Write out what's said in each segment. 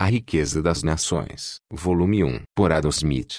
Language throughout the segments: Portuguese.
A Riqueza das Nações. Volume 1. Por Adam Smith.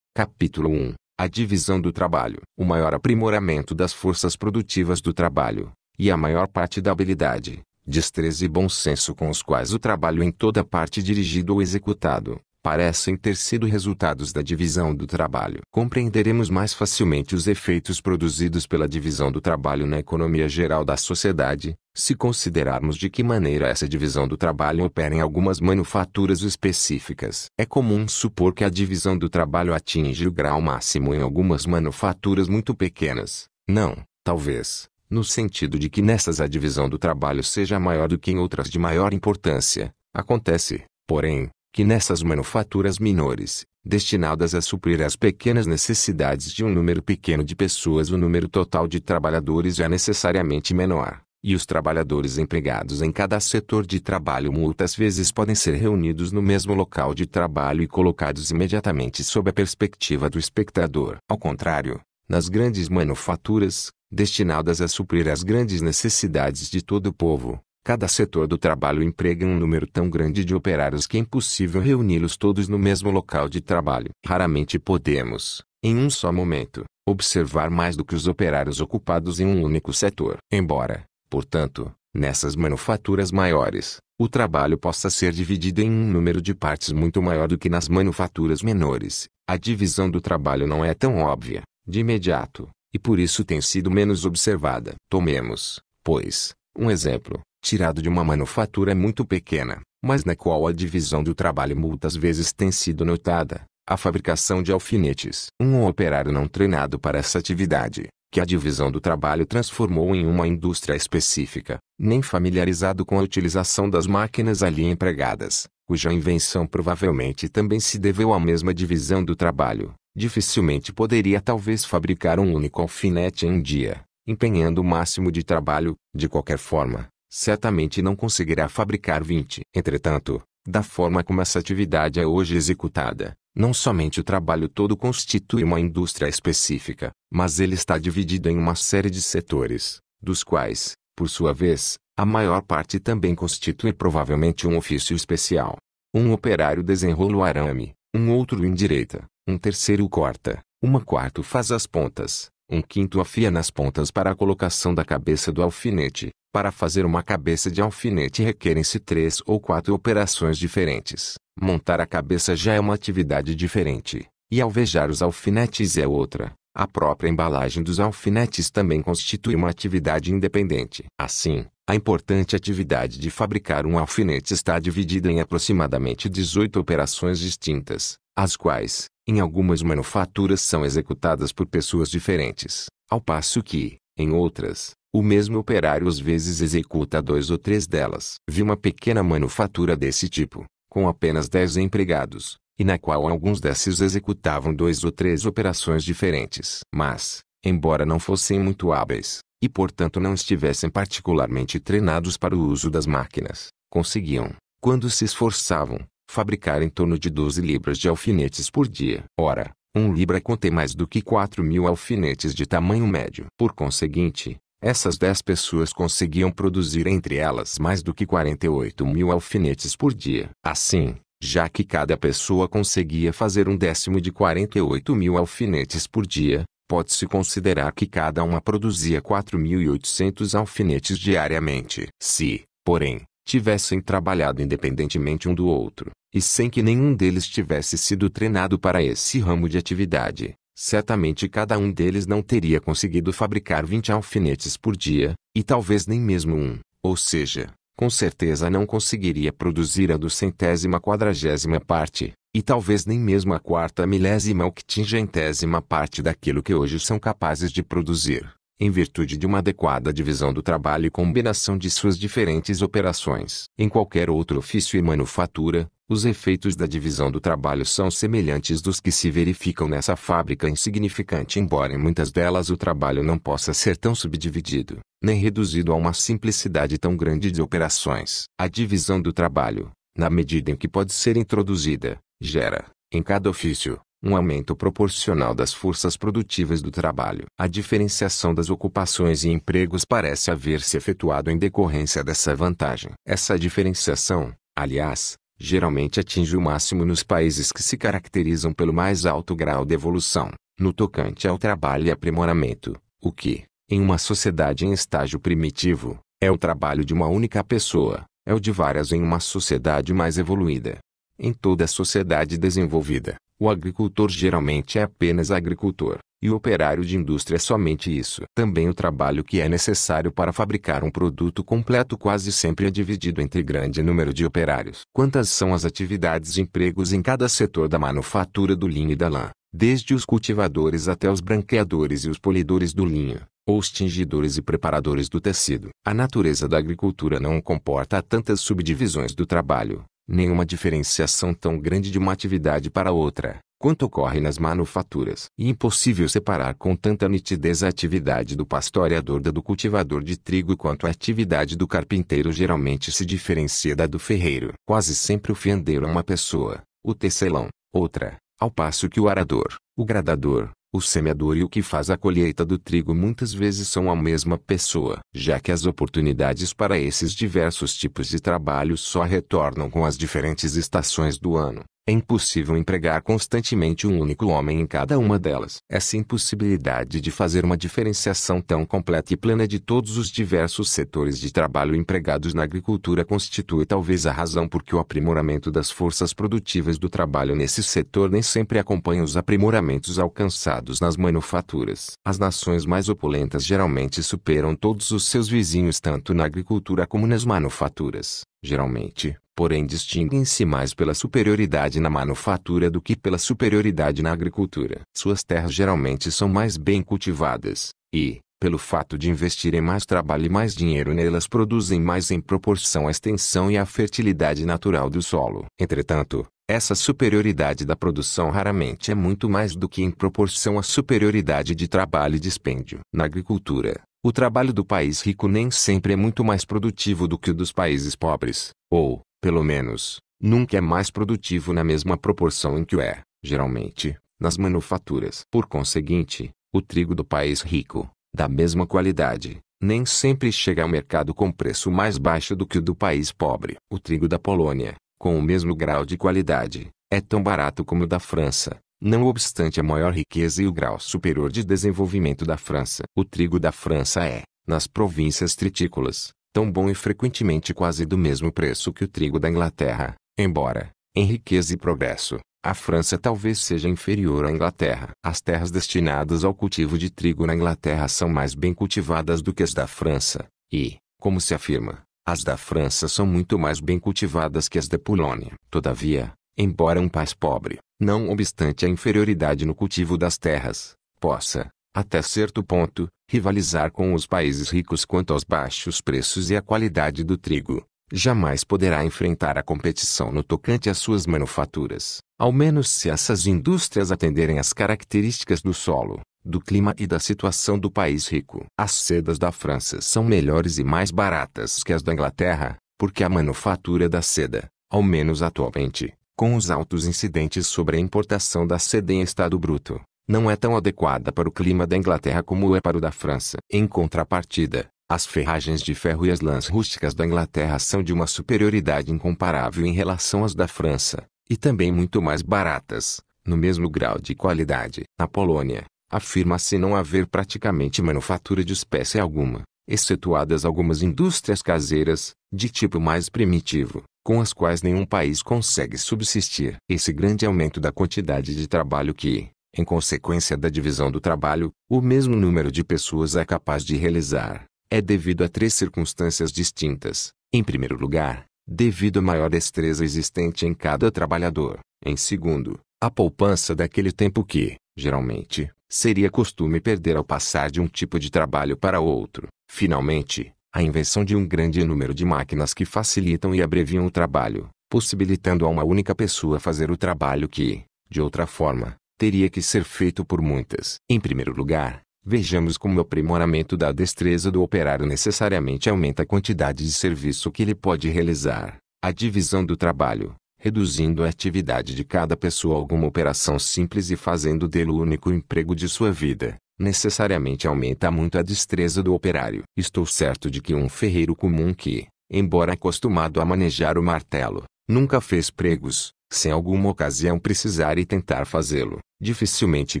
Capítulo 1. A divisão do trabalho. O maior aprimoramento das forças produtivas do trabalho, e a maior parte da habilidade, destreza e bom senso com os quais o trabalho em toda parte dirigido ou executado, parecem ter sido resultados da divisão do trabalho. Compreenderemos mais facilmente os efeitos produzidos pela divisão do trabalho na economia geral da sociedade, se considerarmos de que maneira essa divisão do trabalho opera em algumas manufaturas específicas. É comum supor que a divisão do trabalho atinge o grau máximo em algumas manufaturas muito pequenas. Não, talvez, no sentido de que nessas a divisão do trabalho seja maior do que em outras de maior importância. Acontece, porém, que nessas manufaturas menores, destinadas a suprir as pequenas necessidades de um número pequeno de pessoas, o número total de trabalhadores é necessariamente menor, e os trabalhadores empregados em cada setor de trabalho muitas vezes podem ser reunidos no mesmo local de trabalho e colocados imediatamente sob a perspectiva do espectador. Ao contrário, nas grandes manufaturas, destinadas a suprir as grandes necessidades de todo o povo, cada setor do trabalho emprega um número tão grande de operários que é impossível reuni-los todos no mesmo local de trabalho. Raramente podemos, em um só momento, observar mais do que os operários ocupados em um único setor. Embora, portanto, nessas manufaturas maiores, o trabalho possa ser dividido em um número de partes muito maior do que nas manufaturas menores, a divisão do trabalho não é tão óbvia, de imediato, e por isso tem sido menos observada. Tomemos, pois, um exemplo, tirado de uma manufatura muito pequena, mas na qual a divisão do trabalho muitas vezes tem sido notada, a fabricação de alfinetes. Um operário não treinado para essa atividade, que a divisão do trabalho transformou em uma indústria específica, nem familiarizado com a utilização das máquinas ali empregadas, cuja invenção provavelmente também se deveu à mesma divisão do trabalho, dificilmente poderia talvez fabricar um único alfinete em um dia, empenhando o máximo de trabalho. De qualquer forma, certamente não conseguirá fabricar 20. Entretanto, da forma como essa atividade é hoje executada, não somente o trabalho todo constitui uma indústria específica, mas ele está dividido em uma série de setores, dos quais, por sua vez, a maior parte também constitui provavelmente um ofício especial. Um operário desenrola o arame, um outro o endireita, um terceiro o corta, uma quarto faz as pontas, um quinto afia nas pontas para a colocação da cabeça do alfinete. Para fazer uma cabeça de alfinete requerem-se 3 ou 4 operações diferentes. Montar a cabeça já é uma atividade diferente, e alvejar os alfinetes é outra. A própria embalagem dos alfinetes também constitui uma atividade independente. Assim, a importante atividade de fabricar um alfinete está dividida em aproximadamente 18 operações distintas, as quais, em algumas manufaturas são executadas por pessoas diferentes, ao passo que, em outras, o mesmo operário às vezes executa 2 ou 3 delas. Vi uma pequena manufatura desse tipo, com apenas 10 empregados, e na qual alguns desses executavam 2 ou 3 operações diferentes. Mas, embora não fossem muito hábeis, e portanto não estivessem particularmente treinados para o uso das máquinas, conseguiam, quando se esforçavam, fabricar em torno de 12 libras de alfinetes por dia. Ora, 1 libra contém mais do que 4.000 alfinetes de tamanho médio. Por conseguinte, essas 10 pessoas conseguiam produzir entre elas mais do que 48.000 alfinetes por dia. Assim, já que cada pessoa conseguia fazer 1/10 de 48.000 alfinetes por dia, pode-se considerar que cada uma produzia 4.800 alfinetes diariamente. Se, porém, tivessem trabalhado independentemente um do outro, e sem que nenhum deles tivesse sido treinado para esse ramo de atividade, certamente cada um deles não teria conseguido fabricar 20 alfinetes por dia, e talvez nem mesmo um, ou seja, com certeza não conseguiria produzir a 240ª parte, e talvez nem mesmo a 4.000ª ou 500ª parte daquilo que hoje são capazes de produzir, em virtude de uma adequada divisão do trabalho e combinação de suas diferentes operações. Em qualquer outro ofício e manufatura, os efeitos da divisão do trabalho são semelhantes dos que se verificam nessa fábrica insignificante, embora em muitas delas o trabalho não possa ser tão subdividido, nem reduzido a uma simplicidade tão grande de operações. A divisão do trabalho, na medida em que pode ser introduzida, gera, em cada ofício, um aumento proporcional das forças produtivas do trabalho. A diferenciação das ocupações e empregos parece haver se efetuado em decorrência dessa vantagem. Essa diferenciação, aliás, geralmente atinge o máximo nos países que se caracterizam pelo mais alto grau de evolução, no tocante ao trabalho e aprimoramento, o que, em uma sociedade em estágio primitivo, é o trabalho de uma única pessoa, é o de várias em uma sociedade mais evoluída. Em toda sociedade desenvolvida, o agricultor geralmente é apenas agricultor, e o operário de indústria é somente isso. Também o trabalho que é necessário para fabricar um produto completo quase sempre é dividido entre grande número de operários. Quantas são as atividades de empregos em cada setor da manufatura do linho e da lã, desde os cultivadores até os branqueadores e os polidores do linho, ou os tingidores e preparadores do tecido. A natureza da agricultura não comporta tantas subdivisões do trabalho, nenhuma diferenciação tão grande de uma atividade para outra, quanto ocorre nas manufaturas. E impossível separar com tanta nitidez a atividade do pastoreador da do cultivador de trigo quanto a atividade do carpinteiro geralmente se diferencia da do ferreiro. Quase sempre o fiandeiro é uma pessoa, o tecelão, outra, ao passo que o arador, o gradador, o semeador e o que faz a colheita do trigo muitas vezes são a mesma pessoa. Já que as oportunidades para esses diversos tipos de trabalho só retornam com as diferentes estações do ano, é impossível empregar constantemente um único homem em cada uma delas. Essa impossibilidade de fazer uma diferenciação tão completa e plena de todos os diversos setores de trabalho empregados na agricultura constitui talvez a razão por que o aprimoramento das forças produtivas do trabalho nesse setor nem sempre acompanha os aprimoramentos alcançados nas manufaturas. As nações mais opulentas geralmente superam todos os seus vizinhos tanto na agricultura como nas manufaturas. Geralmente, porém, distinguem-se mais pela superioridade na manufatura do que pela superioridade na agricultura. Suas terras geralmente são mais bem cultivadas, e, pelo fato de investirem mais trabalho e mais dinheiro nelas, produzem mais em proporção à extensão e à fertilidade natural do solo. Entretanto, essa superioridade da produção raramente é muito mais do que em proporção à superioridade de trabalho e dispêndio. Na agricultura, o trabalho do país rico nem sempre é muito mais produtivo do que o dos países pobres, ou, pelo menos, nunca é mais produtivo na mesma proporção em que o é, geralmente, nas manufaturas. Por conseguinte, o trigo do país rico, da mesma qualidade, nem sempre chega ao mercado com preço mais baixo do que o do país pobre. O trigo da Polônia, com o mesmo grau de qualidade, é tão barato como o da França, não obstante a maior riqueza e o grau superior de desenvolvimento da França. O trigo da França é, nas províncias tritícolas, tão bom e frequentemente quase do mesmo preço que o trigo da Inglaterra, embora, em riqueza e progresso, a França talvez seja inferior à Inglaterra. As terras destinadas ao cultivo de trigo na Inglaterra são mais bem cultivadas do que as da França, e, como se afirma, as da França são muito mais bem cultivadas que as da Polônia. Todavia, embora um país pobre, não obstante a inferioridade no cultivo das terras, possa, até certo ponto, rivalizar com os países ricos quanto aos baixos preços e à qualidade do trigo, jamais poderá enfrentar a competição no tocante às suas manufaturas, ao menos se essas indústrias atenderem às características do solo, do clima e da situação do país rico. As sedas da França são melhores e mais baratas que as da Inglaterra, porque a manufatura da seda, ao menos atualmente, com os altos incidentes sobre a importação da seda em estado bruto, não é tão adequada para o clima da Inglaterra como é para o da França. Em contrapartida, as ferragens de ferro e as lãs rústicas da Inglaterra são de uma superioridade incomparável em relação às da França, e também muito mais baratas, no mesmo grau de qualidade. Na Polônia, afirma-se não haver praticamente manufatura de espécie alguma, excetuadas algumas indústrias caseiras, de tipo mais primitivo, com as quais nenhum país consegue subsistir. Esse grande aumento da quantidade de trabalho que, em consequência da divisão do trabalho, o mesmo número de pessoas é capaz de realizar, é devido a três circunstâncias distintas. Em primeiro lugar, devido à maior destreza existente em cada trabalhador. Em segundo, a poupança daquele tempo que, geralmente, seria costume perder ao passar de um tipo de trabalho para outro. Finalmente, a invenção de um grande número de máquinas que facilitam e abreviam o trabalho, possibilitando a uma única pessoa fazer o trabalho que, de outra forma, teria que ser feito por muitas. Em primeiro lugar, vejamos como o aprimoramento da destreza do operário necessariamente aumenta a quantidade de serviço que ele pode realizar. A divisão do trabalho, reduzindo a atividade de cada pessoa a alguma operação simples e fazendo dele o único emprego de sua vida, necessariamente aumenta muito a destreza do operário. Estou certo de que um ferreiro comum que, embora acostumado a manejar o martelo, nunca fez pregos, se em alguma ocasião precisar e tentar fazê-lo, dificilmente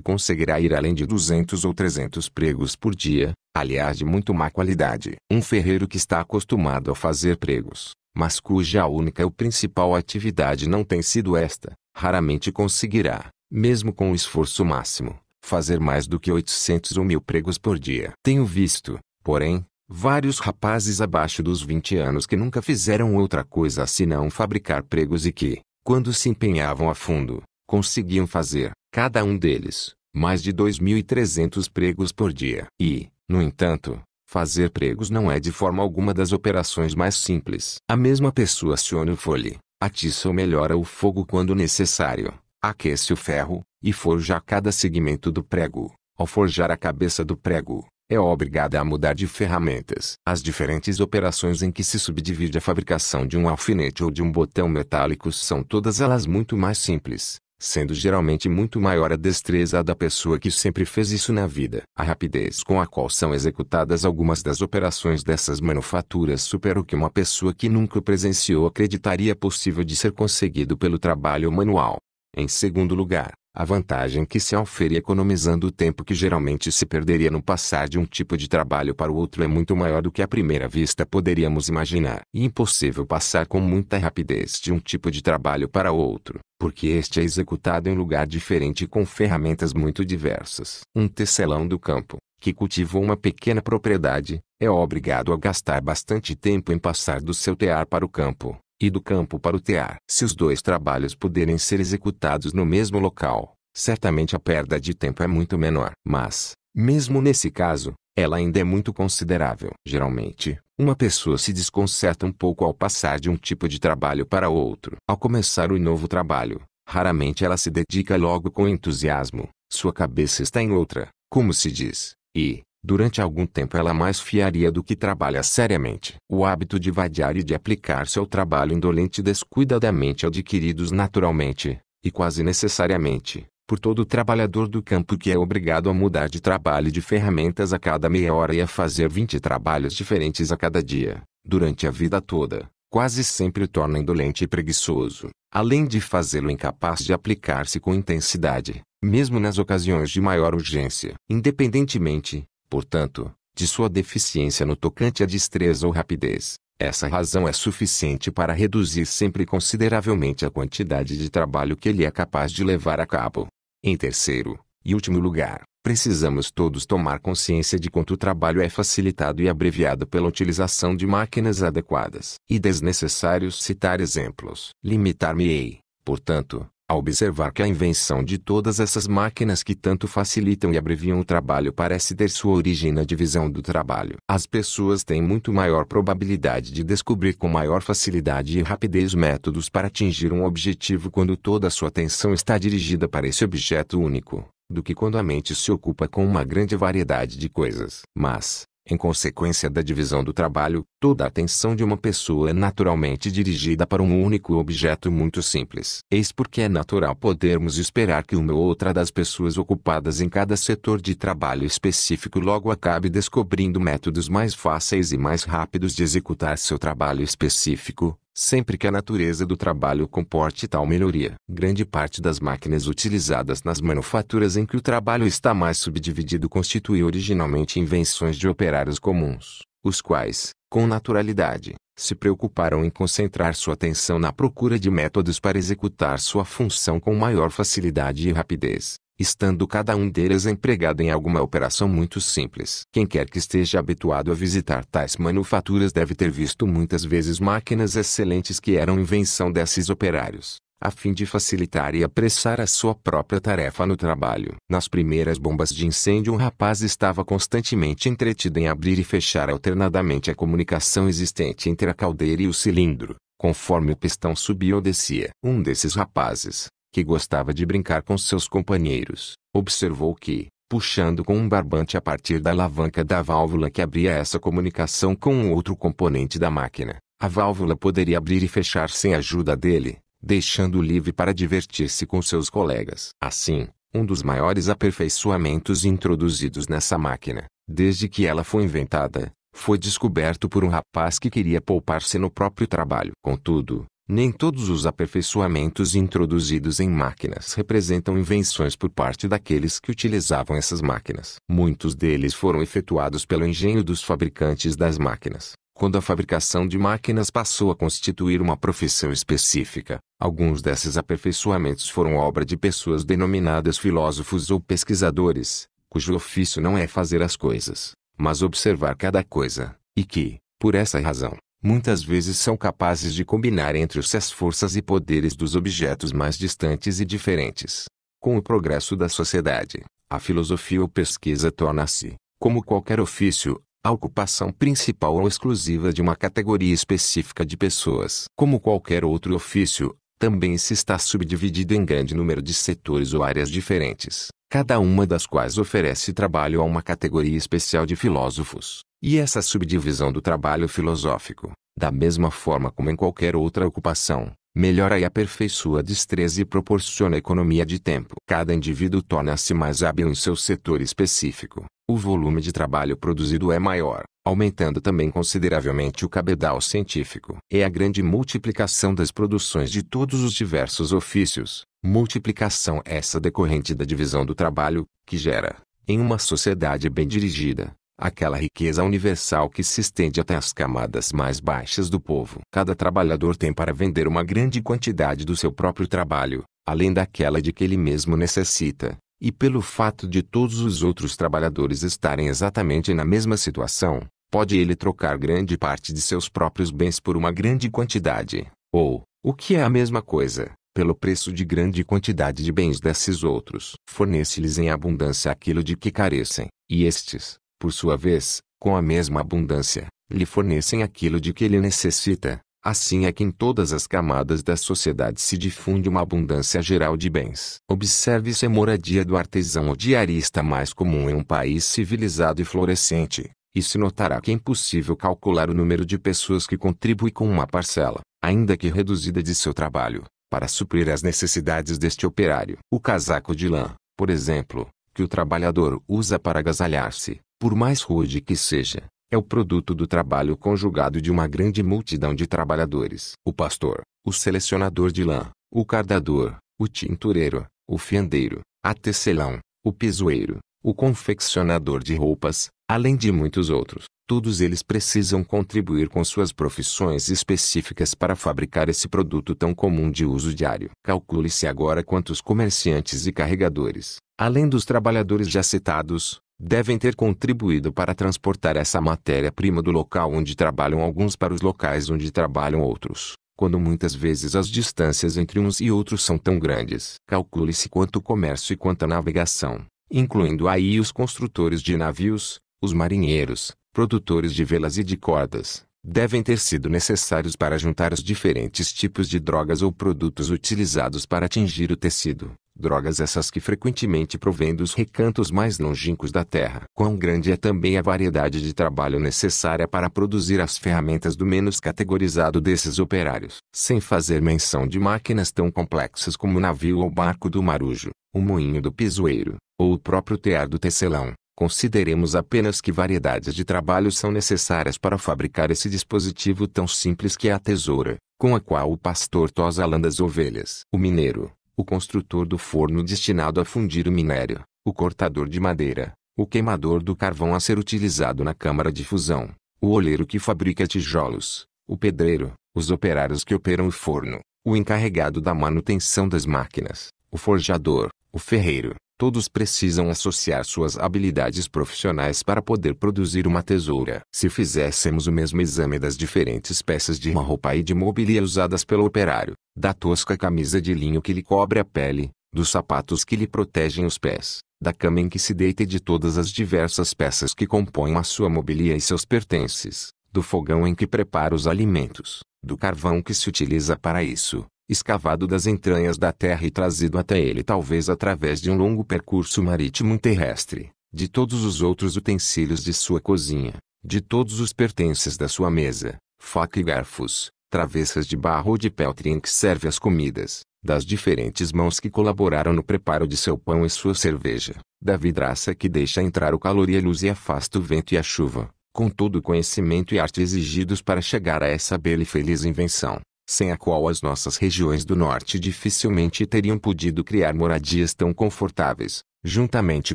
conseguirá ir além de 200 ou 300 pregos por dia, aliás de muito má qualidade. Um ferreiro que está acostumado a fazer pregos, mas cuja única ou principal atividade não tem sido esta, raramente conseguirá, mesmo com o esforço máximo, fazer mais do que 800 ou 1000 pregos por dia. Tenho visto, porém, vários rapazes abaixo dos 20 anos que nunca fizeram outra coisa senão fabricar pregos e que, quando se empenhavam a fundo, conseguiam fazer, cada um deles, mais de 2.300 pregos por dia. E, no entanto, fazer pregos não é de forma alguma das operações mais simples. A mesma pessoa aciona o fole, atiça ou melhora o fogo quando necessário, aquece o ferro, e forja cada segmento do prego. Ao forjar a cabeça do prego, é obrigada a mudar de ferramentas. As diferentes operações em que se subdivide a fabricação de um alfinete ou de um botão metálico são todas elas muito mais simples, sendo geralmente muito maior a destreza da pessoa que sempre fez isso na vida. A rapidez com a qual são executadas algumas das operações dessas manufaturas supera o que uma pessoa que nunca presenciou acreditaria possível de ser conseguido pelo trabalho manual. Em segundo lugar, a vantagem que se aufere economizando o tempo que geralmente se perderia no passar de um tipo de trabalho para o outro é muito maior do que à primeira vista poderíamos imaginar. E impossível passar com muita rapidez de um tipo de trabalho para outro, porque este é executado em lugar diferente e com ferramentas muito diversas. Um tecelão do campo, que cultivou uma pequena propriedade, é obrigado a gastar bastante tempo em passar do seu tear para o campo, e do campo para o tear. Se os dois trabalhos puderem ser executados no mesmo local, certamente a perda de tempo é muito menor. Mas, mesmo nesse caso, ela ainda é muito considerável. Geralmente, uma pessoa se desconcerta um pouco ao passar de um tipo de trabalho para outro. Ao começar o novo trabalho, raramente ela se dedica logo com entusiasmo, sua cabeça está em outra, como se diz, e, durante algum tempo ela mais fiaria do que trabalha seriamente. O hábito de vadiar e de aplicar-se ao trabalho indolente e descuidadamente adquiridos naturalmente, e quase necessariamente, por todo trabalhador do campo que é obrigado a mudar de trabalho e de ferramentas a cada meia hora e a fazer 20 trabalhos diferentes a cada dia, durante a vida toda, quase sempre o torna indolente e preguiçoso, além de fazê-lo incapaz de aplicar-se com intensidade, mesmo nas ocasiões de maior urgência. Independentemente, portanto, de sua deficiência no tocante à destreza ou rapidez, essa razão é suficiente para reduzir sempre consideravelmente a quantidade de trabalho que ele é capaz de levar a cabo. Em terceiro, e último lugar, precisamos todos tomar consciência de quanto o trabalho é facilitado e abreviado pela utilização de máquinas adequadas. E desnecessário citar exemplos. Limitar-me-ei, portanto, a observar que a invenção de todas essas máquinas que tanto facilitam e abreviam o trabalho parece ter sua origem na divisão do trabalho. As pessoas têm muito maior probabilidade de descobrir com maior facilidade e rapidez métodos para atingir um objetivo quando toda a sua atenção está dirigida para esse objeto único, do que quando a mente se ocupa com uma grande variedade de coisas. Mas, em consequência da divisão do trabalho, toda a atenção de uma pessoa é naturalmente dirigida para um único objeto muito simples. Eis porque é natural podermos esperar que uma ou outra das pessoas ocupadas em cada setor de trabalho específico logo acabe descobrindo métodos mais fáceis e mais rápidos de executar seu trabalho específico, sempre que a natureza do trabalho comporte tal melhoria. Grande parte das máquinas utilizadas nas manufaturas em que o trabalho está mais subdividido constitui originalmente invenções de operários comuns, os quais, com naturalidade, se preocuparam em concentrar sua atenção na procura de métodos para executar sua função com maior facilidade e rapidez, estando cada um deles empregado em alguma operação muito simples. Quem quer que esteja habituado a visitar tais manufaturas deve ter visto muitas vezes máquinas excelentes que eram invenção desses operários, a fim de facilitar e apressar a sua própria tarefa no trabalho. Nas primeiras bombas de incêndio um rapaz estava constantemente entretido em abrir e fechar alternadamente a comunicação existente entre a caldeira e o cilindro, conforme o pistão subia ou descia. Um desses rapazes, que gostava de brincar com seus companheiros, observou que, puxando com um barbante a partir da alavanca da válvula que abria essa comunicação com um outro componente da máquina, a válvula poderia abrir e fechar sem a ajuda dele, deixando-o livre para divertir-se com seus colegas. Assim, um dos maiores aperfeiçoamentos introduzidos nessa máquina, desde que ela foi inventada, foi descoberto por um rapaz que queria poupar-se no próprio trabalho. Contudo, nem todos os aperfeiçoamentos introduzidos em máquinas representam invenções por parte daqueles que utilizavam essas máquinas. Muitos deles foram efetuados pelo engenho dos fabricantes das máquinas. Quando a fabricação de máquinas passou a constituir uma profissão específica, alguns desses aperfeiçoamentos foram obra de pessoas denominadas filósofos ou pesquisadores, cujo ofício não é fazer as coisas, mas observar cada coisa, e que, por essa razão, muitas vezes são capazes de combinar entre si as forças e poderes dos objetos mais distantes e diferentes. Com o progresso da sociedade, a filosofia ou pesquisa torna-se, como qualquer ofício, a ocupação principal ou exclusiva de uma categoria específica de pessoas. Como qualquer outro ofício, também se está subdividido em grande número de setores ou áreas diferentes, cada uma das quais oferece trabalho a uma categoria especial de filósofos. E essa subdivisão do trabalho filosófico, da mesma forma como em qualquer outra ocupação, melhora e aperfeiçoa a destreza e proporciona economia de tempo. Cada indivíduo torna-se mais hábil em seu setor específico. O volume de trabalho produzido é maior, aumentando também consideravelmente o cabedal científico. É a grande multiplicação das produções de todos os diversos ofícios, multiplicação essa decorrente da divisão do trabalho, que gera, em uma sociedade bem dirigida, aquela riqueza universal que se estende até as camadas mais baixas do povo. Cada trabalhador tem para vender uma grande quantidade do seu próprio trabalho, além daquela de que ele mesmo necessita. E pelo fato de todos os outros trabalhadores estarem exatamente na mesma situação, pode ele trocar grande parte de seus próprios bens por uma grande quantidade, ou, o que é a mesma coisa, pelo preço de grande quantidade de bens desses outros. Fornece-lhes em abundância aquilo de que carecem, e estes, por sua vez, com a mesma abundância, lhe fornecem aquilo de que ele necessita. Assim é que em todas as camadas da sociedade se difunde uma abundância geral de bens. Observe-se a moradia do artesão ou diarista mais comum em um país civilizado e florescente, e se notará que é impossível calcular o número de pessoas que contribuem com uma parcela, ainda que reduzida de seu trabalho, para suprir as necessidades deste operário. O casaco de lã, por exemplo, que o trabalhador usa para agasalhar-se, por mais rude que seja, é o produto do trabalho conjugado de uma grande multidão de trabalhadores. O pastor, o selecionador de lã, o cardador, o tintureiro, o fendeiro, a tecelão, o pisoeiro, o confeccionador de roupas, além de muitos outros, todos eles precisam contribuir com suas profissões específicas para fabricar esse produto tão comum de uso diário. Calcule-se agora quantos comerciantes e carregadores, além dos trabalhadores já citados, devem ter contribuído para transportar essa matéria-prima do local onde trabalham alguns para os locais onde trabalham outros, quando muitas vezes as distâncias entre uns e outros são tão grandes. Calcule-se quanto comércio e quanta navegação, incluindo aí os construtores de navios, os marinheiros, produtores de velas e de cordas, devem ter sido necessários para juntar os diferentes tipos de drogas ou produtos utilizados para tingir o tecido. Drogas essas que frequentemente provêm dos recantos mais longínquos da terra. Quão grande é também a variedade de trabalho necessária para produzir as ferramentas do menos categorizado desses operários. Sem fazer menção de máquinas tão complexas como o navio ou barco do marujo, o moinho do pisoeiro, ou o próprio tear do tecelão, consideremos apenas que variedades de trabalho são necessárias para fabricar esse dispositivo tão simples que é a tesoura, com a qual o pastor tosa a lã das ovelhas. O mineiro, o construtor do forno destinado a fundir o minério, o cortador de madeira, o queimador do carvão a ser utilizado na câmara de fusão, o oleiro que fabrica tijolos, o pedreiro, os operários que operam o forno, o encarregado da manutenção das máquinas, o forjador, o ferreiro, todos precisam associar suas habilidades profissionais para poder produzir uma tesoura. Se fizéssemos o mesmo exame das diferentes peças de uma roupa e de mobília usadas pelo operário, da tosca camisa de linho que lhe cobre a pele, dos sapatos que lhe protegem os pés, da cama em que se deita e de todas as diversas peças que compõem a sua mobília e seus pertences, do fogão em que prepara os alimentos, do carvão que se utiliza para isso, escavado das entranhas da terra e trazido até ele talvez através de um longo percurso marítimo terrestre, de todos os outros utensílios de sua cozinha, de todos os pertences da sua mesa, faca e garfos, travessas de barro ou de peltre em que serve as comidas, das diferentes mãos que colaboraram no preparo de seu pão e sua cerveja, da vidraça que deixa entrar o calor e a luz e afasta o vento e a chuva, com todo o conhecimento e arte exigidos para chegar a essa bela e feliz invenção, sem a qual as nossas regiões do norte dificilmente teriam podido criar moradias tão confortáveis, juntamente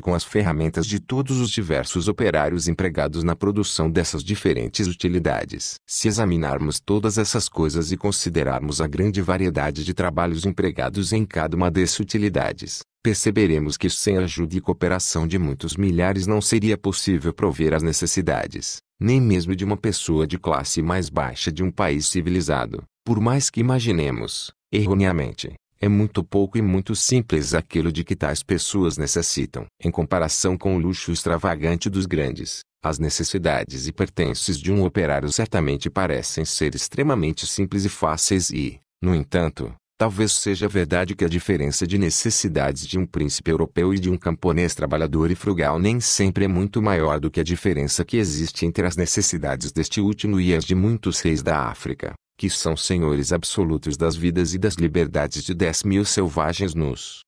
com as ferramentas de todos os diversos operários empregados na produção dessas diferentes utilidades. Se examinarmos todas essas coisas e considerarmos a grande variedade de trabalhos empregados em cada uma dessas utilidades, perceberemos que sem a ajuda e cooperação de muitos milhares não seria possível prover as necessidades, nem mesmo de uma pessoa de classe mais baixa de um país civilizado, por mais que imaginemos, erroneamente. É muito pouco e muito simples aquilo de que tais pessoas necessitam. Em comparação com o luxo extravagante dos grandes, as necessidades e pertences de um operário certamente parecem ser extremamente simples e fáceis e, no entanto, talvez seja verdade que a diferença de necessidades de um príncipe europeu e de um camponês trabalhador e frugal nem sempre é muito maior do que a diferença que existe entre as necessidades deste último e as de muitos reis da África, que são senhores absolutos das vidas e das liberdades de 10.000 selvagens nus.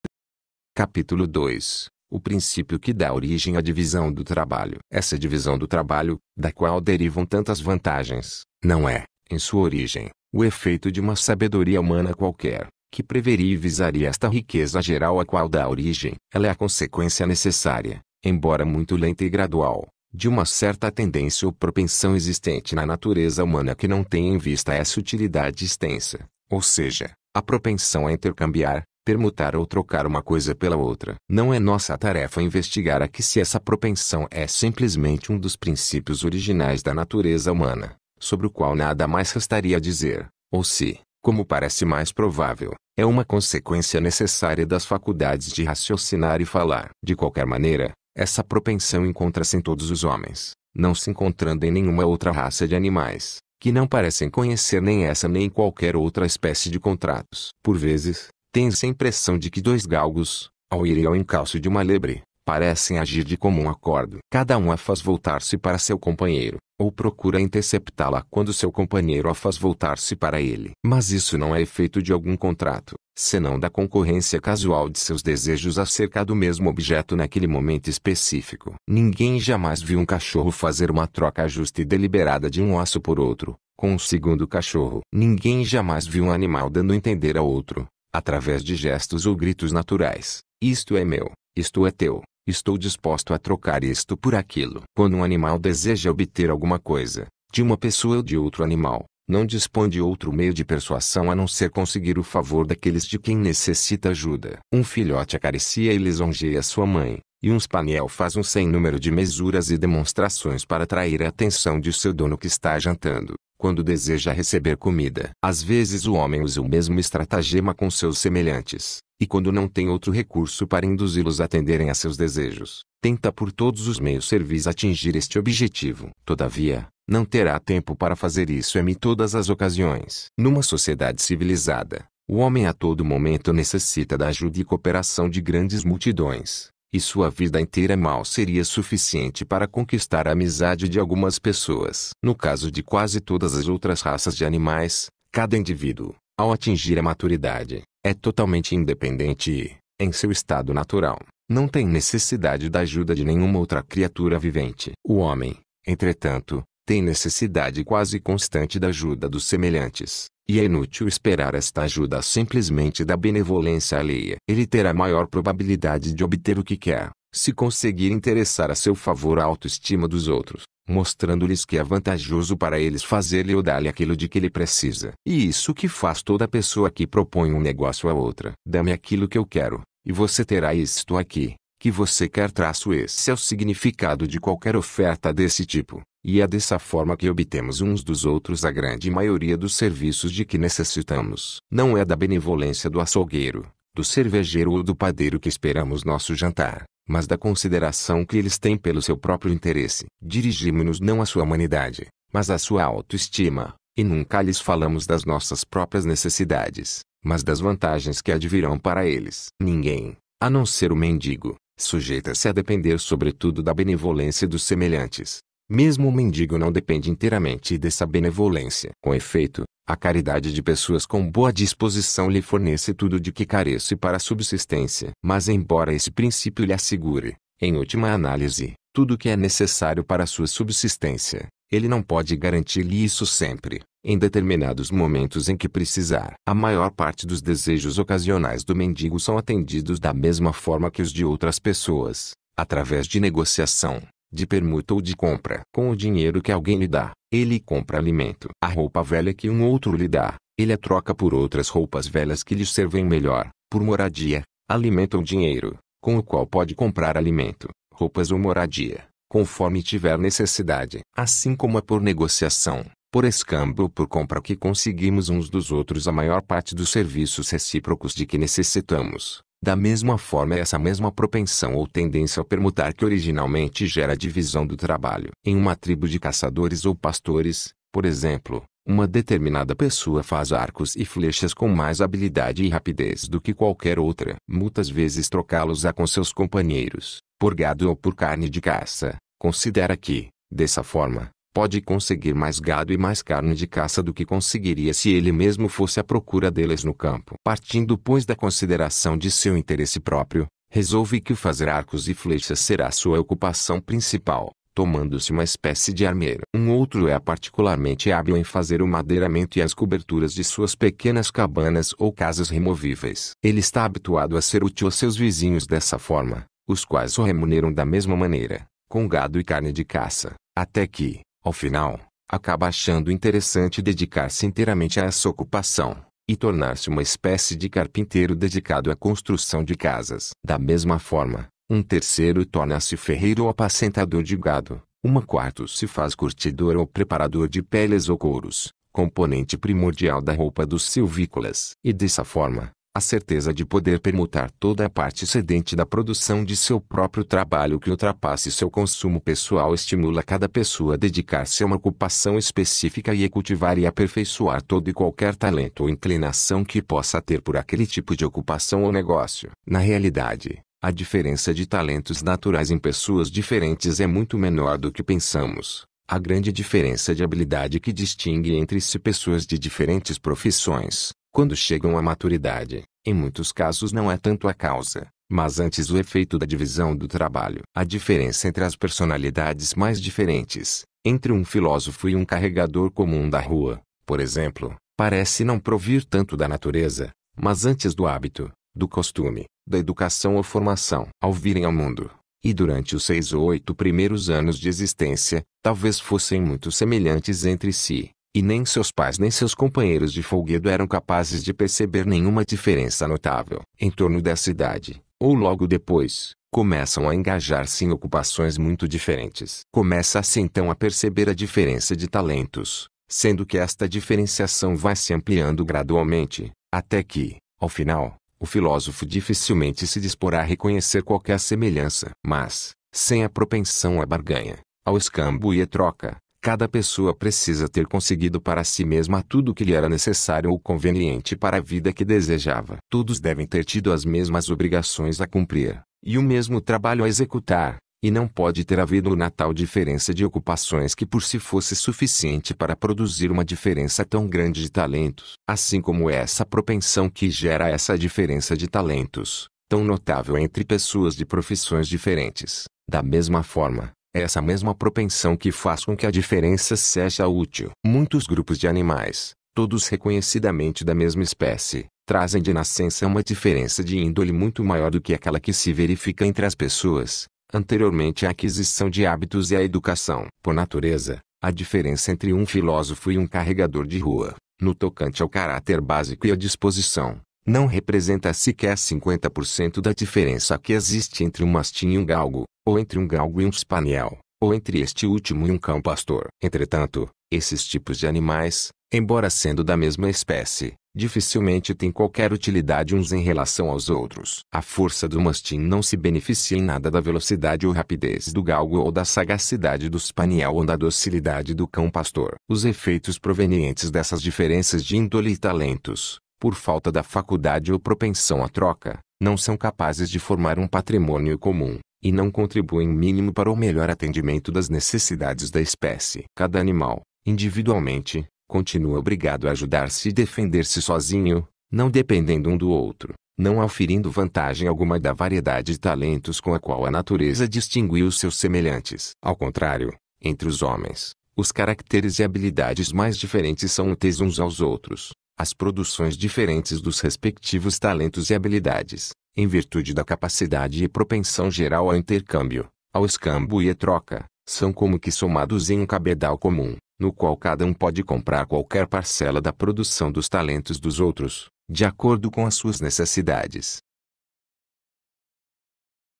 Capítulo 2. O princípio que dá origem à divisão do trabalho. Essa divisão do trabalho, da qual derivam tantas vantagens, não é, em sua origem, o efeito de uma sabedoria humana qualquer, que preveria e visaria esta riqueza geral a qual dá origem. Ela é a consequência necessária, embora muito lenta e gradual, de uma certa tendência ou propensão existente na natureza humana que não tem em vista essa utilidade extensa, ou seja, a propensão a intercambiar, permutar ou trocar uma coisa pela outra. Não é nossa tarefa investigar aqui se essa propensão é simplesmente um dos princípios originais da natureza humana, sobre o qual nada mais restaria a dizer, ou se, como parece mais provável, é uma consequência necessária das faculdades de raciocinar e falar. De qualquer maneira, essa propensão encontra-se em todos os homens, não se encontrando em nenhuma outra raça de animais, que não parecem conhecer nem essa nem qualquer outra espécie de contratos. Por vezes, tem-se a impressão de que dois galgos, ao irem ao encalço de uma lebre, parecem agir de comum acordo. Cada um a faz voltar-se para seu companheiro, ou procura interceptá-la quando seu companheiro a faz voltar-se para ele. Mas isso não é efeito de algum contrato, senão da concorrência casual de seus desejos acerca do mesmo objeto naquele momento específico. Ninguém jamais viu um cachorro fazer uma troca justa e deliberada de um osso por outro, com um segundo cachorro. Ninguém jamais viu um animal dando a entender a outro, através de gestos ou gritos naturais: isto é meu, isto é teu. Estou disposto a trocar isto por aquilo. Quando um animal deseja obter alguma coisa, de uma pessoa ou de outro animal, não dispõe de outro meio de persuasão a não ser conseguir o favor daqueles de quem necessita ajuda. Um filhote acaricia e lisonjeia sua mãe, e um spaniel faz um sem número de mesuras e demonstrações para atrair a atenção de seu dono que está jantando, quando deseja receber comida. Às vezes o homem usa o mesmo estratagema com seus semelhantes, e quando não tem outro recurso para induzi-los a atenderem a seus desejos, tenta por todos os meios servis atingir este objetivo. Todavia, não terá tempo para fazer isso em todas as ocasiões. Numa sociedade civilizada, o homem a todo momento necessita da ajuda e cooperação de grandes multidões, e sua vida inteira mal seria suficiente para conquistar a amizade de algumas pessoas. No caso de quase todas as outras raças de animais, cada indivíduo, ao atingir a maturidade, é totalmente independente e, em seu estado natural, não tem necessidade da ajuda de nenhuma outra criatura vivente. O homem, entretanto, tem necessidade quase constante da ajuda dos semelhantes, e é inútil esperar esta ajuda simplesmente da benevolência alheia. Ele terá maior probabilidade de obter o que quer, se conseguir interessar a seu favor a autoestima dos outros, mostrando-lhes que é vantajoso para eles fazer-lhe ou dar-lhe aquilo de que ele precisa. E isso que faz toda pessoa que propõe um negócio a outra. Dá-me aquilo que eu quero, e você terá isto aqui, que você quer. Esse é o significado de qualquer oferta desse tipo, e é dessa forma que obtemos uns dos outros a grande maioria dos serviços de que necessitamos. Não é da benevolência do açougueiro, do cervejeiro ou do padeiro que esperamos nosso jantar, mas da consideração que eles têm pelo seu próprio interesse. Dirigimos-nos não à sua humanidade, mas à sua autoestima, e nunca lhes falamos das nossas próprias necessidades, mas das vantagens que advirão para eles. Ninguém, a não ser o mendigo, sujeita-se a depender sobretudo da benevolência dos semelhantes, Mesmo o mendigo não depende inteiramente dessa benevolência. Com efeito, a caridade de pessoas com boa disposição lhe fornece tudo de que carece para a subsistência. Mas embora esse princípio lhe assegure, em última análise, tudo o que é necessário para a sua subsistência, ele não pode garantir-lhe isso sempre, em determinados momentos em que precisar. A maior parte dos desejos ocasionais do mendigo são atendidos da mesma forma que os de outras pessoas, através de negociação, de permuta ou de compra. Com o dinheiro que alguém lhe dá, ele compra alimento. A roupa velha que um outro lhe dá, ele a troca por outras roupas velhas que lhe servem melhor, por moradia, alimento ou dinheiro, com o qual pode comprar alimento, roupas ou moradia, conforme tiver necessidade. Assim como é por negociação, por escambo ou por compra que conseguimos uns dos outros a maior parte dos serviços recíprocos de que necessitamos. Da mesma forma, essa mesma propensão ou tendência a permutar que originalmente gera a divisão do trabalho. Em uma tribo de caçadores ou pastores, por exemplo, uma determinada pessoa faz arcos e flechas com mais habilidade e rapidez do que qualquer outra. Muitas vezes trocá-los-á com seus companheiros, por gado ou por carne de caça. Considera que, dessa forma, pode conseguir mais gado e mais carne de caça do que conseguiria se ele mesmo fosse à procura deles no campo. Partindo pois da consideração de seu interesse próprio, resolve que o fazer arcos e flechas será sua ocupação principal, tomando-se uma espécie de armeiro. Um outro é particularmente hábil em fazer o madeiramento e as coberturas de suas pequenas cabanas ou casas removíveis. Ele está habituado a ser útil a seus vizinhos dessa forma, os quais o remuneram da mesma maneira, com gado e carne de caça, até que, ao final, acaba achando interessante dedicar-se inteiramente a essa ocupação, e tornar-se uma espécie de carpinteiro dedicado à construção de casas. Da mesma forma, um terceiro torna-se ferreiro ou apacentador de gado, quarto se faz curtidor ou preparador de peles ou couros, componente primordial da roupa dos silvícolas. E dessa forma, a certeza de poder permutar toda a parte excedente da produção de seu próprio trabalho que ultrapasse seu consumo pessoal estimula cada pessoa a dedicar-se a uma ocupação específica e a cultivar e aperfeiçoar todo e qualquer talento ou inclinação que possa ter por aquele tipo de ocupação ou negócio. Na realidade, a diferença de talentos naturais em pessoas diferentes é muito menor do que pensamos. A grande diferença de habilidade que distingue entre si pessoas de diferentes profissões, quando chegam à maturidade, em muitos casos não é tanto a causa, mas antes o efeito da divisão do trabalho. A diferença entre as personalidades mais diferentes, entre um filósofo e um carregador comum da rua, por exemplo, parece não provir tanto da natureza, mas antes do hábito, do costume, da educação ou formação. Ao virem ao mundo, e durante os 6 ou 8 primeiros anos de existência, talvez fossem muito semelhantes entre si. E nem seus pais nem seus companheiros de folguedo eram capazes de perceber nenhuma diferença notável. Em torno dessa idade, ou logo depois, começam a engajar-se em ocupações muito diferentes. Começa-se então a perceber a diferença de talentos, sendo que esta diferenciação vai se ampliando gradualmente, até que, ao final, o filósofo dificilmente se disporá a reconhecer qualquer semelhança. Mas, sem a propensão à barganha, ao escambo e à troca, cada pessoa precisa ter conseguido para si mesma tudo o que lhe era necessário ou conveniente para a vida que desejava. Todos devem ter tido as mesmas obrigações a cumprir, e o mesmo trabalho a executar, e não pode ter havido uma tal diferença de ocupações que por si fosse suficiente para produzir uma diferença tão grande de talentos. Assim como é essa propensão que gera essa diferença de talentos, tão notável entre pessoas de profissões diferentes, da mesma forma, essa mesma propensão que faz com que a diferença seja útil. Muitos grupos de animais, todos reconhecidamente da mesma espécie, trazem de nascença uma diferença de índole muito maior do que aquela que se verifica entre as pessoas, anteriormente à aquisição de hábitos e à educação. Por natureza, a diferença entre um filósofo e um carregador de rua, no tocante ao caráter básico e à disposição, não representa sequer 50% da diferença que existe entre um mastim e um galgo, ou entre um galgo e um spaniel, ou entre este último e um cão pastor. Entretanto, esses tipos de animais, embora sendo da mesma espécie, dificilmente têm qualquer utilidade uns em relação aos outros. A força do mastim não se beneficia em nada da velocidade ou rapidez do galgo ou da sagacidade do spaniel ou da docilidade do cão pastor. Os efeitos provenientes dessas diferenças de índole e talentos, por falta da faculdade ou propensão à troca, não são capazes de formar um patrimônio comum, e não contribuem o mínimo para o melhor atendimento das necessidades da espécie. Cada animal, individualmente, continua obrigado a ajudar-se e defender-se sozinho, não dependendo um do outro, não auferindo vantagem alguma da variedade de talentos com a qual a natureza distinguiu os seus semelhantes. Ao contrário, entre os homens, os caracteres e habilidades mais diferentes são úteis uns aos outros. As produções diferentes dos respectivos talentos e habilidades, em virtude da capacidade e propensão geral ao intercâmbio, ao escambo e à troca, são como que somados em um cabedal comum, no qual cada um pode comprar qualquer parcela da produção dos talentos dos outros, de acordo com as suas necessidades.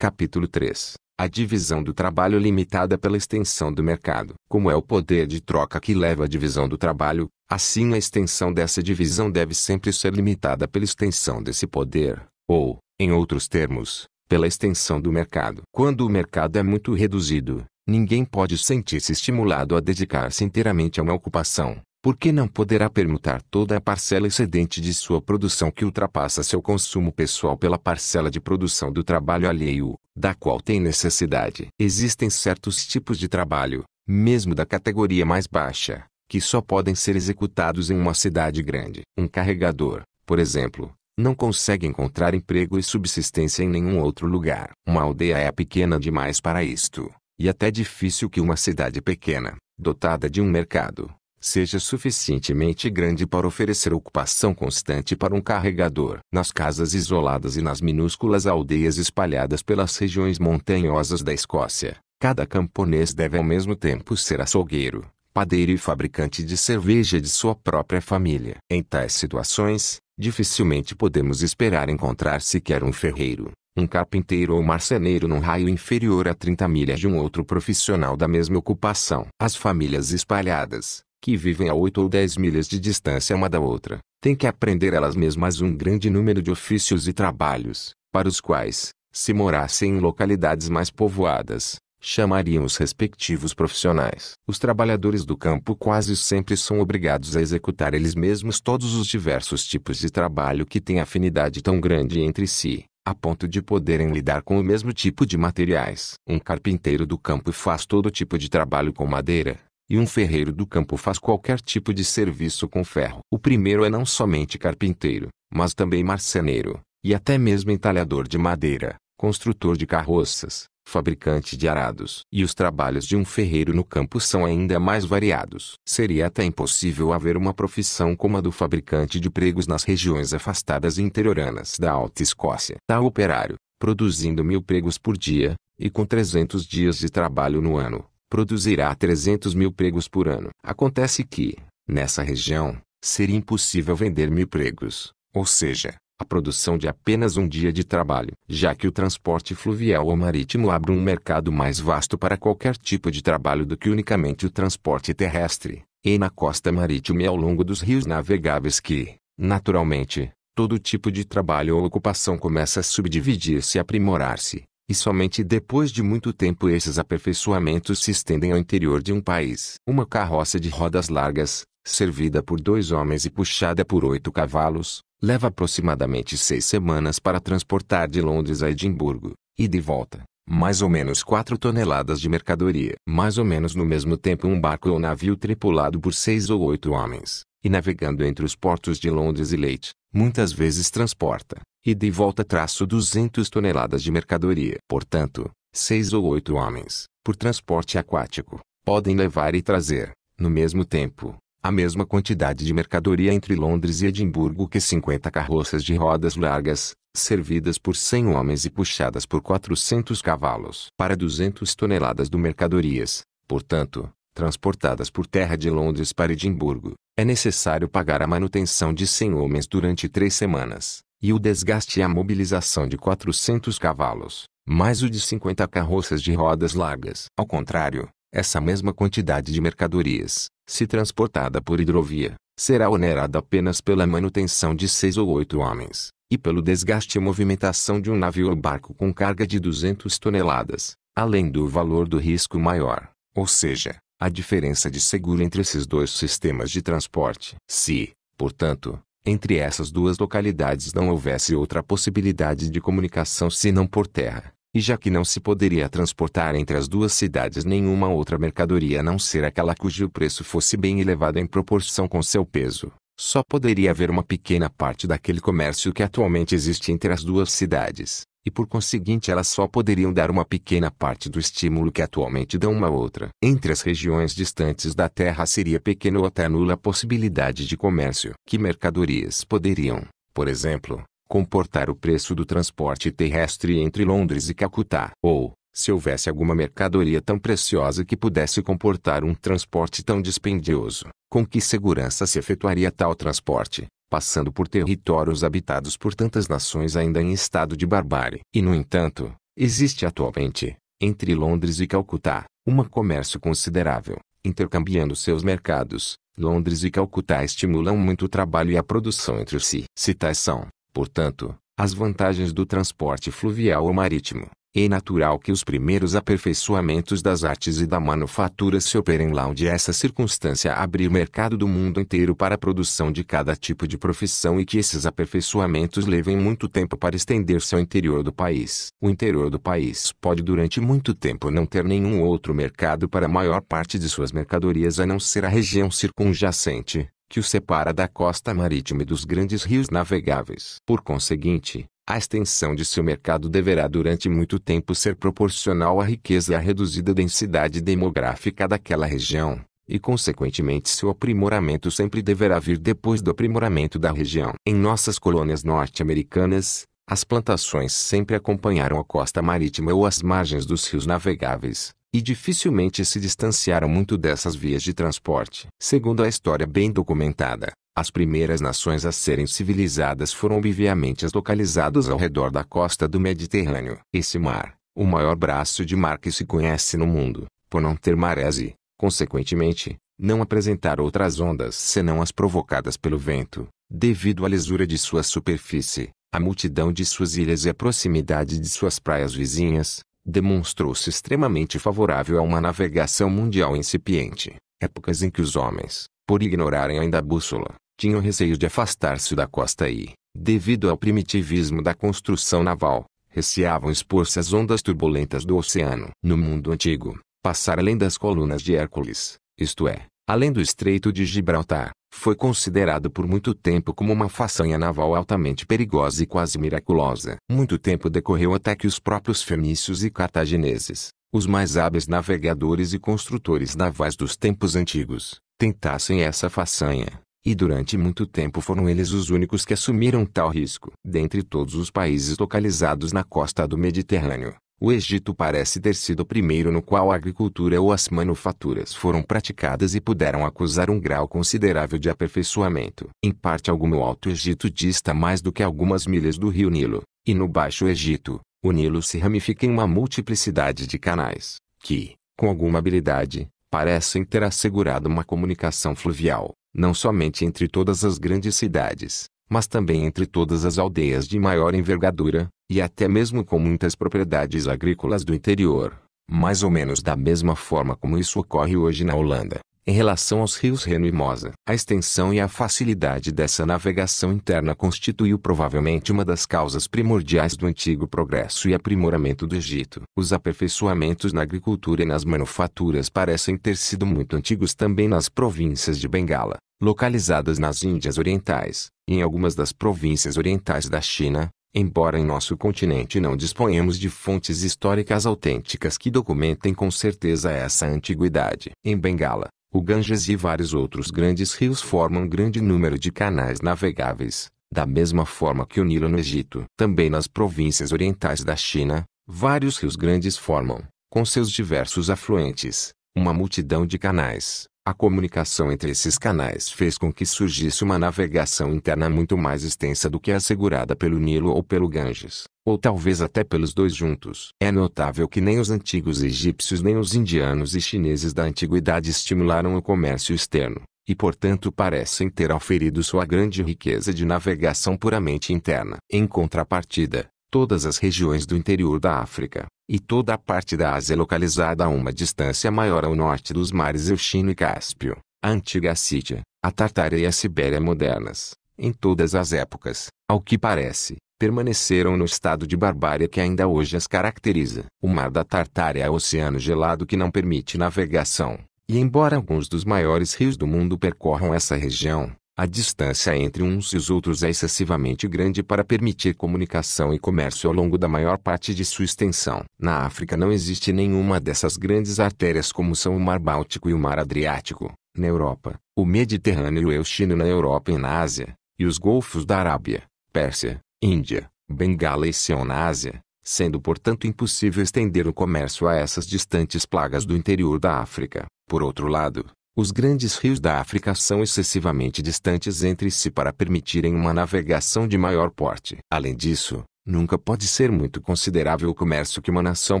Capítulo 3. A divisão do trabalho limitada pela extensão do mercado. Como é o poder de troca que leva à divisão do trabalho, assim a extensão dessa divisão deve sempre ser limitada pela extensão desse poder, ou, em outros termos, pela extensão do mercado. Quando o mercado é muito reduzido, ninguém pode sentir-se estimulado a dedicar-se inteiramente a uma ocupação, porque não poderá permutar toda a parcela excedente de sua produção que ultrapassa seu consumo pessoal pela parcela de produção do trabalho alheio, da qual tem necessidade. Existem certos tipos de trabalho, mesmo da categoria mais baixa, que só podem ser executados em uma cidade grande. Um carregador, por exemplo, não consegue encontrar emprego e subsistência em nenhum outro lugar. Uma aldeia é pequena demais para isto, e até difícil que uma cidade pequena, dotada de um mercado, seja suficientemente grande para oferecer ocupação constante para um carregador. Nas casas isoladas e nas minúsculas aldeias espalhadas pelas regiões montanhosas da Escócia, cada camponês deve ao mesmo tempo ser açougueiro, padeiro e fabricante de cerveja de sua própria família. Em tais situações, dificilmente podemos esperar encontrar sequer um ferreiro, um carpinteiro ou marceneiro num raio inferior a 30 milhas de um outro profissional da mesma ocupação. As famílias espalhadas, que vivem a 8 ou 10 milhas de distância uma da outra, têm que aprender elas mesmas um grande número de ofícios e trabalhos, para os quais, se morassem em localidades mais povoadas, chamariam os respectivos profissionais. Os trabalhadores do campo quase sempre são obrigados a executar eles mesmos todos os diversos tipos de trabalho que têm afinidade tão grande entre si, a ponto de poderem lidar com o mesmo tipo de materiais. Um carpinteiro do campo faz todo tipo de trabalho com madeira, e um ferreiro do campo faz qualquer tipo de serviço com ferro. O primeiro é não somente carpinteiro, mas também marceneiro, e até mesmo entalhador de madeira, construtor de carroças, fabricante de arados. E os trabalhos de um ferreiro no campo são ainda mais variados. Seria até impossível haver uma profissão como a do fabricante de pregos nas regiões afastadas e interioranas da Alta Escócia. Tal operário, produzindo 1000 pregos por dia, e com 300 dias de trabalho no ano, produzirá 300.000 pregos por ano. Acontece que, nessa região, seria impossível vender 1000 pregos, ou seja, a produção de apenas um dia de trabalho, já que o transporte fluvial ou marítimo abre um mercado mais vasto para qualquer tipo de trabalho do que unicamente o transporte terrestre, e na costa marítima e ao longo dos rios navegáveis que, naturalmente, todo tipo de trabalho ou ocupação começa a subdividir-se e aprimorar-se. E somente depois de muito tempo esses aperfeiçoamentos se estendem ao interior de um país. Uma carroça de rodas largas, servida por 2 homens e puxada por 8 cavalos, leva aproximadamente 6 semanas para transportar de Londres a Edimburgo, e de volta, mais ou menos 4 toneladas de mercadoria. Mais ou menos no mesmo tempo um barco ou navio tripulado por 6 ou 8 homens, e navegando entre os portos de Londres e Leith, muitas vezes transporta, e de volta 200 toneladas de mercadoria. Portanto, 6 ou 8 homens, por transporte aquático, podem levar e trazer, no mesmo tempo, a mesma quantidade de mercadoria entre Londres e Edimburgo que 50 carroças de rodas largas, servidas por 100 homens e puxadas por 400 cavalos. Para 200 toneladas de mercadorias, portanto, transportadas por terra de Londres para Edimburgo, é necessário pagar a manutenção de 100 homens durante 3 semanas, e o desgaste e a mobilização de 400 cavalos, mais o de 50 carroças de rodas largas. Ao contrário, essa mesma quantidade de mercadorias, se transportada por hidrovia, será onerada apenas pela manutenção de 6 ou 8 homens, e pelo desgaste e movimentação de um navio ou barco com carga de 200 toneladas, além do valor do risco maior, ou seja, a diferença de seguro entre esses dois sistemas de transporte. Se, portanto, entre essas duas localidades não houvesse outra possibilidade de comunicação senão por terra, E já que não se poderia transportar entre as duas cidades nenhuma outra mercadoria a não ser aquela cujo preço fosse bem elevado em proporção com seu peso, só poderia haver uma pequena parte daquele comércio que atualmente existe entre as duas cidades, e por conseguinte elas só poderiam dar uma pequena parte do estímulo que atualmente dão uma outra. Entre as regiões distantes da Terra seria pequena ou até nula a possibilidade de comércio. Que mercadorias poderiam, por exemplo, comportar o preço do transporte terrestre entre Londres e Calcutá? Ou, se houvesse alguma mercadoria tão preciosa que pudesse comportar um transporte tão dispendioso, com que segurança se efetuaria tal transporte, passando por territórios habitados por tantas nações ainda em estado de barbárie? E no entanto, existe atualmente, entre Londres e Calcutá, um comércio considerável, intercambiando seus mercados. Londres e Calcutá estimulam muito o trabalho e a produção entre si. Se tais são, portanto, as vantagens do transporte fluvial ou marítimo, é natural que os primeiros aperfeiçoamentos das artes e da manufatura se operem lá onde essa circunstância abrir mercado do mundo inteiro para a produção de cada tipo de profissão e que esses aperfeiçoamentos levem muito tempo para estender-se ao interior do país. O interior do país pode durante muito tempo não ter nenhum outro mercado para a maior parte de suas mercadorias a não ser a região circunjacente, que o separa da costa marítima e dos grandes rios navegáveis. Por conseguinte, a extensão de seu mercado deverá durante muito tempo ser proporcional à riqueza e à reduzida densidade demográfica daquela região, e consequentemente seu aprimoramento sempre deverá vir depois do aprimoramento da região. Em nossas colônias norte-americanas, as plantações sempre acompanharam a costa marítima ou as margens dos rios navegáveis, e dificilmente se distanciaram muito dessas vias de transporte. Segundo a história bem documentada, as primeiras nações a serem civilizadas foram obviamente as localizadas ao redor da costa do Mediterrâneo. Esse mar, o maior braço de mar que se conhece no mundo, por não ter marés e, consequentemente, não apresentar outras ondas senão as provocadas pelo vento, devido à lisura de sua superfície, à multidão de suas ilhas e à proximidade de suas praias vizinhas, demonstrou-se extremamente favorável a uma navegação mundial incipiente. Épocas em que os homens, por ignorarem ainda a bússola, tinham receio de afastar-se da costa e, devido ao primitivismo da construção naval, receavam expor-se às ondas turbulentas do oceano. No mundo antigo, passar além das colunas de Hércules, isto é, além do Estreito de Gibraltar, foi considerado por muito tempo como uma façanha naval altamente perigosa e quase miraculosa. Muito tempo decorreu até que os próprios fenícios e cartagineses, os mais hábeis navegadores e construtores navais dos tempos antigos, tentassem essa façanha, e durante muito tempo foram eles os únicos que assumiram tal risco. Dentre todos os países localizados na costa do Mediterrâneo, o Egito parece ter sido o primeiro no qual a agricultura ou as manufaturas foram praticadas e puderam acusar um grau considerável de aperfeiçoamento. Em parte alguma o Alto Egito dista mais do que algumas milhas do rio Nilo, e no Baixo Egito, o Nilo se ramifica em uma multiplicidade de canais, que, com alguma habilidade, parecem ter assegurado uma comunicação fluvial, não somente entre todas as grandes cidades, mas também entre todas as aldeias de maior envergadura, e até mesmo com muitas propriedades agrícolas do interior, mais ou menos da mesma forma como isso ocorre hoje na Holanda, em relação aos rios Reno e Mosa. A extensão e a facilidade dessa navegação interna constituiu provavelmente uma das causas primordiais do antigo progresso e aprimoramento do Egito. Os aperfeiçoamentos na agricultura e nas manufaturas parecem ter sido muito antigos também nas províncias de Bengala, localizadas nas Índias Orientais, e em algumas das províncias orientais da China, embora em nosso continente não disponhamos de fontes históricas autênticas que documentem com certeza essa antiguidade. Em Bengala, o Ganges e vários outros grandes rios formam um grande número de canais navegáveis, da mesma forma que o Nilo no Egito. Também nas províncias orientais da China, vários rios grandes formam, com seus diversos afluentes, uma multidão de canais. A comunicação entre esses canais fez com que surgisse uma navegação interna muito mais extensa do que a assegurada pelo Nilo ou pelo Ganges, ou talvez até pelos dois juntos. É notável que nem os antigos egípcios nem os indianos e chineses da antiguidade estimularam o comércio externo, e portanto parecem ter auferido sua grande riqueza de navegação puramente interna. Em contrapartida, todas as regiões do interior da África, e toda a parte da Ásia localizada a uma distância maior ao norte dos mares Euxino e Cáspio, a antiga Sítia, a Tartária e a Sibéria modernas, em todas as épocas, ao que parece, permaneceram no estado de barbárie que ainda hoje as caracteriza. O Mar da Tartária é o oceano gelado que não permite navegação, e embora alguns dos maiores rios do mundo percorram essa região, a distância entre uns e os outros é excessivamente grande para permitir comunicação e comércio ao longo da maior parte de sua extensão. Na África não existe nenhuma dessas grandes artérias como são o Mar Báltico e o Mar Adriático, na Europa, o Mediterrâneo e o Chino na Europa e na Ásia, e os golfos da Arábia, Pérsia, Índia, Bengala e Sião na Ásia, sendo portanto impossível estender o comércio a essas distantes plagas do interior da África. Por outro lado, os grandes rios da África são excessivamente distantes entre si para permitirem uma navegação de maior porte. Além disso, nunca pode ser muito considerável o comércio que uma nação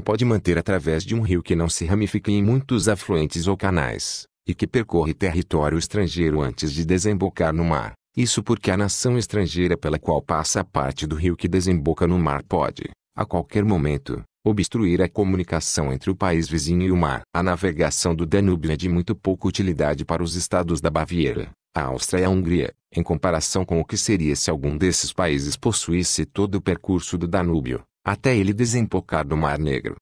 pode manter através de um rio que não se ramifique em muitos afluentes ou canais, e que percorre território estrangeiro antes de desembocar no mar. Isso porque a nação estrangeira pela qual passa a parte do rio que desemboca no mar pode, a qualquer momento, obstruir a comunicação entre o país vizinho e o mar. A navegação do Danúbio é de muito pouca utilidade para os estados da Baviera, a Áustria e a Hungria, em comparação com o que seria se algum desses países possuísse todo o percurso do Danúbio, até ele desembocar no Mar Negro.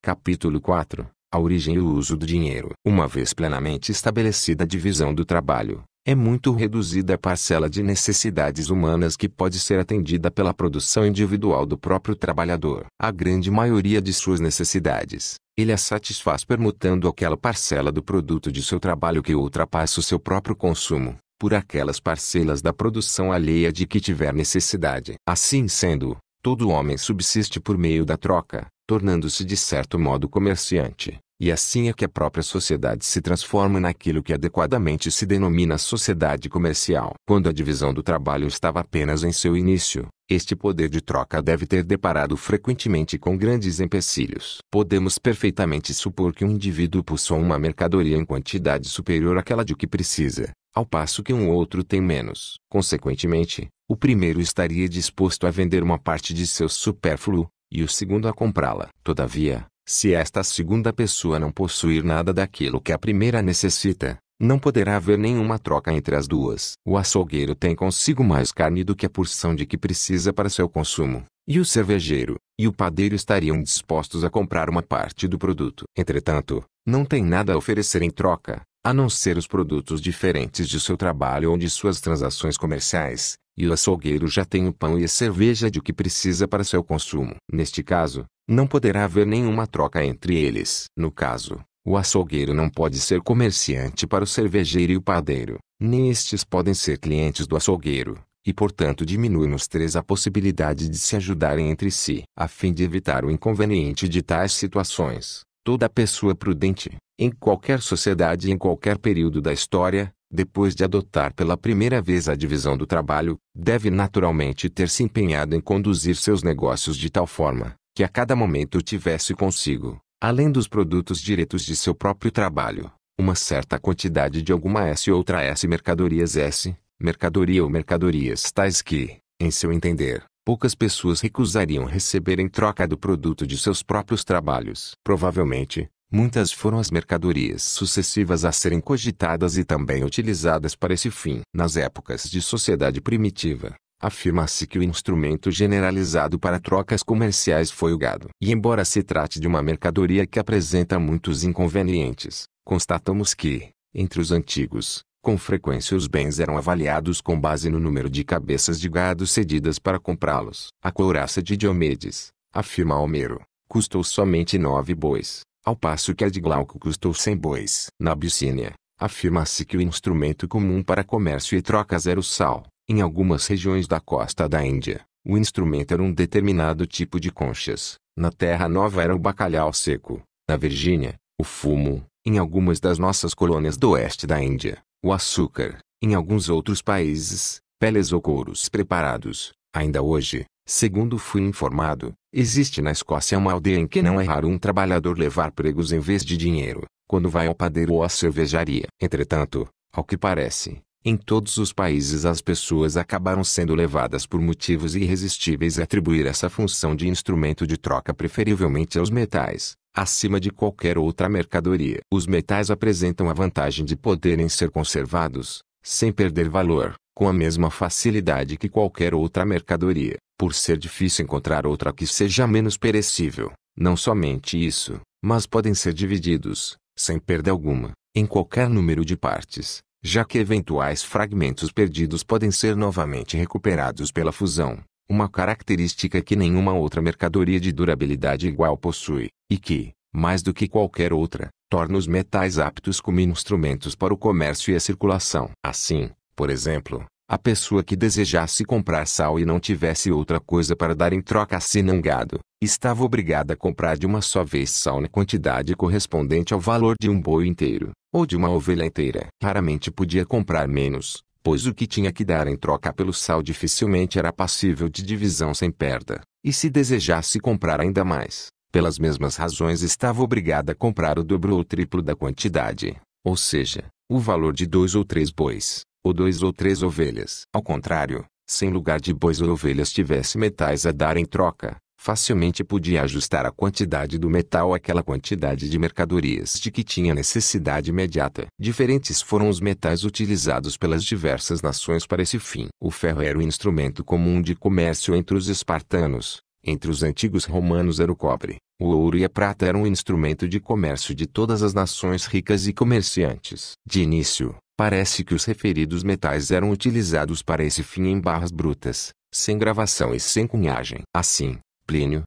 Capítulo 4. A origem e o uso do dinheiro. Uma vez plenamente estabelecida a divisão do trabalho, é muito reduzida a parcela de necessidades humanas que pode ser atendida pela produção individual do próprio trabalhador. A grande maioria de suas necessidades, ele a satisfaz permutando aquela parcela do produto de seu trabalho que ultrapassa o seu próprio consumo, por aquelas parcelas da produção alheia de que tiver necessidade. Assim sendo, todo homem subsiste por meio da troca, tornando-se de certo modo comerciante, e assim é que a própria sociedade se transforma naquilo que adequadamente se denomina sociedade comercial. Quando a divisão do trabalho estava apenas em seu início, este poder de troca deve ter deparado frequentemente com grandes empecilhos. Podemos perfeitamente supor que um indivíduo possua uma mercadoria em quantidade superior àquela de que precisa, ao passo que um outro tem menos. Consequentemente, o primeiro estaria disposto a vender uma parte de seu supérfluo, e o segundo a comprá-la. Todavia, se esta segunda pessoa não possuir nada daquilo que a primeira necessita, não poderá haver nenhuma troca entre as duas. O açougueiro tem consigo mais carne do que a porção de que precisa para seu consumo, e o cervejeiro e o padeiro estariam dispostos a comprar uma parte do produto. Entretanto, não tem nada a oferecer em troca, a não ser os produtos diferentes de seu trabalho ou de suas transações comerciais, e o açougueiro já tem o pão e a cerveja de que precisa para seu consumo. Neste caso, não poderá haver nenhuma troca entre eles. No caso, o açougueiro não pode ser comerciante para o cervejeiro e o padeiro, nem estes podem ser clientes do açougueiro, e portanto diminui nos três a possibilidade de se ajudarem entre si. A fim de evitar o inconveniente de tais situações, toda pessoa prudente, em qualquer sociedade e em qualquer período da história, depois de adotar pela primeira vez a divisão do trabalho, deve naturalmente ter se empenhado em conduzir seus negócios de tal forma, que a cada momento tivesse consigo, além dos produtos diretos de seu próprio trabalho, uma certa quantidade de alguma S ou outra S mercadorias S, mercadoria ou mercadorias tais que, em seu entender, poucas pessoas recusariam receber em troca do produto de seus próprios trabalhos. Provavelmente, muitas foram as mercadorias sucessivas a serem cogitadas e também utilizadas para esse fim. Nas épocas de sociedade primitiva, afirma-se que o instrumento generalizado para trocas comerciais foi o gado. E embora se trate de uma mercadoria que apresenta muitos inconvenientes, constatamos que, entre os antigos, com frequência os bens eram avaliados com base no número de cabeças de gado cedidas para comprá-los. A couraça de Diomedes, afirma Homero, custou somente 9 bois, ao passo que a de Glauco custou 100 bois. Na Abissínia, afirma-se que o instrumento comum para comércio e trocas era o sal. Em algumas regiões da costa da Índia, o instrumento era um determinado tipo de conchas. Na Terra Nova era o bacalhau seco. Na Virgínia, o fumo. Em algumas das nossas colônias do oeste da Índia, o açúcar. Em alguns outros países, peles ou couros preparados. Ainda hoje, segundo fui informado, existe na Escócia uma aldeia em que não é raro um trabalhador levar pregos em vez de dinheiro, quando vai ao padeiro ou à cervejaria. Entretanto, ao que parece, em todos os países as pessoas acabaram sendo levadas por motivos irresistíveis a atribuir essa função de instrumento de troca preferivelmente aos metais, acima de qualquer outra mercadoria. Os metais apresentam a vantagem de poderem ser conservados, sem perder valor, com a mesma facilidade que qualquer outra mercadoria, por ser difícil encontrar outra que seja menos perecível. Não somente isso, mas podem ser divididos, sem perda alguma, em qualquer número de partes, já que eventuais fragmentos perdidos podem ser novamente recuperados pela fusão, uma característica que nenhuma outra mercadoria de durabilidade igual possui, e que, mais do que qualquer outra, torna os metais aptos como instrumentos para o comércio e a circulação. Assim, por exemplo, a pessoa que desejasse comprar sal e não tivesse outra coisa para dar em troca senão gado, estava obrigada a comprar de uma só vez sal na quantidade correspondente ao valor de um boi inteiro, ou de uma ovelha inteira. Raramente podia comprar menos, pois o que tinha que dar em troca pelo sal dificilmente era passível de divisão sem perda, e se desejasse comprar ainda mais, pelas mesmas razões estava obrigada a comprar o dobro ou o triplo da quantidade, ou seja, o valor de 2 ou 3 bois, ou 2 ou 3 ovelhas. Ao contrário, se em lugar de bois ou ovelhas tivesse metais a dar em troca, facilmente podia ajustar a quantidade do metal àquela quantidade de mercadorias de que tinha necessidade imediata. Diferentes foram os metais utilizados pelas diversas nações para esse fim. O ferro era o instrumento comum de comércio entre os espartanos. Entre os antigos romanos era o cobre. O ouro e a prata eram um instrumento de comércio de todas as nações ricas e comerciantes. De início, parece que os referidos metais eram utilizados para esse fim em barras brutas, sem gravação e sem cunhagem. Assim, Plínio,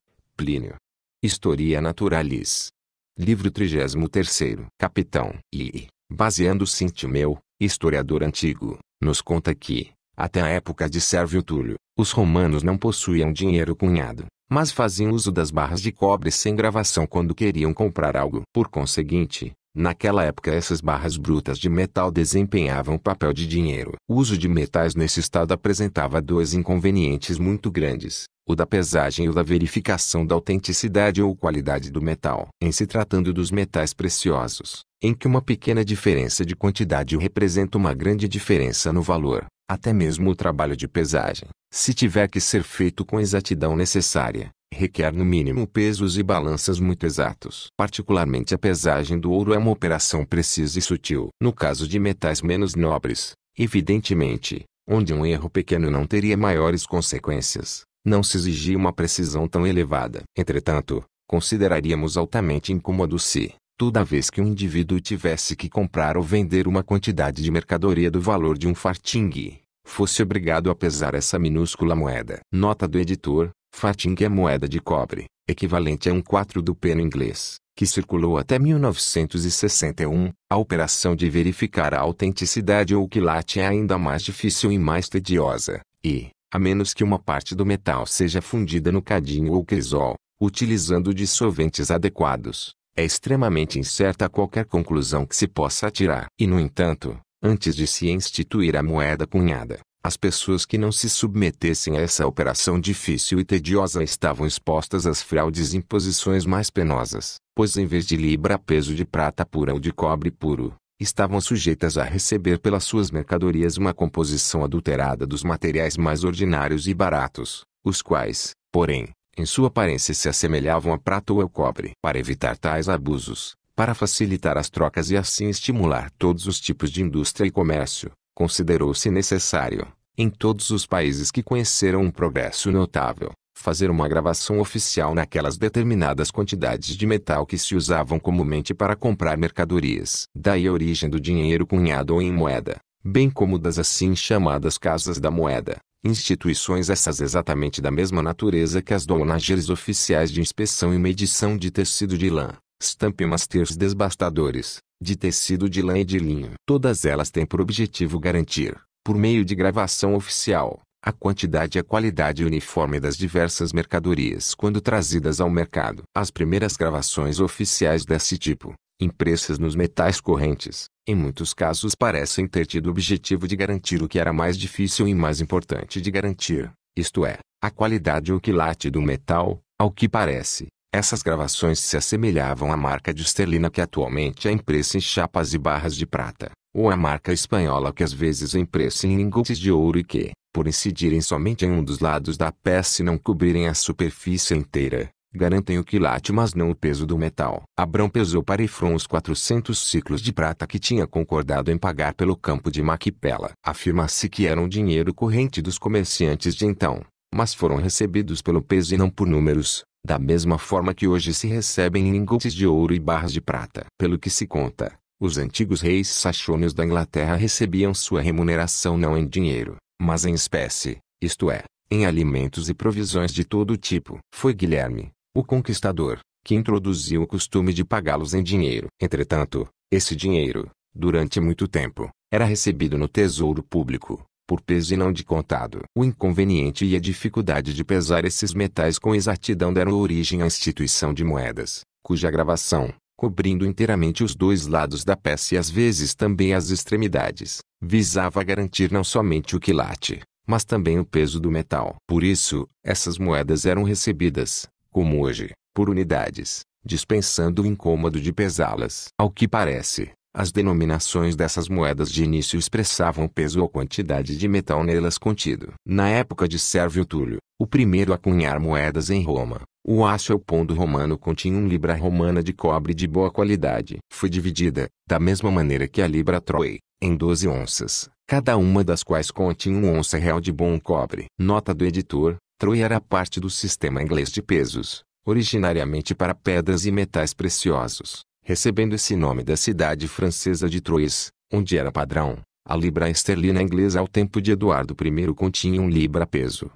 Historia Naturalis. Livro 33º. Capitão I. baseando-se em Timeu, historiador antigo, nos conta que, até a época de Sérvio Túlio, os romanos não possuíam dinheiro cunhado, mas faziam uso das barras de cobre sem gravação quando queriam comprar algo. Por conseguinte, naquela época essas barras brutas de metal desempenhavam o papel de dinheiro. O uso de metais nesse estado apresentava dois inconvenientes muito grandes: o da pesagem e o da verificação da autenticidade ou qualidade do metal. Em se tratando dos metais preciosos, em que uma pequena diferença de quantidade representa uma grande diferença no valor, até mesmo o trabalho de pesagem, se tiver que ser feito com a exatidão necessária, requer no mínimo pesos e balanças muito exatos. Particularmente a pesagem do ouro é uma operação precisa e sutil. No caso de metais menos nobres, evidentemente, onde um erro pequeno não teria maiores consequências, não se exigia uma precisão tão elevada. Entretanto, consideraríamos altamente incômodo se, toda vez que um indivíduo tivesse que comprar ou vender uma quantidade de mercadoria do valor de um farthing, fosse obrigado a pesar essa minúscula moeda. Nota do editor: farthing é moeda de cobre, equivalente a 1/4 do peno inglês, que circulou até 1961. A operação de verificar a autenticidade ou quilate é ainda mais difícil e mais tediosa, e, a menos que uma parte do metal seja fundida no cadinho ou crisol, utilizando dissolventes adequados, é extremamente incerta qualquer conclusão que se possa tirar. E no entanto, antes de se instituir a moeda cunhada, as pessoas que não se submetessem a essa operação difícil e tediosa estavam expostas às fraudes e imposições mais penosas, pois em vez de libra a peso de prata pura ou de cobre puro, estavam sujeitas a receber pelas suas mercadorias uma composição adulterada dos materiais mais ordinários e baratos, os quais, porém, em sua aparência se assemelhavam a prata ou ao cobre. Para evitar tais abusos, para facilitar as trocas e assim estimular todos os tipos de indústria e comércio, considerou-se necessário, em todos os países que conheceram um progresso notável, fazer uma gravação oficial naquelas determinadas quantidades de metal que se usavam comumente para comprar mercadorias. Daí a origem do dinheiro cunhado ou em moeda, bem como das assim chamadas casas da moeda, instituições essas exatamente da mesma natureza que as doanagens oficiais de inspeção e medição de tecido de lã, stamp masters desbastadores, de tecido de lã e de linho. Todas elas têm por objetivo garantir, por meio de gravação oficial, a quantidade e a qualidade uniforme das diversas mercadorias quando trazidas ao mercado. As primeiras gravações oficiais desse tipo, impressas nos metais correntes, em muitos casos parecem ter tido o objetivo de garantir o que era mais difícil e mais importante de garantir, isto é, a qualidade ou quilate do metal. Ao que parece, essas gravações se assemelhavam à marca de esterlina que atualmente é impressa em chapas e barras de prata, ou à marca espanhola que às vezes é impressa em lingotes de ouro e que, por incidirem somente em um dos lados da peça e não cobrirem a superfície inteira, garantem o quilate mas não o peso do metal. Abrão pesou para Efron os 400 siclos de prata que tinha concordado em pagar pelo campo de Maquipela. Afirma-se que eram dinheiro corrente dos comerciantes de então, mas foram recebidos pelo peso e não por números, da mesma forma que hoje se recebem lingotes de ouro e barras de prata. Pelo que se conta, os antigos reis saxônios da Inglaterra recebiam sua remuneração não em dinheiro, mas em espécie, isto é, em alimentos e provisões de todo tipo. Foi Guilherme, o Conquistador, que introduziu o costume de pagá-los em dinheiro. Entretanto, esse dinheiro, durante muito tempo, era recebido no tesouro público, por peso e não de contado. O inconveniente e a dificuldade de pesar esses metais com exatidão deram origem à instituição de moedas, cuja gravação, cobrindo inteiramente os dois lados da peça e às vezes também as extremidades, visava garantir não somente o quilate, mas também o peso do metal. Por isso, essas moedas eram recebidas, como hoje, por unidades, dispensando o incômodo de pesá-las. Ao que parece, as denominações dessas moedas de início expressavam o peso ou quantidade de metal nelas contido. Na época de Sérvio Túlio, o primeiro a cunhar moedas em Roma, o aço pondo romano continha 1 libra romana de cobre de boa qualidade. Foi dividida, da mesma maneira que a libra troy, em 12 onças, cada uma das quais continha 1 onça real de bom cobre. Nota do editor: troy era parte do sistema inglês de pesos, originariamente para pedras e metais preciosos, recebendo esse nome da cidade francesa de Troyes, onde era padrão. A libra esterlina inglesa ao tempo de Eduardo I continha 1 libra peso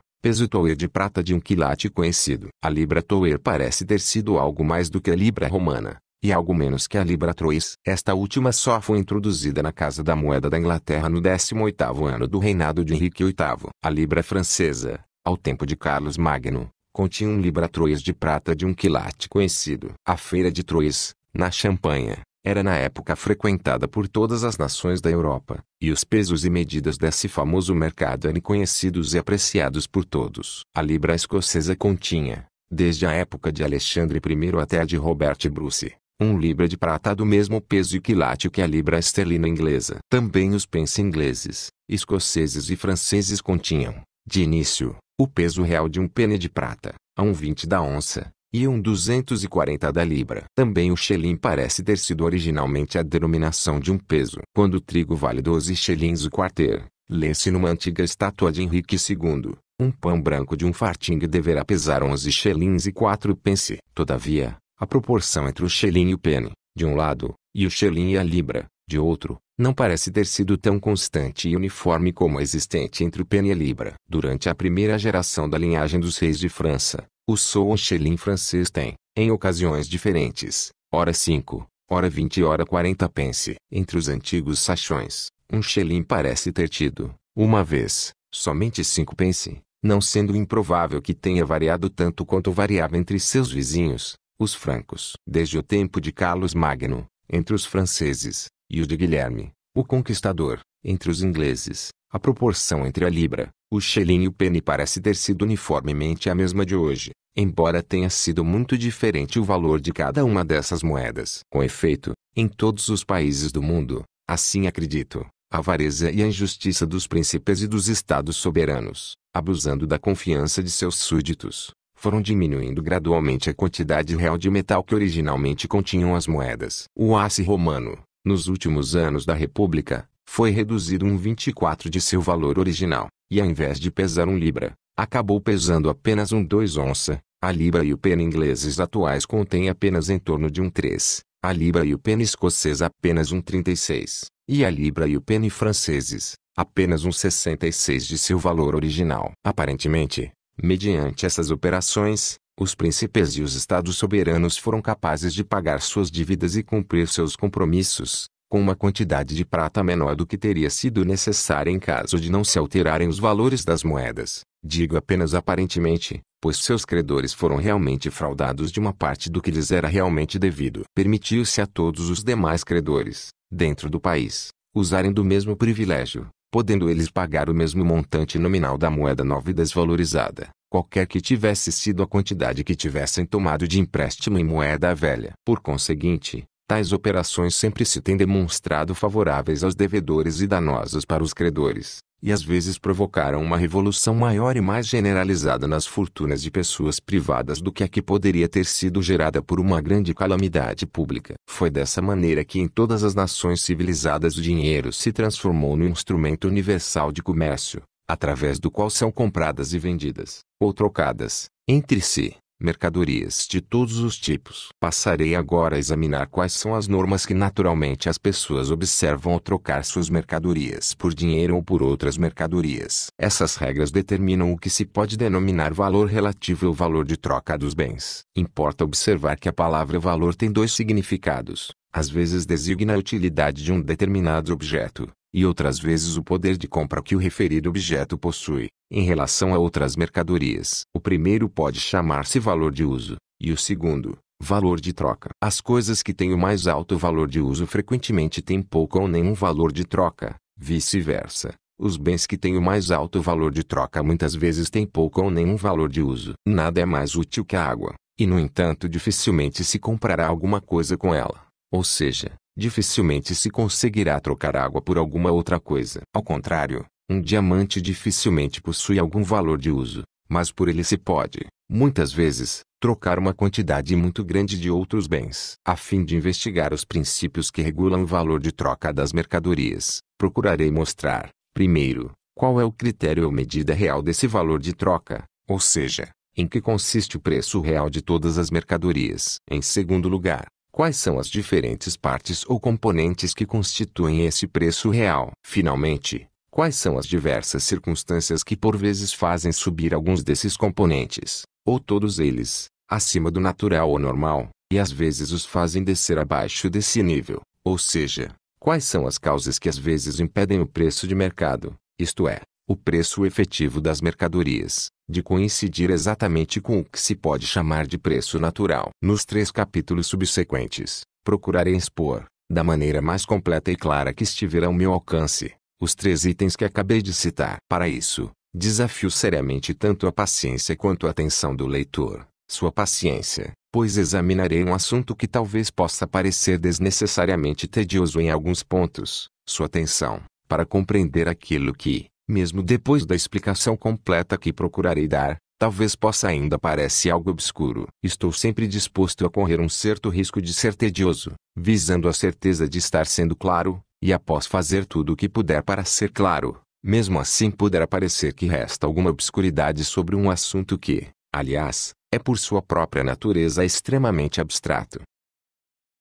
toer de prata de 1 quilate conhecido. A libra toer parece ter sido algo mais do que a libra romana, e algo menos que a libra Troyes. Esta última só foi introduzida na Casa da Moeda da Inglaterra no 18º ano do reinado de Henrique VIII. A libra francesa, ao tempo de Carlos Magno, continha 1 libra Troyes de prata de 1 quilate conhecido. A feira de Troyes, na Champanha, era na época frequentada por todas as nações da Europa, e os pesos e medidas desse famoso mercado eram conhecidos e apreciados por todos. A libra escocesa continha, desde a época de Alexandre I até a de Robert Bruce, 1 libra de prata do mesmo peso e quilate que a libra esterlina inglesa. Também os pence ingleses, escoceses e franceses continham, de início, o peso real de 1 penny de prata, a 1,20 da onça, e 1,240 da libra. Também o shilling parece ter sido originalmente a denominação de um peso. Quando o trigo vale 12 shillings o quarter, lê-se numa antiga estátua de Henrique II, um pão branco de um farthing deverá pesar 11 shillings e 4 pence. Todavia, a proporção entre o shilling e o penny, de um lado, e o shilling e a libra, de outro, não parece ter sido tão constante e uniforme como a existente entre o penny e a libra. Durante a primeira geração da linhagem dos reis de França, o sou shilling francês tem, em ocasiões diferentes, ora 5, ora 20 e ora 40 pence. Entre os antigos saxões, um shilling parece ter tido, uma vez, somente 5 pence, não sendo improvável que tenha variado tanto quanto variava entre seus vizinhos, os francos. Desde o tempo de Carlos Magno, entre os franceses, e o de Guilherme, o Conquistador, entre os ingleses, a proporção entre a libra, o shilling e o penny parece ter sido uniformemente a mesma de hoje, embora tenha sido muito diferente o valor de cada uma dessas moedas. Com efeito, em todos os países do mundo, assim acredito, a avareza e a injustiça dos príncipes e dos estados soberanos, abusando da confiança de seus súditos, foram diminuindo gradualmente a quantidade real de metal que originalmente continham as moedas. O aço romano, nos últimos anos da República, foi reduzido 1,24 de seu valor original, e ao invés de pesar 1 libra, acabou pesando apenas 1,2 onça. A libra e o penny ingleses atuais contêm apenas em torno de 1,3, a libra e o penny escocês apenas 1,36, e a libra e o penny franceses, apenas 1,66 de seu valor original. Aparentemente, mediante essas operações, os príncipes e os estados soberanos foram capazes de pagar suas dívidas e cumprir seus compromissos, com uma quantidade de prata menor do que teria sido necessária em caso de não se alterarem os valores das moedas. Digo apenas aparentemente, pois seus credores foram realmente fraudados de uma parte do que lhes era realmente devido. Permitiu-se a todos os demais credores, dentro do país, usarem do mesmo privilégio, podendo eles pagar o mesmo montante nominal da moeda nova e desvalorizada, qualquer que tivesse sido a quantidade que tivessem tomado de empréstimo em moeda velha. Por conseguinte, tais operações sempre se têm demonstrado favoráveis aos devedores e danosas para os credores, e às vezes provocaram uma revolução maior e mais generalizada nas fortunas de pessoas privadas do que a que poderia ter sido gerada por uma grande calamidade pública. Foi dessa maneira que em todas as nações civilizadas o dinheiro se transformou no instrumento universal de comércio, através do qual são compradas e vendidas, ou trocadas, entre si, mercadorias de todos os tipos. Passarei agora a examinar quais são as normas que naturalmente as pessoas observam ao trocar suas mercadorias por dinheiro ou por outras mercadorias. Essas regras determinam o que se pode denominar valor relativo ou valor de troca dos bens. Importa observar que a palavra valor tem dois significados. Às vezes designa a utilidade de um determinado objeto, e outras vezes o poder de compra que o referido objeto possui, em relação a outras mercadorias. O primeiro pode chamar-se valor de uso, e o segundo, valor de troca. As coisas que têm o mais alto valor de uso frequentemente têm pouco ou nenhum valor de troca, vice-versa. Os bens que têm o mais alto valor de troca muitas vezes têm pouco ou nenhum valor de uso. Nada é mais útil que a água, e no entanto dificilmente se comprará alguma coisa com ela. Ou seja, dificilmente se conseguirá trocar água por alguma outra coisa. Ao contrário, um diamante dificilmente possui algum valor de uso, mas por ele se pode, muitas vezes, trocar uma quantidade muito grande de outros bens. A fim de investigar os princípios que regulam o valor de troca das mercadorias, procurarei mostrar, primeiro, qual é o critério ou medida real desse valor de troca, ou seja, em que consiste o preço real de todas as mercadorias. Em segundo lugar, quais são as diferentes partes ou componentes que constituem esse preço real? Finalmente, quais são as diversas circunstâncias que por vezes fazem subir alguns desses componentes, ou todos eles, acima do natural ou normal, e às vezes os fazem descer abaixo desse nível? Ou seja, quais são as causas que às vezes impedem o preço de mercado, isto é, o preço efetivo das mercadorias, de coincidir exatamente com o que se pode chamar de preço natural? Nos 3 capítulos subsequentes, procurarei expor, da maneira mais completa e clara que estiver ao meu alcance, os 3 itens que acabei de citar. Para isso, desafio seriamente tanto a paciência quanto a atenção do leitor. Sua paciência, pois examinarei um assunto que talvez possa parecer desnecessariamente tedioso em alguns pontos. Sua atenção, para compreender aquilo que, mesmo depois da explicação completa que procurarei dar, talvez possa ainda parecer algo obscuro. Estou sempre disposto a correr um certo risco de ser tedioso, visando a certeza de estar sendo claro, e após fazer tudo o que puder para ser claro, mesmo assim poderá parecer que resta alguma obscuridade sobre um assunto que, aliás, é por sua própria natureza extremamente abstrato.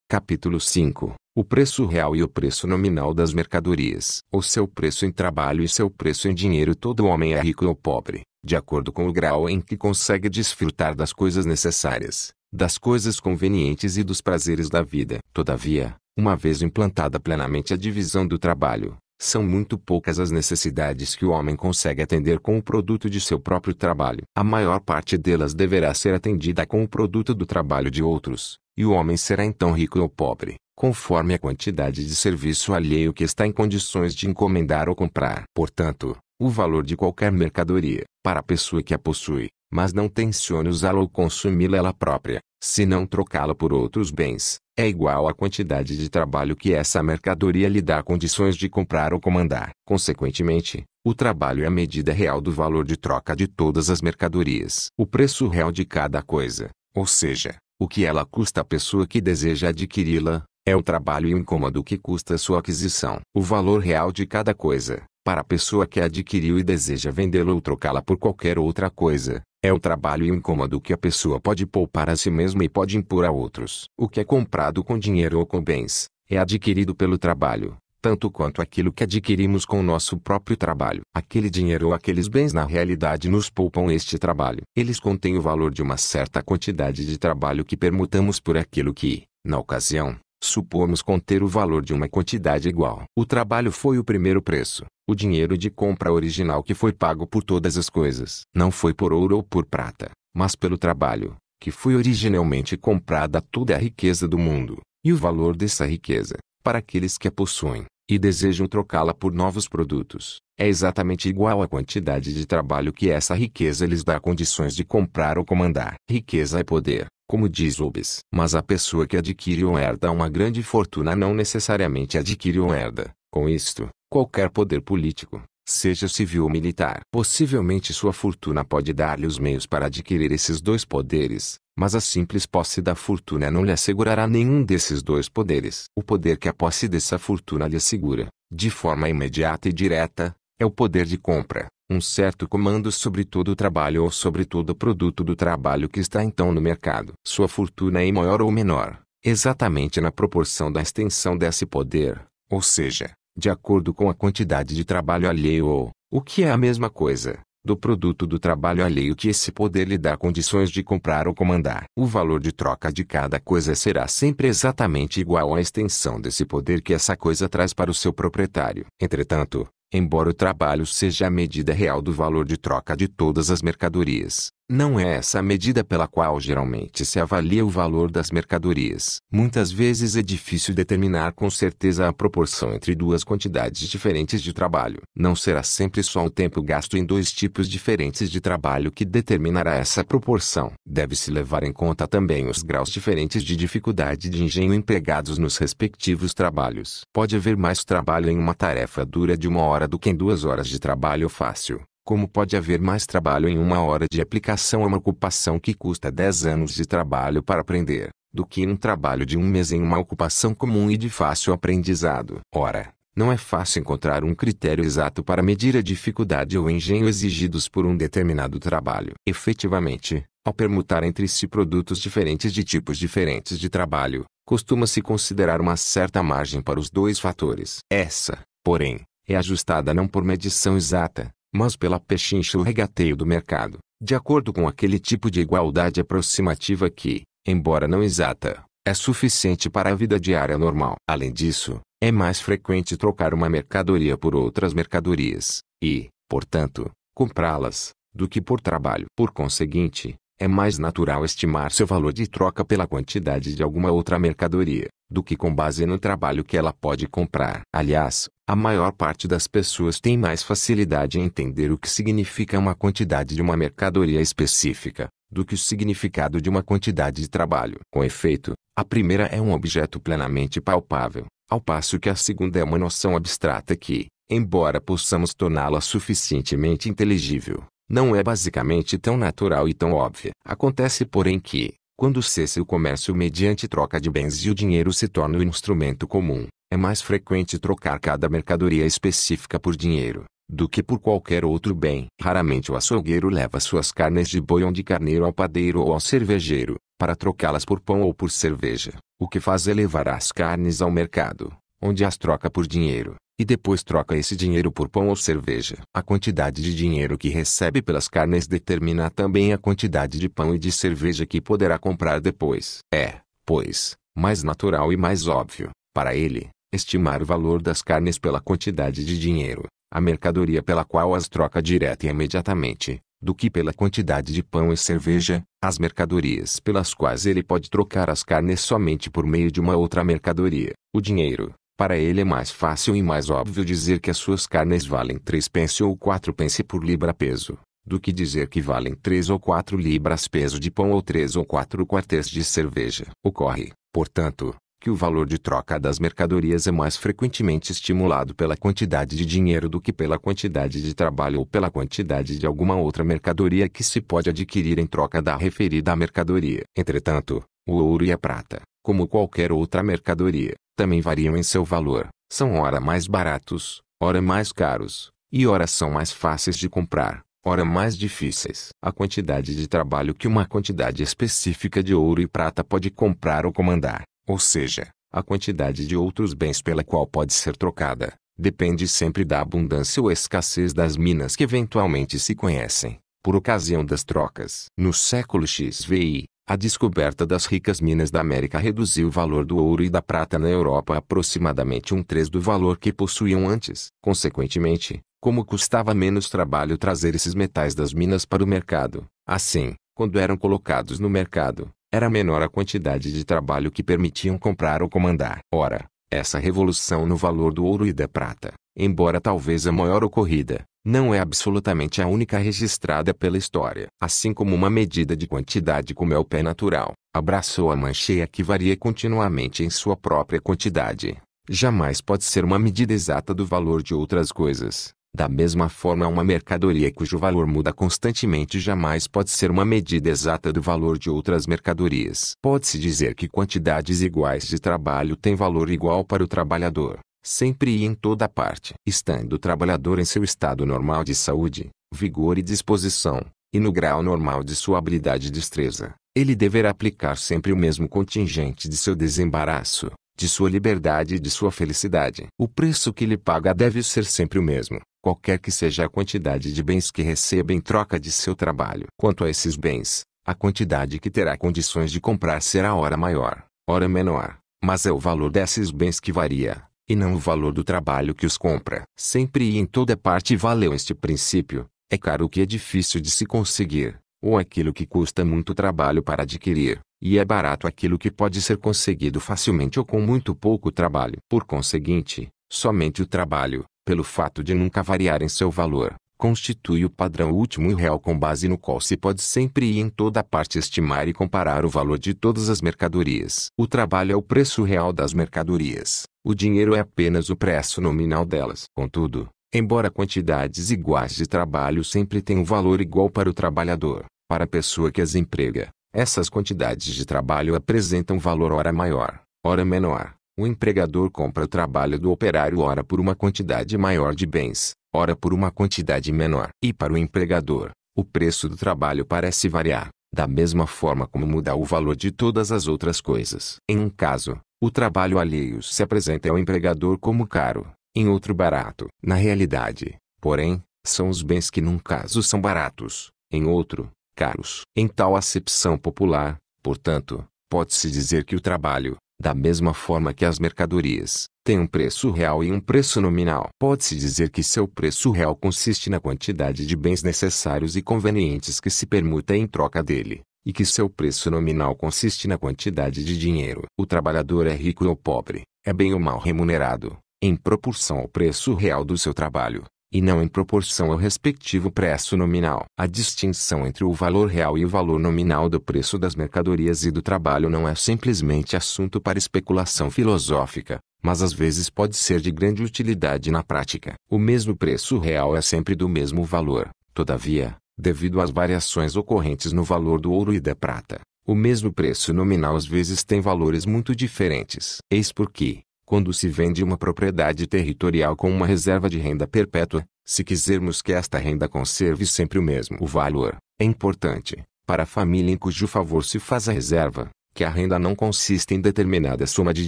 Capítulo 5. O preço real e o preço nominal das mercadorias. O seu preço em trabalho e seu preço em dinheiro. Todo homem é rico ou pobre, de acordo com o grau em que consegue desfrutar das coisas necessárias, das coisas convenientes e dos prazeres da vida. Todavia, uma vez implantada plenamente a divisão do trabalho, são muito poucas as necessidades que o homem consegue atender com o produto de seu próprio trabalho. A maior parte delas deverá ser atendida com o produto do trabalho de outros, e o homem será então rico ou pobre, conforme a quantidade de serviço alheio que está em condições de encomendar ou comprar. Portanto, o valor de qualquer mercadoria, para a pessoa que a possui, mas não tencione usá-la ou consumi-la ela própria, se não trocá-la por outros bens, é igual à quantidade de trabalho que essa mercadoria lhe dá condições de comprar ou comandar. Consequentemente, o trabalho é a medida real do valor de troca de todas as mercadorias. O preço real de cada coisa, ou seja, o que ela custa à pessoa que deseja adquiri-la, é o trabalho e o incômodo que custa sua aquisição. O valor real de cada coisa, para a pessoa que a adquiriu e deseja vendê-la ou trocá-la por qualquer outra coisa, é o trabalho e o incômodo que a pessoa pode poupar a si mesma e pode impor a outros. O que é comprado com dinheiro ou com bens, é adquirido pelo trabalho, tanto quanto aquilo que adquirimos com o nosso próprio trabalho. Aquele dinheiro ou aqueles bens na realidade nos poupam este trabalho. Eles contêm o valor de uma certa quantidade de trabalho que permutamos por aquilo que, na ocasião, supomos conter o valor de uma quantidade igual. O trabalho foi o primeiro preço. O dinheiro de compra original que foi pago por todas as coisas. Não foi por ouro ou por prata, mas pelo trabalho, que foi originalmente comprada toda a riqueza do mundo, e o valor dessa riqueza, para aqueles que a possuem, e desejam trocá-la por novos produtos, é exatamente igual à quantidade de trabalho que essa riqueza lhes dá condições de comprar ou comandar. Riqueza é poder, como diz Hobbes. Mas a pessoa que adquire ou herda uma grande fortuna não necessariamente adquire ou herda, com isto, qualquer poder político, seja civil ou militar. Possivelmente sua fortuna pode dar-lhe os meios para adquirir esses dois poderes, mas a simples posse da fortuna não lhe assegurará nenhum desses dois poderes. O poder que a posse dessa fortuna lhe assegura, de forma imediata e direta, é o poder de compra, um certo comando sobre todo o trabalho ou sobre todo o produto do trabalho que está então no mercado. Sua fortuna é maior ou menor, exatamente na proporção da extensão desse poder, ou seja, de acordo com a quantidade de trabalho alheio ou, o que é a mesma coisa, do produto do trabalho alheio que esse poder lhe dá condições de comprar ou comandar. O valor de troca de cada coisa será sempre exatamente igual à extensão desse poder que essa coisa traz para o seu proprietário. Entretanto, embora o trabalho seja a medida real do valor de troca de todas as mercadorias, não é essa a medida pela qual geralmente se avalia o valor das mercadorias. Muitas vezes é difícil determinar com certeza a proporção entre duas quantidades diferentes de trabalho. Não será sempre só o tempo gasto em dois tipos diferentes de trabalho que determinará essa proporção. Deve-se levar em conta também os graus diferentes de dificuldade de engenho empregados nos respectivos trabalhos. Pode haver mais trabalho em uma tarefa dura de 1 hora do que em 2 horas de trabalho fácil. Como pode haver mais trabalho em 1 hora de aplicação a uma ocupação que custa 10 anos de trabalho para aprender, do que em um trabalho de 1 mês em uma ocupação comum e de fácil aprendizado? Ora, não é fácil encontrar um critério exato para medir a dificuldade ou engenho exigidos por um determinado trabalho. Efetivamente, ao permutar entre si produtos diferentes de tipos diferentes de trabalho, costuma-se considerar uma certa margem para os dois fatores. Essa, porém, é ajustada não por medição exata, mas pela pechincha ou regateio do mercado, de acordo com aquele tipo de igualdade aproximativa que, embora não exata, é suficiente para a vida diária normal. Além disso, é mais frequente trocar uma mercadoria por outras mercadorias, e, portanto, comprá-las, do que por trabalho. Por conseguinte, é mais natural estimar seu valor de troca pela quantidade de alguma outra mercadoria, do que com base no trabalho que ela pode comprar. Aliás, a maior parte das pessoas tem mais facilidade em entender o que significa uma quantidade de uma mercadoria específica, do que o significado de uma quantidade de trabalho. Com efeito, a primeira é um objeto plenamente palpável, ao passo que a segunda é uma noção abstrata que, embora possamos torná-la suficientemente inteligível, não é basicamente tão natural e tão óbvia. Acontece, porém, que, quando cessa o comércio mediante troca de bens e o dinheiro se torna o instrumento comum, é mais frequente trocar cada mercadoria específica por dinheiro, do que por qualquer outro bem. Raramente o açougueiro leva suas carnes de boi ou de carneiro ao padeiro ou ao cervejeiro, para trocá-las por pão ou por cerveja. O que faz é levar as carnes ao mercado, onde as troca por dinheiro, e depois troca esse dinheiro por pão ou cerveja. A quantidade de dinheiro que recebe pelas carnes determina também a quantidade de pão e de cerveja que poderá comprar depois. É, pois, mais natural e mais óbvio, para ele, estimar o valor das carnes pela quantidade de dinheiro, a mercadoria pela qual as troca direta e imediatamente, do que pela quantidade de pão e cerveja, as mercadorias pelas quais ele pode trocar as carnes somente por meio de uma outra mercadoria. O dinheiro, para ele é mais fácil e mais óbvio dizer que as suas carnes valem 3 pence ou 4 pence por libra peso, do que dizer que valem 3 ou 4 libras peso de pão ou 3 ou 4 quartéis de cerveja. Ocorre, portanto, que o valor de troca das mercadorias é mais frequentemente estimulado pela quantidade de dinheiro do que pela quantidade de trabalho ou pela quantidade de alguma outra mercadoria que se pode adquirir em troca da referida mercadoria. Entretanto, o ouro e a prata, como qualquer outra mercadoria, também variam em seu valor. São ora mais baratos, ora mais caros, e ora são mais fáceis de comprar, ora mais difíceis. A quantidade de trabalho que uma quantidade específica de ouro e prata pode comprar ou comandar, ou seja, a quantidade de outros bens pela qual pode ser trocada, depende sempre da abundância ou escassez das minas que eventualmente se conhecem, por ocasião das trocas. No século XVI, a descoberta das ricas minas da América reduziu o valor do ouro e da prata na Europa a aproximadamente 1/3 do valor que possuíam antes. Consequentemente, como custava menos trabalho trazer esses metais das minas para o mercado, assim, quando eram colocados no mercado, era menor a quantidade de trabalho que permitiam comprar ou comandar. Ora, essa revolução no valor do ouro e da prata, embora talvez a maior ocorrida, não é absolutamente a única registrada pela história. Assim como uma medida de quantidade como é o pé natural, abraçou a mancheia que varia continuamente em sua própria quantidade. Jamais pode ser uma medida exata do valor de outras coisas, Da mesma forma, uma mercadoria cujo valor muda constantemente jamais pode ser uma medida exata do valor de outras mercadorias. Pode-se dizer que quantidades iguais de trabalho têm valor igual para o trabalhador, sempre e em toda parte. Estando o trabalhador em seu estado normal de saúde, vigor e disposição, e no grau normal de sua habilidade e destreza, ele deverá aplicar sempre o mesmo contingente de seu desembaraço, de sua liberdade e de sua felicidade. O preço que lhe paga deve ser sempre o mesmo, qualquer que seja a quantidade de bens que receba em troca de seu trabalho. Quanto a esses bens, a quantidade que terá condições de comprar será ora maior, ora menor, mas é o valor desses bens que varia, e não o valor do trabalho que os compra. Sempre e em toda parte valeu este princípio: é caro o que é difícil de se conseguir, ou aquilo que custa muito trabalho para adquirir, e é barato aquilo que pode ser conseguido facilmente ou com muito pouco trabalho. Por conseguinte, somente o trabalho, pelo fato de nunca variar em seu valor, constitui o padrão último e real com base no qual se pode sempre e em toda parte estimar e comparar o valor de todas as mercadorias. O trabalho é o preço real das mercadorias, o dinheiro é apenas o preço nominal delas. Contudo, embora quantidades iguais de trabalho sempre tenham valor igual para o trabalhador, para a pessoa que as emprega, essas quantidades de trabalho apresentam valor ora maior, ora menor. O empregador compra o trabalho do operário ora por uma quantidade maior de bens, ora por uma quantidade menor. E para o empregador, o preço do trabalho parece variar, da mesma forma como muda o valor de todas as outras coisas. Em um caso, o trabalho alheio se apresenta ao empregador como caro, em outro barato. Na realidade, porém, são os bens que num caso são baratos, em outro, caros. Em tal acepção popular, portanto, pode-se dizer que o trabalho, da mesma forma que as mercadorias, tem um preço real e um preço nominal. Pode-se dizer que seu preço real consiste na quantidade de bens necessários e convenientes que se permuta em troca dele, e que seu preço nominal consiste na quantidade de dinheiro. O trabalhador é rico ou pobre, é bem ou mal remunerado, em proporção ao preço real do seu trabalho, e não em proporção ao respectivo preço nominal. A distinção entre o valor real e o valor nominal do preço das mercadorias e do trabalho não é simplesmente assunto para especulação filosófica, mas às vezes pode ser de grande utilidade na prática. O mesmo preço real é sempre do mesmo valor, todavia, devido às variações ocorrentes no valor do ouro e da prata, o mesmo preço nominal às vezes tem valores muito diferentes. Eis porque, quando se vende uma propriedade territorial com uma reserva de renda perpétua, se quisermos que esta renda conserve sempre o mesmo valor, é importante, para a família em cujo favor se faz a reserva, que a renda não consista em determinada soma de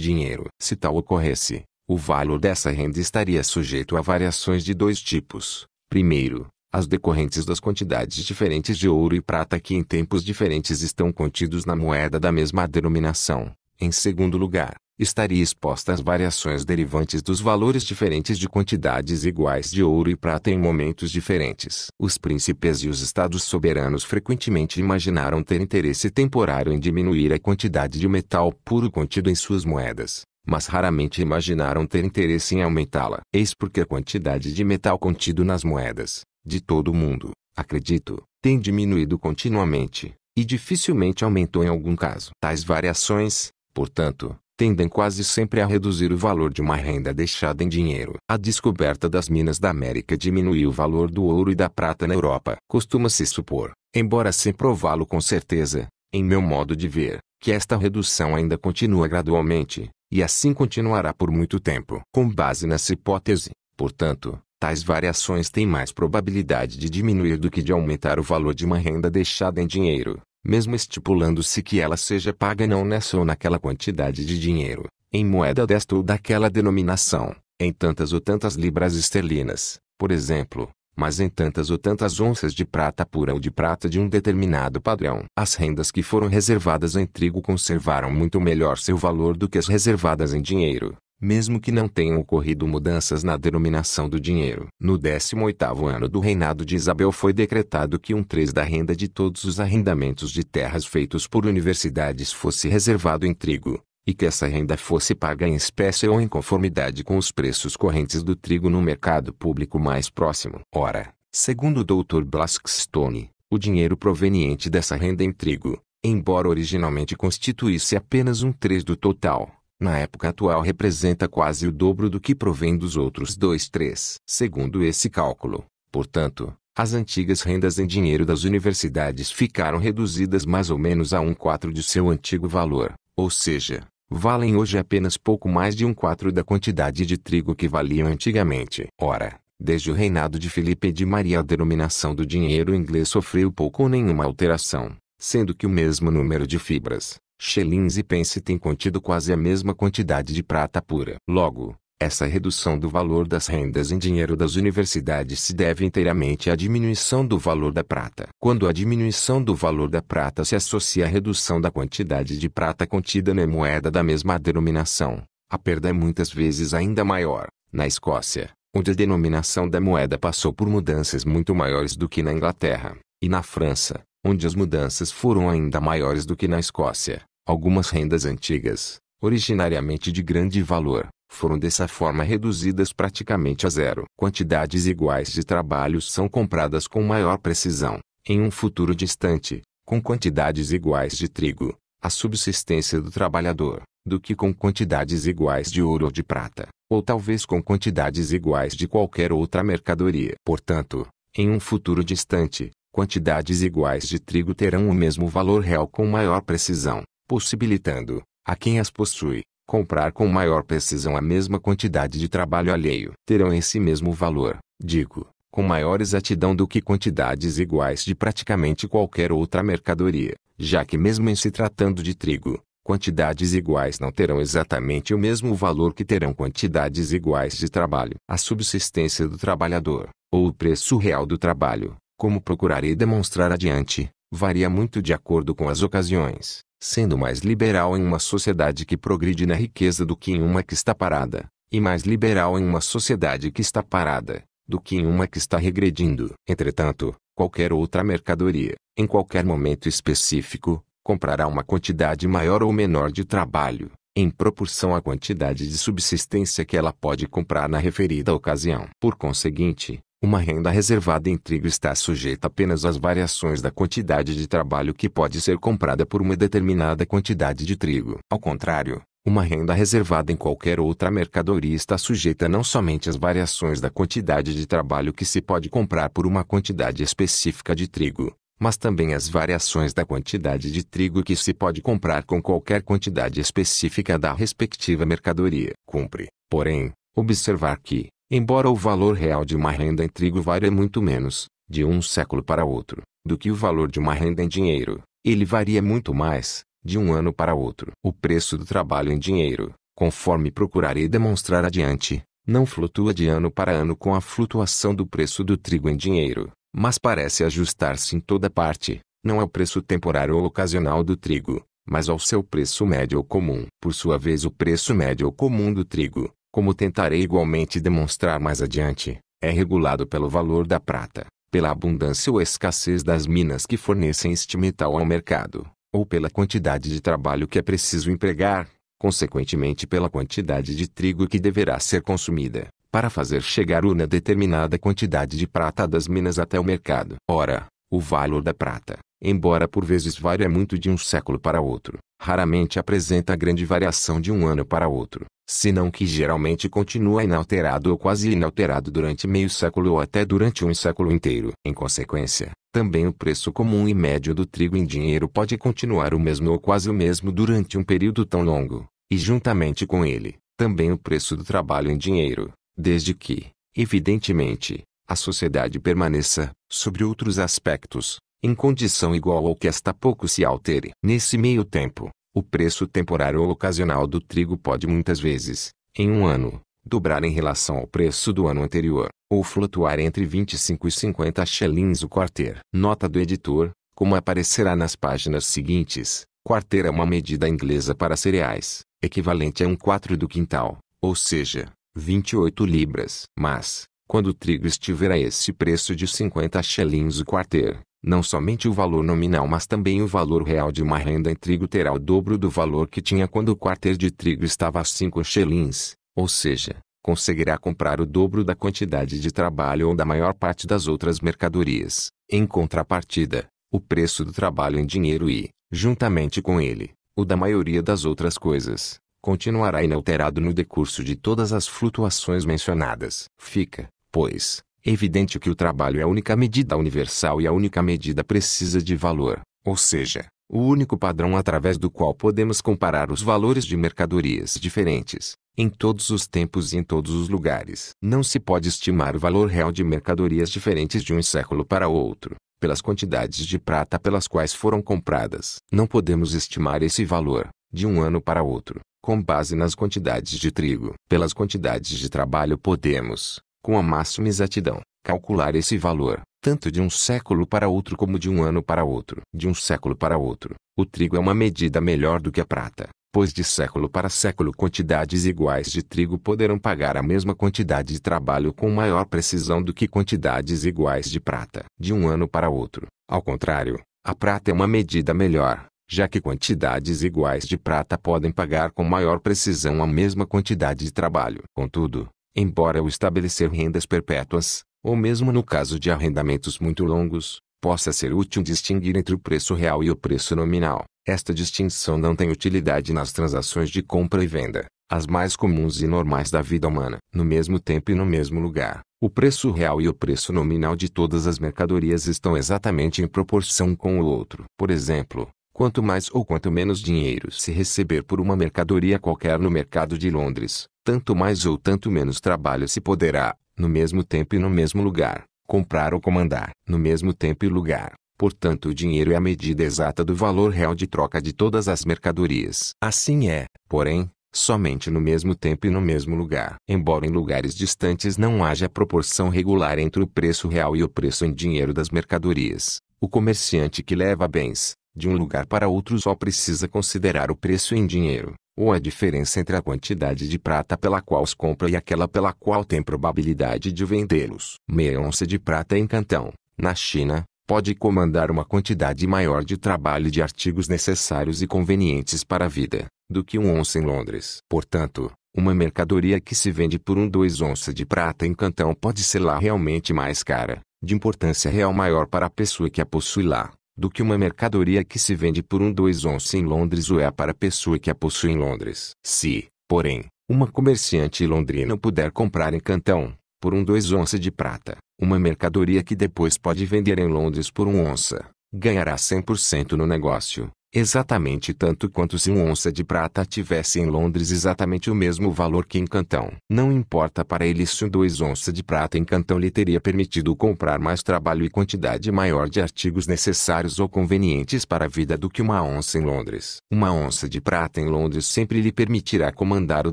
dinheiro. Se tal ocorresse, o valor dessa renda estaria sujeito a variações de dois tipos. Primeiro, as decorrentes das quantidades diferentes de ouro e prata que em tempos diferentes estão contidos na moeda da mesma denominação. Em segundo lugar, estaria exposta às variações derivantes dos valores diferentes de quantidades iguais de ouro e prata em momentos diferentes. Os príncipes e os estados soberanos frequentemente imaginaram ter interesse temporário em diminuir a quantidade de metal puro contido em suas moedas, mas raramente imaginaram ter interesse em aumentá-la. Eis porque a quantidade de metal contido nas moedas, de todo o mundo, acredito, tem diminuído continuamente, e dificilmente aumentou em algum caso. Tais variações, portanto, tendem quase sempre a reduzir o valor de uma renda deixada em dinheiro. A descoberta das minas da América diminuiu o valor do ouro e da prata na Europa. Costuma-se supor, embora sem prová-lo com certeza, em meu modo de ver, que esta redução ainda continua gradualmente, e assim continuará por muito tempo. Com base nessa hipótese, portanto, tais variações têm mais probabilidade de diminuir do que de aumentar o valor de uma renda deixada em dinheiro, mesmo estipulando-se que ela seja paga não nessa ou naquela quantidade de dinheiro, em moeda desta ou daquela denominação, em tantas ou tantas libras esterlinas, por exemplo, mas em tantas ou tantas onças de prata pura ou de prata de um determinado padrão. As rendas que foram reservadas em trigo conservaram muito melhor seu valor do que as reservadas em dinheiro, mesmo que não tenham ocorrido mudanças na denominação do dinheiro. No 18º ano do reinado de Isabel foi decretado que 1/3 da renda de todos os arrendamentos de terras feitos por universidades fosse reservado em trigo, e que essa renda fosse paga em espécie ou em conformidade com os preços correntes do trigo no mercado público mais próximo. Ora, segundo o Dr. Blackstone, o dinheiro proveniente dessa renda em trigo, embora originalmente constituísse apenas 1/3 do total, na época atual representa quase o dobro do que provém dos outros 2/3. Segundo esse cálculo, portanto, as antigas rendas em dinheiro das universidades ficaram reduzidas mais ou menos a 1/4 de seu antigo valor, ou seja, valem hoje apenas pouco mais de 1/4 da quantidade de trigo que valiam antigamente. Ora, desde o reinado de Filipe de Maria a denominação do dinheiro inglês sofreu pouco ou nenhuma alteração, sendo que o mesmo número de fibras, shillings e pence tem contido quase a mesma quantidade de prata pura. Logo, essa redução do valor das rendas em dinheiro das universidades se deve inteiramente à diminuição do valor da prata. Quando a diminuição do valor da prata se associa à redução da quantidade de prata contida na moeda da mesma denominação, a perda é muitas vezes ainda maior. Na Escócia, onde a denominação da moeda passou por mudanças muito maiores do que na Inglaterra, e na França, onde as mudanças foram ainda maiores do que na Escócia, algumas rendas antigas, originariamente de grande valor, foram dessa forma reduzidas praticamente a zero. Quantidades iguais de trabalho são compradas com maior precisão, em um futuro distante, com quantidades iguais de trigo, a subsistência do trabalhador, do que com quantidades iguais de ouro ou de prata, ou talvez com quantidades iguais de qualquer outra mercadoria. Portanto, em um futuro distante, quantidades iguais de trigo terão o mesmo valor real com maior precisão, possibilitando, a quem as possui, comprar com maior precisão a mesma quantidade de trabalho alheio. Terão esse mesmo valor, digo, com maior exatidão do que quantidades iguais de praticamente qualquer outra mercadoria, já que mesmo em se tratando de trigo, quantidades iguais não terão exatamente o mesmo valor que terão quantidades iguais de trabalho. A subsistência do trabalhador, ou o preço real do trabalho, como procurarei demonstrar adiante, varia muito de acordo com as ocasiões, sendo mais liberal em uma sociedade que progride na riqueza do que em uma que está parada, e mais liberal em uma sociedade que está parada, do que em uma que está regredindo. Entretanto, qualquer outra mercadoria, em qualquer momento específico, comprará uma quantidade maior ou menor de trabalho, em proporção à quantidade de subsistência que ela pode comprar na referida ocasião. Por conseguinte, uma renda reservada em trigo está sujeita apenas às variações da quantidade de trabalho que pode ser comprada por uma determinada quantidade de trigo. Ao contrário, uma renda reservada em qualquer outra mercadoria está sujeita não somente às variações da quantidade de trabalho que se pode comprar por uma quantidade específica de trigo, mas também às variações da quantidade de trigo que se pode comprar com qualquer quantidade específica da respectiva mercadoria. Cumpre, porém, observar que, embora o valor real de uma renda em trigo varie muito menos, de um século para outro, do que o valor de uma renda em dinheiro, ele varia muito mais, de um ano para outro. O preço do trabalho em dinheiro, conforme procurarei demonstrar adiante, não flutua de ano para ano com a flutuação do preço do trigo em dinheiro, mas parece ajustar-se em toda parte, não ao preço temporário ou ocasional do trigo, mas ao seu preço médio ou comum. Por sua vez, o preço médio ou comum do trigo, como tentarei igualmente demonstrar mais adiante, é regulado pelo valor da prata, pela abundância ou escassez das minas que fornecem este metal ao mercado, ou pela quantidade de trabalho que é preciso empregar, consequentemente pela quantidade de trigo que deverá ser consumida, para fazer chegar uma determinada quantidade de prata das minas até o mercado. Ora, o valor da prata, embora por vezes varie muito de um século para outro, raramente apresenta grande variação de um ano para outro, senão que geralmente continua inalterado ou quase inalterado durante meio século ou até durante um século inteiro. Em consequência, também o preço comum e médio do trigo em dinheiro pode continuar o mesmo ou quase o mesmo durante um período tão longo, e juntamente com ele, também o preço do trabalho em dinheiro, desde que, evidentemente, a sociedade permaneça, sobre outros aspectos, em condição igual ou que esta pouco se altere. Nesse meio tempo, o preço temporário ou ocasional do trigo pode muitas vezes, em um ano, dobrar em relação ao preço do ano anterior, ou flutuar entre 25 e 50 shillings o quarter. Nota do editor, como aparecerá nas páginas seguintes, quarter é uma medida inglesa para cereais, equivalente a 1/4 do quintal, ou seja, 28 libras. Mas, quando o trigo estiver a esse preço de 50 shillings o quarter, não somente o valor nominal mas também o valor real de uma renda em trigo terá o dobro do valor que tinha quando o quarter de trigo estava a 5 shillings, ou seja, conseguirá comprar o dobro da quantidade de trabalho ou da maior parte das outras mercadorias. Em contrapartida, o preço do trabalho em dinheiro e, juntamente com ele, o da maioria das outras coisas, continuará inalterado no decurso de todas as flutuações mencionadas. Fica, pois, evidente que o trabalho é a única medida universal e a única medida precisa de valor, ou seja, o único padrão através do qual podemos comparar os valores de mercadorias diferentes, em todos os tempos e em todos os lugares. Não se pode estimar o valor real de mercadorias diferentes de um século para outro, pelas quantidades de prata pelas quais foram compradas. Não podemos estimar esse valor, de um ano para outro, com base nas quantidades de trigo. Pelas quantidades de trabalho podemos, com a máxima exatidão, calcular esse valor, tanto de um século para outro como de um ano para outro. De um século para outro, o trigo é uma medida melhor do que a prata, pois de século para século quantidades iguais de trigo poderão pagar a mesma quantidade de trabalho com maior precisão do que quantidades iguais de prata. De um ano para outro, ao contrário, a prata é uma medida melhor, já que quantidades iguais de prata podem pagar com maior precisão a mesma quantidade de trabalho. Contudo, embora o estabelecer rendas perpétuas, ou mesmo no caso de arrendamentos muito longos, possa ser útil distinguir entre o preço real e o preço nominal, esta distinção não tem utilidade nas transações de compra e venda, as mais comuns e normais da vida humana. No mesmo tempo e no mesmo lugar, o preço real e o preço nominal de todas as mercadorias estão exatamente em proporção com o outro. Por exemplo, quanto mais ou quanto menos dinheiro se receber por uma mercadoria qualquer no mercado de Londres, tanto mais ou tanto menos trabalho se poderá, no mesmo tempo e no mesmo lugar, comprar ou comandar. No mesmo tempo e lugar, portanto o dinheiro é a medida exata do valor real de troca de todas as mercadorias. Assim é, porém, somente no mesmo tempo e no mesmo lugar. Embora em lugares distantes não haja proporção regular entre o preço real e o preço em dinheiro das mercadorias, o comerciante que leva bens de um lugar para outro só precisa considerar o preço em dinheiro, ou a diferença entre a quantidade de prata pela qual os compra e aquela pela qual tem probabilidade de vendê-los. Meia onça de prata em Cantão, na China, pode comandar uma quantidade maior de trabalho de artigos necessários e convenientes para a vida, do que uma onça em Londres. Portanto, uma mercadoria que se vende por 2 onças de prata em Cantão pode ser lá realmente mais cara, de importância real maior para a pessoa que a possui lá, do que uma mercadoria que se vende por 2 onças em Londres ou é para a pessoa que a possui em Londres. Se, porém, uma comerciante londrina puder comprar em Cantão, por 2 onças de prata, uma mercadoria que depois pode vender em Londres por 1 onça, ganhará 100% no negócio, exatamente tanto quanto se 1 onça de prata tivesse em Londres exatamente o mesmo valor que em Cantão. Não importa para ele se 2 onças de prata em Cantão lhe teria permitido comprar mais trabalho e quantidade maior de artigos necessários ou convenientes para a vida do que 1 onça em Londres. 1 onça de prata em Londres sempre lhe permitirá comandar o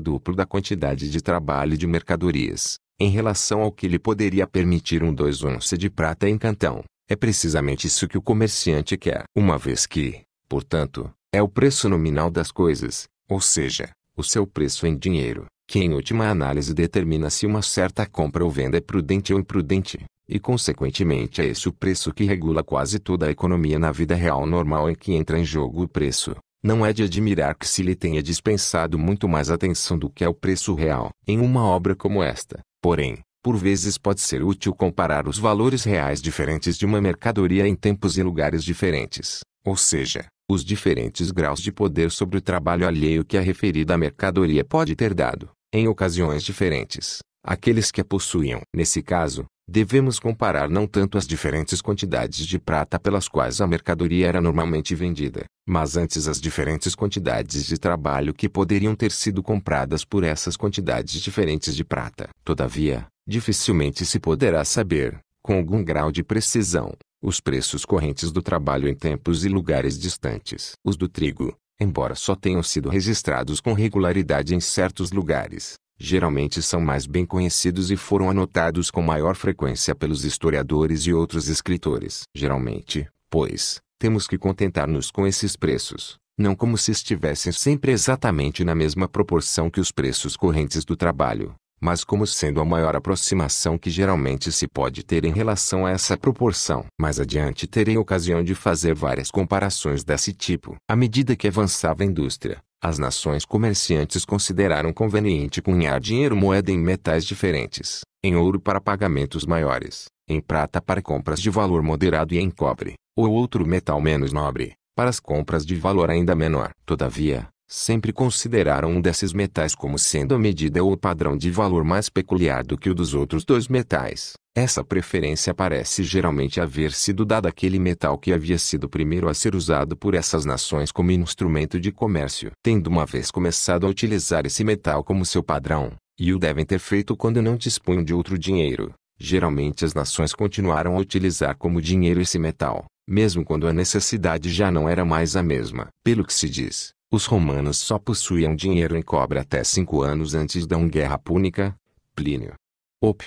duplo da quantidade de trabalho e de mercadorias, em relação ao que lhe poderia permitir 2 onças de prata em Cantão. É precisamente isso que o comerciante quer. Uma vez que, portanto, é o preço nominal das coisas, ou seja, o seu preço em dinheiro, que em última análise determina se uma certa compra ou venda é prudente ou imprudente, e consequentemente é esse o preço que regula quase toda a economia na vida real normal em que entra em jogo o preço. Não é de admirar que se lhe tenha dispensado muito mais atenção do que ao preço real. Em uma obra como esta, porém, por vezes pode ser útil comparar os valores reais diferentes de uma mercadoria em tempos e lugares diferentes, ou seja, os diferentes graus de poder sobre o trabalho alheio que a referida mercadoria pode ter dado, em ocasiões diferentes, àqueles que a possuíam. Nesse caso, devemos comparar não tanto as diferentes quantidades de prata pelas quais a mercadoria era normalmente vendida, mas antes as diferentes quantidades de trabalho que poderiam ter sido compradas por essas quantidades diferentes de prata. Todavia, dificilmente se poderá saber, com algum grau de precisão, os preços correntes do trabalho em tempos e lugares distantes. Os do trigo, embora só tenham sido registrados com regularidade em certos lugares, geralmente são mais bem conhecidos e foram anotados com maior frequência pelos historiadores e outros escritores. Geralmente, pois, temos que contentar-nos com esses preços, não como se estivessem sempre exatamente na mesma proporção que os preços correntes do trabalho, mas como sendo a maior aproximação que geralmente se pode ter em relação a essa proporção. Mais adiante terei ocasião de fazer várias comparações desse tipo. À medida que avançava a indústria, as nações comerciantes consideraram conveniente cunhar dinheiro-moeda em metais diferentes, em ouro para pagamentos maiores, em prata para compras de valor moderado e em cobre, ou outro metal menos nobre, para as compras de valor ainda menor. Todavia, sempre consideraram um desses metais como sendo a medida ou o padrão de valor mais peculiar do que o dos outros dois metais. Essa preferência parece geralmente haver sido dada àquele metal que havia sido o primeiro a ser usado por essas nações como instrumento de comércio. Tendo uma vez começado a utilizar esse metal como seu padrão, e o devem ter feito quando não dispunham de outro dinheiro, geralmente as nações continuaram a utilizar como dinheiro esse metal, mesmo quando a necessidade já não era mais a mesma. Pelo que se diz, os romanos só possuíam dinheiro em cobre até 5 anos antes da Guerra Púnica. Plínio. Op.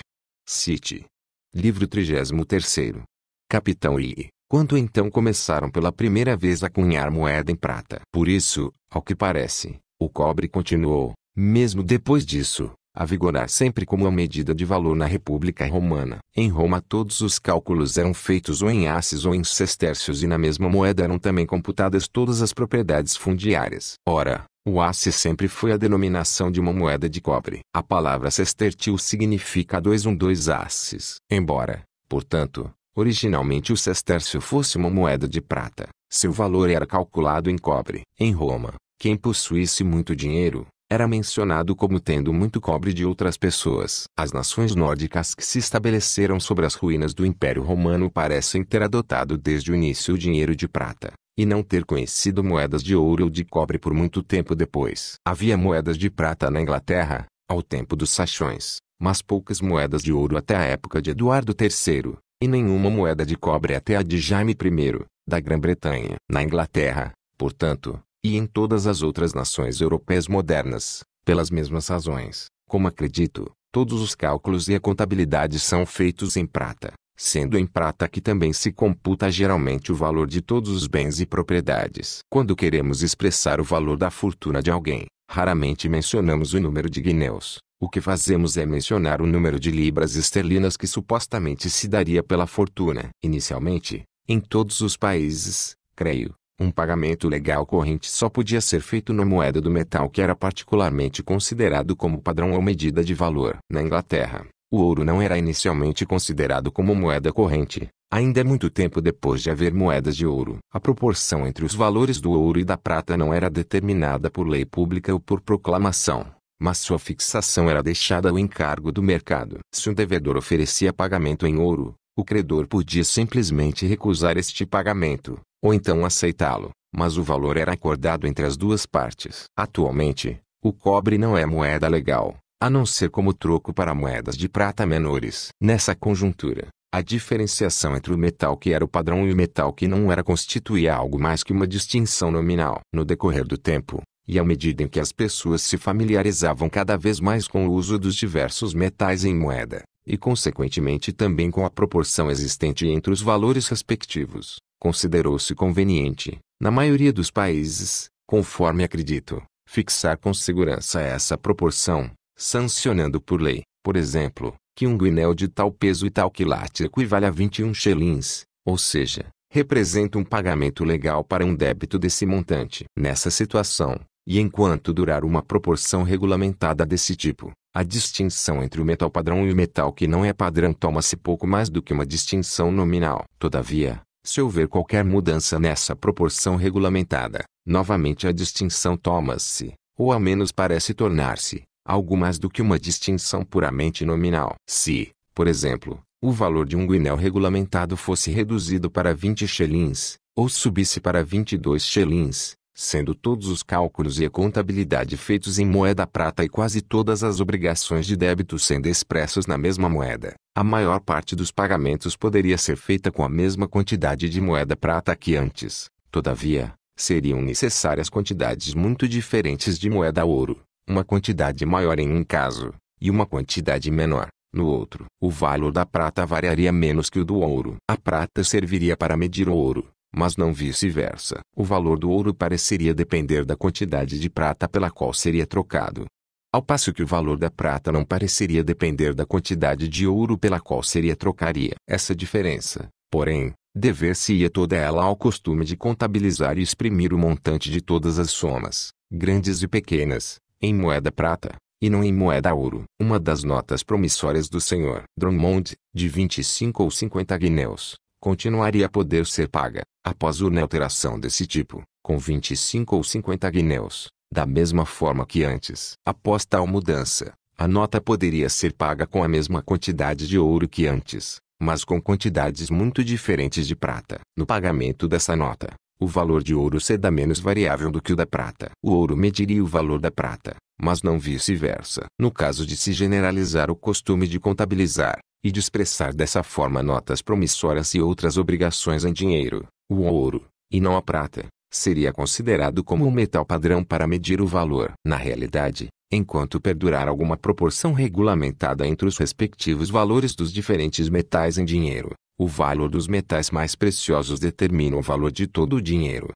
Cit. Livro 33º. Capitão I. Quando então começaram pela primeira vez a cunhar moeda em prata. Por isso, ao que parece, o cobre continuou, mesmo depois disso, a vigorar sempre como uma medida de valor na República Romana. Em Roma todos os cálculos eram feitos ou em asses ou em sestércios e na mesma moeda eram também computadas todas as propriedades fundiárias. Ora, o asse sempre foi a denominação de uma moeda de cobre. A palavra sestércio significa 2 asses. Embora, portanto, originalmente o sestércio fosse uma moeda de prata, seu valor era calculado em cobre. Em Roma, quem possuísse muito dinheiro, era mencionado como tendo muito cobre de outras pessoas. As nações nórdicas que se estabeleceram sobre as ruínas do Império Romano parecem ter adotado desde o início o dinheiro de prata, e não ter conhecido moedas de ouro ou de cobre por muito tempo depois. Havia moedas de prata na Inglaterra, ao tempo dos Saxões, mas poucas moedas de ouro até a época de Eduardo III, e nenhuma moeda de cobre até a de Jaime I, da Grã-Bretanha. Na Inglaterra, portanto, e em todas as outras nações europeias modernas, pelas mesmas razões, como acredito, todos os cálculos e a contabilidade são feitos em prata, sendo em prata que também se computa geralmente o valor de todos os bens e propriedades. Quando queremos expressar o valor da fortuna de alguém, raramente mencionamos o número de guineus. O que fazemos é mencionar o número de libras esterlinas que supostamente se daria pela fortuna. Inicialmente, em todos os países, creio, um pagamento legal corrente só podia ser feito na moeda do metal que era particularmente considerado como padrão ou medida de valor. Na Inglaterra, o ouro não era inicialmente considerado como moeda corrente, ainda muito tempo depois de haver moedas de ouro. A proporção entre os valores do ouro e da prata não era determinada por lei pública ou por proclamação, mas sua fixação era deixada ao encargo do mercado. Se um devedor oferecia pagamento em ouro, o credor podia simplesmente recusar este pagamento, ou então aceitá-lo, mas o valor era acordado entre as duas partes. Atualmente, o cobre não é moeda legal, a não ser como troco para moedas de prata menores. Nessa conjuntura, a diferenciação entre o metal que era o padrão e o metal que não era constituía algo mais que uma distinção nominal. No decorrer do tempo, e à medida em que as pessoas se familiarizavam cada vez mais com o uso dos diversos metais em moeda, e consequentemente também com a proporção existente entre os valores respectivos, considerou-se conveniente, na maioria dos países, conforme acredito, fixar com segurança essa proporção, sancionando por lei, por exemplo, que um guinéu de tal peso e tal quilate equivale a 21 shillings, ou seja, representa um pagamento legal para um débito desse montante. Nessa situação, e enquanto durar uma proporção regulamentada desse tipo, a distinção entre o metal padrão e o metal que não é padrão toma-se pouco mais do que uma distinção nominal. Todavia, se houver qualquer mudança nessa proporção regulamentada, novamente a distinção toma-se, ou ao menos parece tornar-se, algo mais do que uma distinção puramente nominal. Se, por exemplo, o valor de um guinéu regulamentado fosse reduzido para 20 shillings, ou subisse para 22 shillings, sendo todos os cálculos e a contabilidade feitos em moeda prata e quase todas as obrigações de débito sendo expressos na mesma moeda, a maior parte dos pagamentos poderia ser feita com a mesma quantidade de moeda prata que antes. Todavia, seriam necessárias quantidades muito diferentes de moeda ouro, uma quantidade maior em um caso, e uma quantidade menor no outro. O valor da prata variaria menos que o do ouro. A prata serviria para medir o ouro, mas não vice-versa. O valor do ouro pareceria depender da quantidade de prata pela qual seria trocado, ao passo que o valor da prata não pareceria depender da quantidade de ouro pela qual seria trocaria. Essa diferença, porém, dever-se-ia toda ela ao costume de contabilizar e exprimir o montante de todas as somas, grandes e pequenas, em moeda prata, e não em moeda ouro. Uma das notas promissórias do Sr. Drummond, de 25 ou 50 guinéus, continuaria a poder ser paga, após uma alteração desse tipo, com 25 ou 50 guinéus, Da mesma forma que antes. Após tal mudança, a nota poderia ser paga com a mesma quantidade de ouro que antes, mas com quantidades muito diferentes de prata. No pagamento dessa nota, o valor de ouro será menos variável do que o da prata. O ouro mediria o valor da prata, mas não vice-versa. No caso de se generalizar o costume de contabilizar e de expressar dessa forma notas promissórias e outras obrigações em dinheiro, o ouro, e não a prata, seria considerado como um metal padrão para medir o valor. Na realidade, enquanto perdurar alguma proporção regulamentada entre os respectivos valores dos diferentes metais em dinheiro, o valor dos metais mais preciosos determina o valor de todo o dinheiro.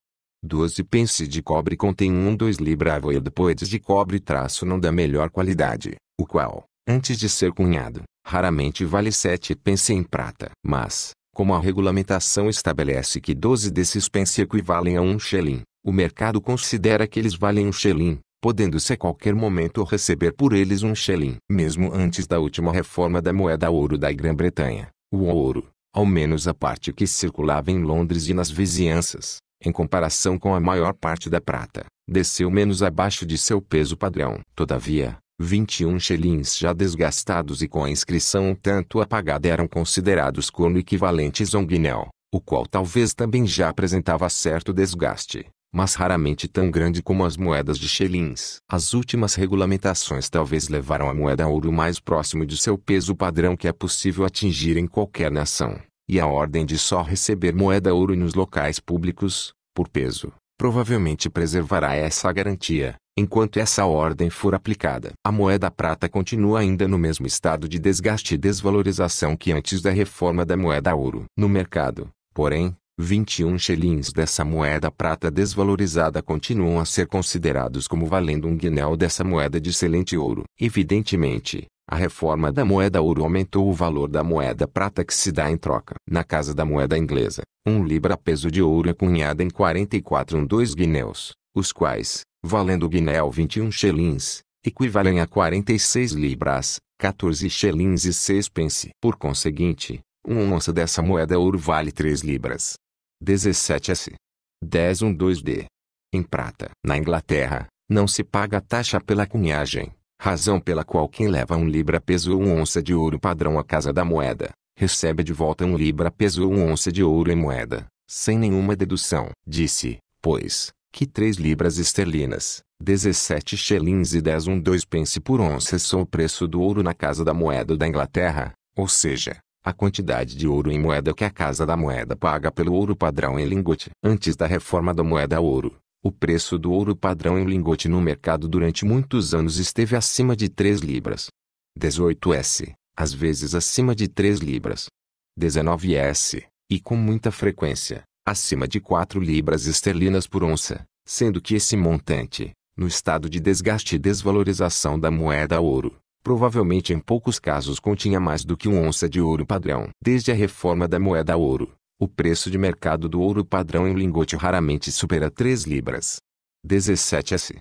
12 pence de cobre contém 2 livre-aveupoides de cobre não da melhor qualidade, o qual, antes de ser cunhado, raramente vale 7 pence em prata. Mas, como a regulamentação estabelece que 12 desses pence equivalem a 1 shilling, o mercado considera que eles valem 1 shilling, podendo-se a qualquer momento receber por eles 1 shilling. Mesmo antes da última reforma da moeda ouro da Grã-Bretanha, o ouro, ao menos a parte que circulava em Londres e nas vizinhanças, em comparação com a maior parte da prata, desceu menos abaixo de seu peso padrão. Todavia, 21 shillings já desgastados e com a inscrição um tanto apagada eram considerados como equivalentes a um guinéu, o qual talvez também já apresentava certo desgaste, mas raramente tão grande como as moedas de shillings. As últimas regulamentações talvez levaram a moeda ouro mais próximo de seu peso padrão que é possível atingir em qualquer nação, e a ordem de só receber moeda ouro nos locais públicos, por peso, provavelmente preservará essa garantia, enquanto essa ordem for aplicada. A moeda prata continua ainda no mesmo estado de desgaste e desvalorização que antes da reforma da moeda ouro. No mercado, porém, 21 shillings dessa moeda prata desvalorizada continuam a ser considerados como valendo um guinéu dessa moeda de excelente ouro. Evidentemente, a reforma da moeda ouro aumentou o valor da moeda prata que se dá em troca. Na casa da moeda inglesa, 1 libra peso de ouro é cunhada em 44,2 guinéus, os quais, valendo o guinéu 21 shillings, equivalem a 46 libras, 14 shillings e 6 pence. Por conseguinte, 1 onça dessa moeda ouro vale 3 libras. 17s. 10,2d. Em prata. Na Inglaterra, não se paga taxa pela cunhagem, razão pela qual quem leva 1 libra peso ou 1 onça de ouro padrão à casa da moeda, recebe de volta 1 libra peso ou 1 onça de ouro em moeda, sem nenhuma dedução. Disse, pois, que 3 libras esterlinas, 17 shillings e 10,2 pence por onça são o preço do ouro na casa da moeda da Inglaterra, ou seja, a quantidade de ouro em moeda que a casa da moeda paga pelo ouro padrão em lingote. Antes da reforma da moeda ouro, o preço do ouro padrão em lingote no mercado durante muitos anos esteve acima de 3 libras. 18s, às vezes acima de 3 libras. 19s, e com muita frequência, acima de 4 libras esterlinas por onça, sendo que esse montante, no estado de desgaste e desvalorização da moeda ouro, provavelmente em poucos casos continha mais do que 1 onça de ouro padrão. Desde a reforma da moeda ouro, o preço de mercado do ouro padrão em lingote raramente supera 3 libras. 17s.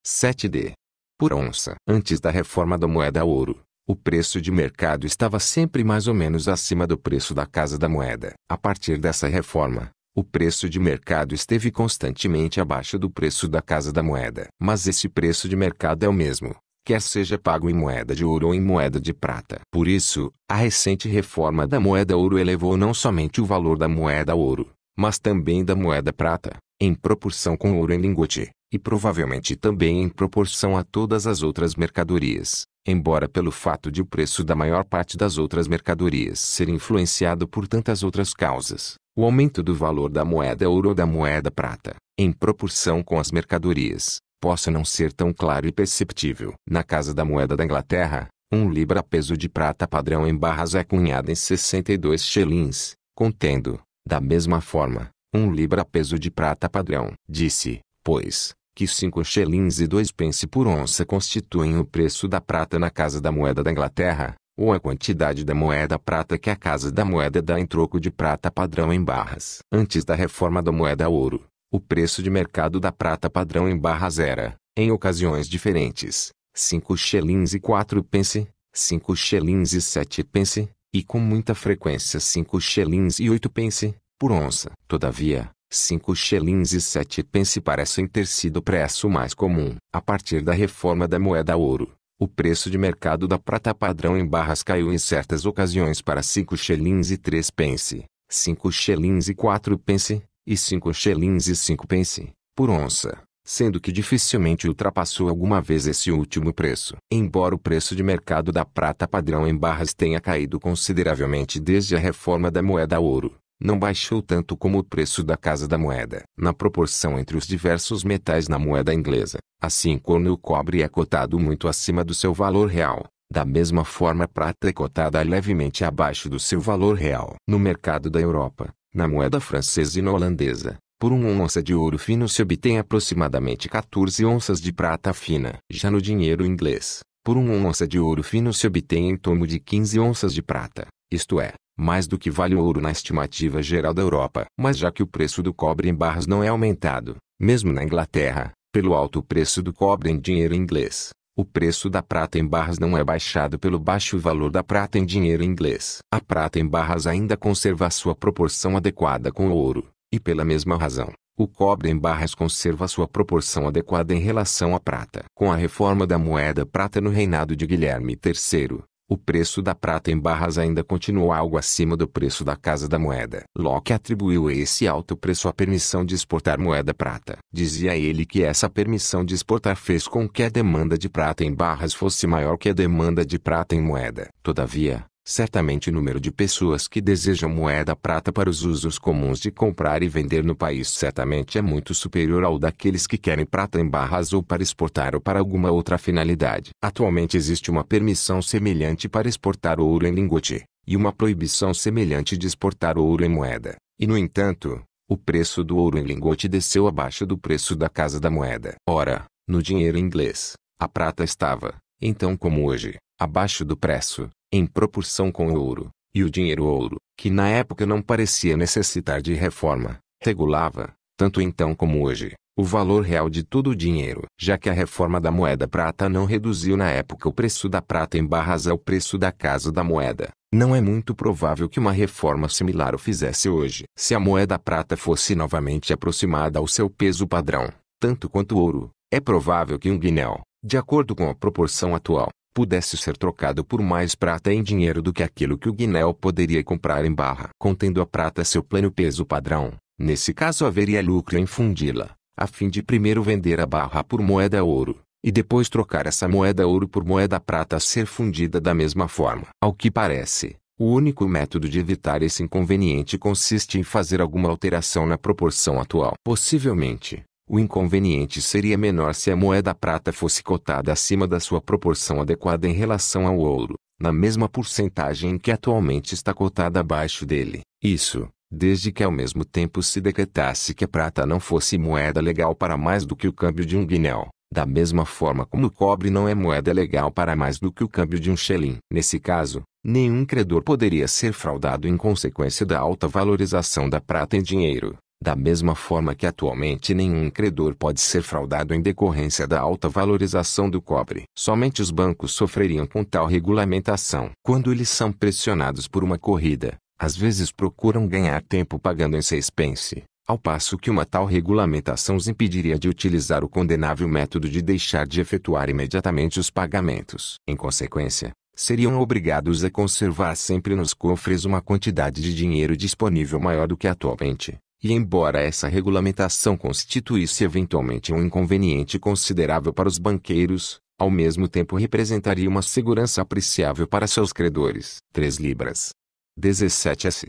7d. Por onça. Antes da reforma da moeda ouro, o preço de mercado estava sempre mais ou menos acima do preço da casa da moeda. A partir dessa reforma, o preço de mercado esteve constantemente abaixo do preço da casa da moeda. Mas esse preço de mercado é o mesmo, quer seja pago em moeda de ouro ou em moeda de prata. Por isso, a recente reforma da moeda ouro elevou não somente o valor da moeda ouro, mas também da moeda prata, em proporção com ouro em lingote, e provavelmente também em proporção a todas as outras mercadorias, embora pelo fato de o preço da maior parte das outras mercadorias ser influenciado por tantas outras causas, o aumento do valor da moeda ouro ou da moeda prata, em proporção com as mercadorias, possa não ser tão claro e perceptível. Na casa da moeda da Inglaterra, 1 libra peso de prata padrão em barras é cunhada em 62 shillings, contendo, da mesma forma, 1 libra peso de prata padrão. Disse, pois, que 5 shillings e 2 pence por onça constituem o preço da prata na casa da moeda da Inglaterra, ou a quantidade da moeda prata que a casa da moeda dá em troco de prata padrão em barras. Antes da reforma da moeda ouro, o preço de mercado da prata padrão em barras era, em ocasiões diferentes, 5 shillings e 4 pence, 5 shillings e 7 pence, e com muita frequência 5 shillings e 8 pence, por onça. Todavia, 5,07 parecem ter sido o preço mais comum. A partir da reforma da moeda ouro, o preço de mercado da prata padrão em barras caiu em certas ocasiões para 5,03, 5,04 e 5,05 por onça, sendo que dificilmente ultrapassou alguma vez esse último preço. Embora o preço de mercado da prata padrão em barras tenha caído consideravelmente desde a reforma da moeda ouro, não baixou tanto como o preço da Casa da Moeda. Na proporção entre os diversos metais na moeda inglesa, assim como o cobre é cotado muito acima do seu valor real, da mesma forma a prata é cotada levemente abaixo do seu valor real. No mercado da Europa, na moeda francesa e na holandesa, por 1 onça de ouro fino se obtém aproximadamente 14 onças de prata fina. Já no dinheiro inglês, por 1 onça de ouro fino se obtém em torno de 15 onças de prata, isto é, mais do que vale o ouro na estimativa geral da Europa. Mas já que o preço do cobre em barras não é aumentado, mesmo na Inglaterra, pelo alto preço do cobre em dinheiro inglês, o preço da prata em barras não é baixado pelo baixo valor da prata em dinheiro inglês. A prata em barras ainda conserva a sua proporção adequada com o ouro, e pela mesma razão, o cobre em barras conserva a sua proporção adequada em relação à prata. Com a reforma da moeda prata no reinado de Guilherme III, o preço da prata em barras ainda continuou algo acima do preço da Casa da Moeda. Locke atribuiu a esse alto preço a permissão de exportar moeda prata. Dizia ele que essa permissão de exportar fez com que a demanda de prata em barras fosse maior que a demanda de prata em moeda. Todavia, certamente o número de pessoas que desejam moeda prata para os usos comuns de comprar e vender no país certamente é muito superior ao daqueles que querem prata em barras ou para exportar ou para alguma outra finalidade. Atualmente existe uma permissão semelhante para exportar ouro em lingote, e uma proibição semelhante de exportar ouro em moeda. E no entanto, o preço do ouro em lingote desceu abaixo do preço da Casa da Moeda. Ora, no dinheiro inglês, a prata estava, então como hoje, abaixo do preço, em proporção com o ouro, e o dinheiro ouro, que na época não parecia necessitar de reforma, regulava, tanto então como hoje, o valor real de todo o dinheiro. Já que a reforma da moeda prata não reduziu na época o preço da prata em barras ao preço da Casa da Moeda, não é muito provável que uma reforma similar o fizesse hoje. Se a moeda prata fosse novamente aproximada ao seu peso padrão, tanto quanto o ouro, é provável que um guinéu, de acordo com a proporção atual, pudesse ser trocado por mais prata em dinheiro do que aquilo que o guinéu poderia comprar em barra. Contendo a prata seu pleno peso padrão, nesse caso haveria lucro em fundi-la, a fim de primeiro vender a barra por moeda ouro, e depois trocar essa moeda ouro por moeda prata a ser fundida da mesma forma. Ao que parece, o único método de evitar esse inconveniente consiste em fazer alguma alteração na proporção atual. Possivelmente, o inconveniente seria menor se a moeda prata fosse cotada acima da sua proporção adequada em relação ao ouro, na mesma porcentagem em que atualmente está cotada abaixo dele. Isso, desde que ao mesmo tempo se decretasse que a prata não fosse moeda legal para mais do que o câmbio de um guinéu, da mesma forma como o cobre não é moeda legal para mais do que o câmbio de um xelim. Nesse caso, nenhum credor poderia ser fraudado em consequência da alta valorização da prata em dinheiro. Da mesma forma que atualmente nenhum credor pode ser fraudado em decorrência da alta valorização do cobre. Somente os bancos sofreriam com tal regulamentação. Quando eles são pressionados por uma corrida, às vezes procuram ganhar tempo pagando em 6 pence, ao passo que uma tal regulamentação os impediria de utilizar o condenável método de deixar de efetuar imediatamente os pagamentos. Em consequência, seriam obrigados a conservar sempre nos cofres uma quantidade de dinheiro disponível maior do que atualmente. E embora essa regulamentação constituísse eventualmente um inconveniente considerável para os banqueiros, ao mesmo tempo representaria uma segurança apreciável para seus credores. 3 libras. 17s.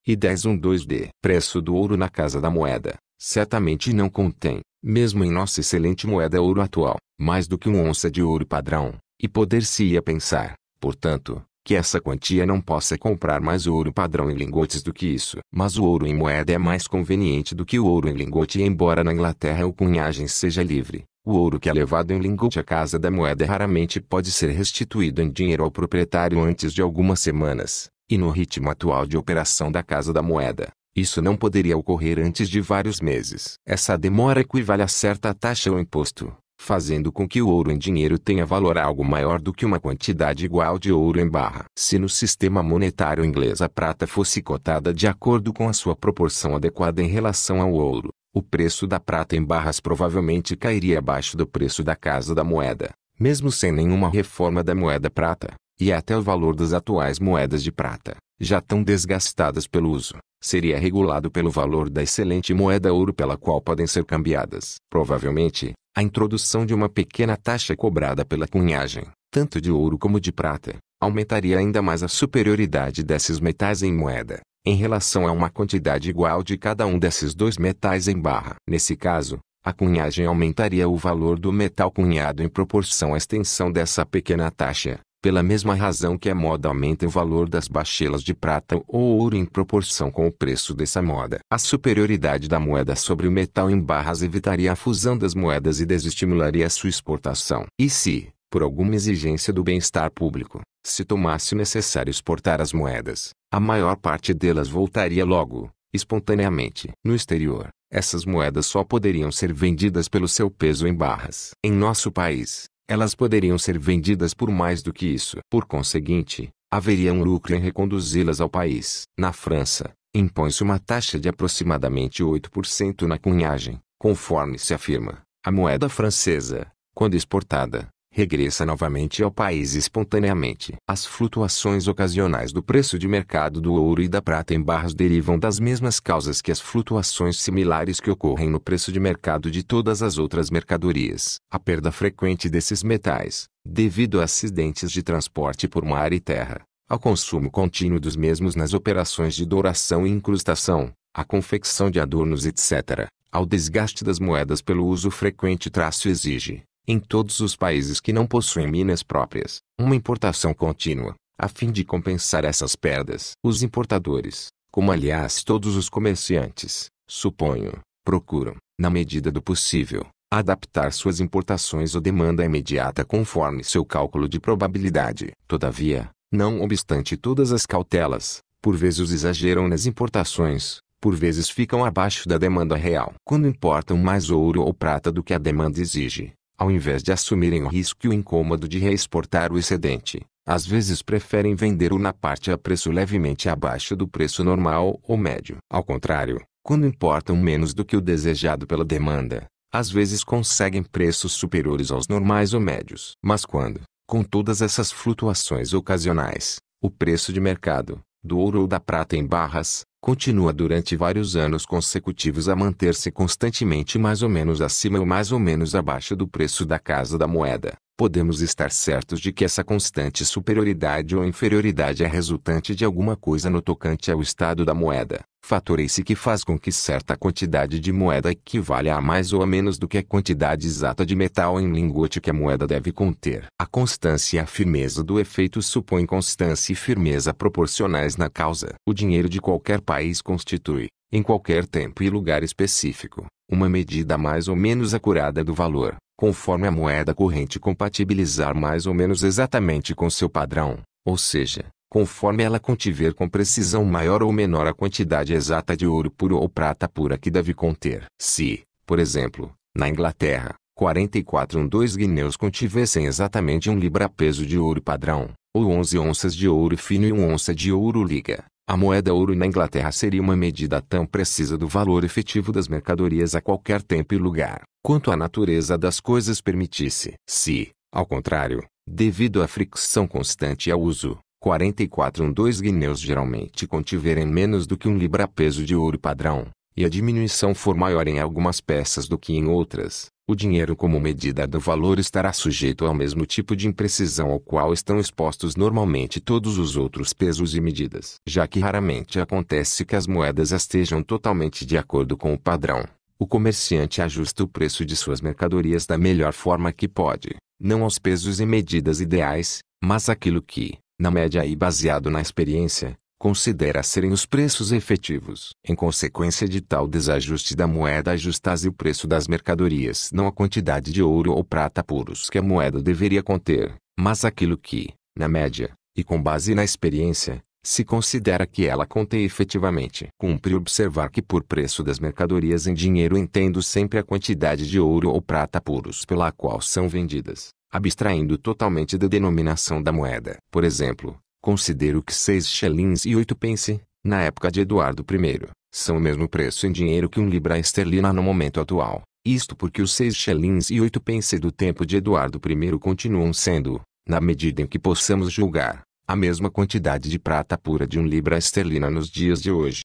E 10,12d. Preço do ouro na Casa da Moeda, certamente não contém, mesmo em nossa excelente moeda ouro atual, mais do que 1 onça de ouro padrão, e poder-se-ia pensar, portanto, que essa quantia não possa comprar mais ouro padrão em lingotes do que isso. Mas o ouro em moeda é mais conveniente do que o ouro em lingote e embora na Inglaterra a cunhagem seja livre, o ouro que é levado em lingote à Casa da Moeda raramente pode ser restituído em dinheiro ao proprietário antes de algumas semanas, e no ritmo atual de operação da Casa da Moeda, isso não poderia ocorrer antes de vários meses. Essa demora equivale a certa taxa ou imposto, fazendo com que o ouro em dinheiro tenha valor algo maior do que uma quantidade igual de ouro em barra. Se no sistema monetário inglês a prata fosse cotada de acordo com a sua proporção adequada em relação ao ouro, o preço da prata em barras provavelmente cairia abaixo do preço da Casa da Moeda, mesmo sem nenhuma reforma da moeda prata, e até o valor das atuais moedas de prata, já tão desgastadas pelo uso, seria regulado pelo valor da excelente moeda ouro pela qual podem ser cambiadas. Provavelmente, a introdução de uma pequena taxa cobrada pela cunhagem, tanto de ouro como de prata, aumentaria ainda mais a superioridade desses metais em moeda, em relação a uma quantidade igual de cada um desses dois metais em barra. Nesse caso, a cunhagem aumentaria o valor do metal cunhado em proporção à extensão dessa pequena taxa, pela mesma razão que a moda aumenta o valor das bachelas de prata ou ouro em proporção com o preço dessa moda. A superioridade da moeda sobre o metal em barras evitaria a fusão das moedas e desestimularia sua exportação. E se, por alguma exigência do bem-estar público, se tomasse necessário exportar as moedas, a maior parte delas voltaria logo, espontaneamente. No exterior, essas moedas só poderiam ser vendidas pelo seu peso em barras. Em nosso país, elas poderiam ser vendidas por mais do que isso. Por conseguinte, haveria um lucro em reconduzi-las ao país. Na França, impõe-se uma taxa de aproximadamente 8% na cunhagem. Conforme se afirma, a moeda francesa, quando exportada, regressa novamente ao país espontaneamente. As flutuações ocasionais do preço de mercado do ouro e da prata em barras derivam das mesmas causas que as flutuações similares que ocorrem no preço de mercado de todas as outras mercadorias. A perda frequente desses metais, devido a acidentes de transporte por mar e terra, ao consumo contínuo dos mesmos nas operações de douração e incrustação, à confecção de adornos etc., ao desgaste das moedas pelo uso frequente exige, em todos os países que não possuem minas próprias, uma importação contínua, a fim de compensar essas perdas. Os importadores, como aliás todos os comerciantes, suponho, procuram, na medida do possível, adaptar suas importações à demanda imediata conforme seu cálculo de probabilidade. Todavia, não obstante todas as cautelas, por vezes exageram nas importações, por vezes ficam abaixo da demanda real. Quando importam mais ouro ou prata do que a demanda exige, ao invés de assumirem o risco e o incômodo de reexportar o excedente, às vezes preferem vender-o na parte a preço levemente abaixo do preço normal ou médio. Ao contrário, quando importam menos do que o desejado pela demanda, às vezes conseguem preços superiores aos normais ou médios. Mas quando, com todas essas flutuações ocasionais, o preço de mercado, do ouro ou da prata em barras, continua durante vários anos consecutivos a manter-se constantemente mais ou menos acima ou mais ou menos abaixo do preço da Casa da Moeda, podemos estar certos de que essa constante superioridade ou inferioridade é resultante de alguma coisa no tocante ao estado da moeda, fator esse que faz com que certa quantidade de moeda equivalha a mais ou a menos do que a quantidade exata de metal em lingote que a moeda deve conter. A constância e a firmeza do efeito supõem constância e firmeza proporcionais na causa. O dinheiro de qualquer país constitui, em qualquer tempo e lugar específico, uma medida mais ou menos acurada do valor, conforme a moeda corrente compatibilizar mais ou menos exatamente com seu padrão, ou seja, conforme ela contiver com precisão maior ou menor a quantidade exata de ouro puro ou prata pura que deve conter. Se, por exemplo, na Inglaterra, 44,12 guineus contivessem exatamente 1 libra-peso de ouro padrão, ou 11 onças de ouro fino e 1 onça de ouro liga, a moeda ouro na Inglaterra seria uma medida tão precisa do valor efetivo das mercadorias a qualquer tempo e lugar, quanto a natureza das coisas permitisse. Se, ao contrário, devido à fricção constante e ao uso, 44,12 guineus geralmente contiverem menos do que 1 libra-peso de ouro padrão, e a diminuição for maior em algumas peças do que em outras, o dinheiro como medida do valor estará sujeito ao mesmo tipo de imprecisão ao qual estão expostos normalmente todos os outros pesos e medidas. Já que raramente acontece que as moedas estejam totalmente de acordo com o padrão, o comerciante ajusta o preço de suas mercadorias da melhor forma que pode, não aos pesos e medidas ideais, mas aquilo que, na média e baseado na experiência, considera serem os preços efetivos. Em consequência de tal desajuste da moeda, ajusta-se o preço das mercadorias não a quantidade de ouro ou prata puros que a moeda deveria conter, mas aquilo que, na média, e com base na experiência, se considera que ela contém efetivamente. Cumpre observar que por preço das mercadorias em dinheiro entendo sempre a quantidade de ouro ou prata puros pela qual são vendidas, abstraindo totalmente da denominação da moeda. Por exemplo, considero que 6 shillings e 8 pence, na época de Eduardo I, são o mesmo preço em dinheiro que 1 libra esterlina no momento atual. Isto porque os 6 shillings e 8 pence do tempo de Eduardo I continuam sendo, na medida em que possamos julgar, a mesma quantidade de prata pura de 1 libra esterlina nos dias de hoje.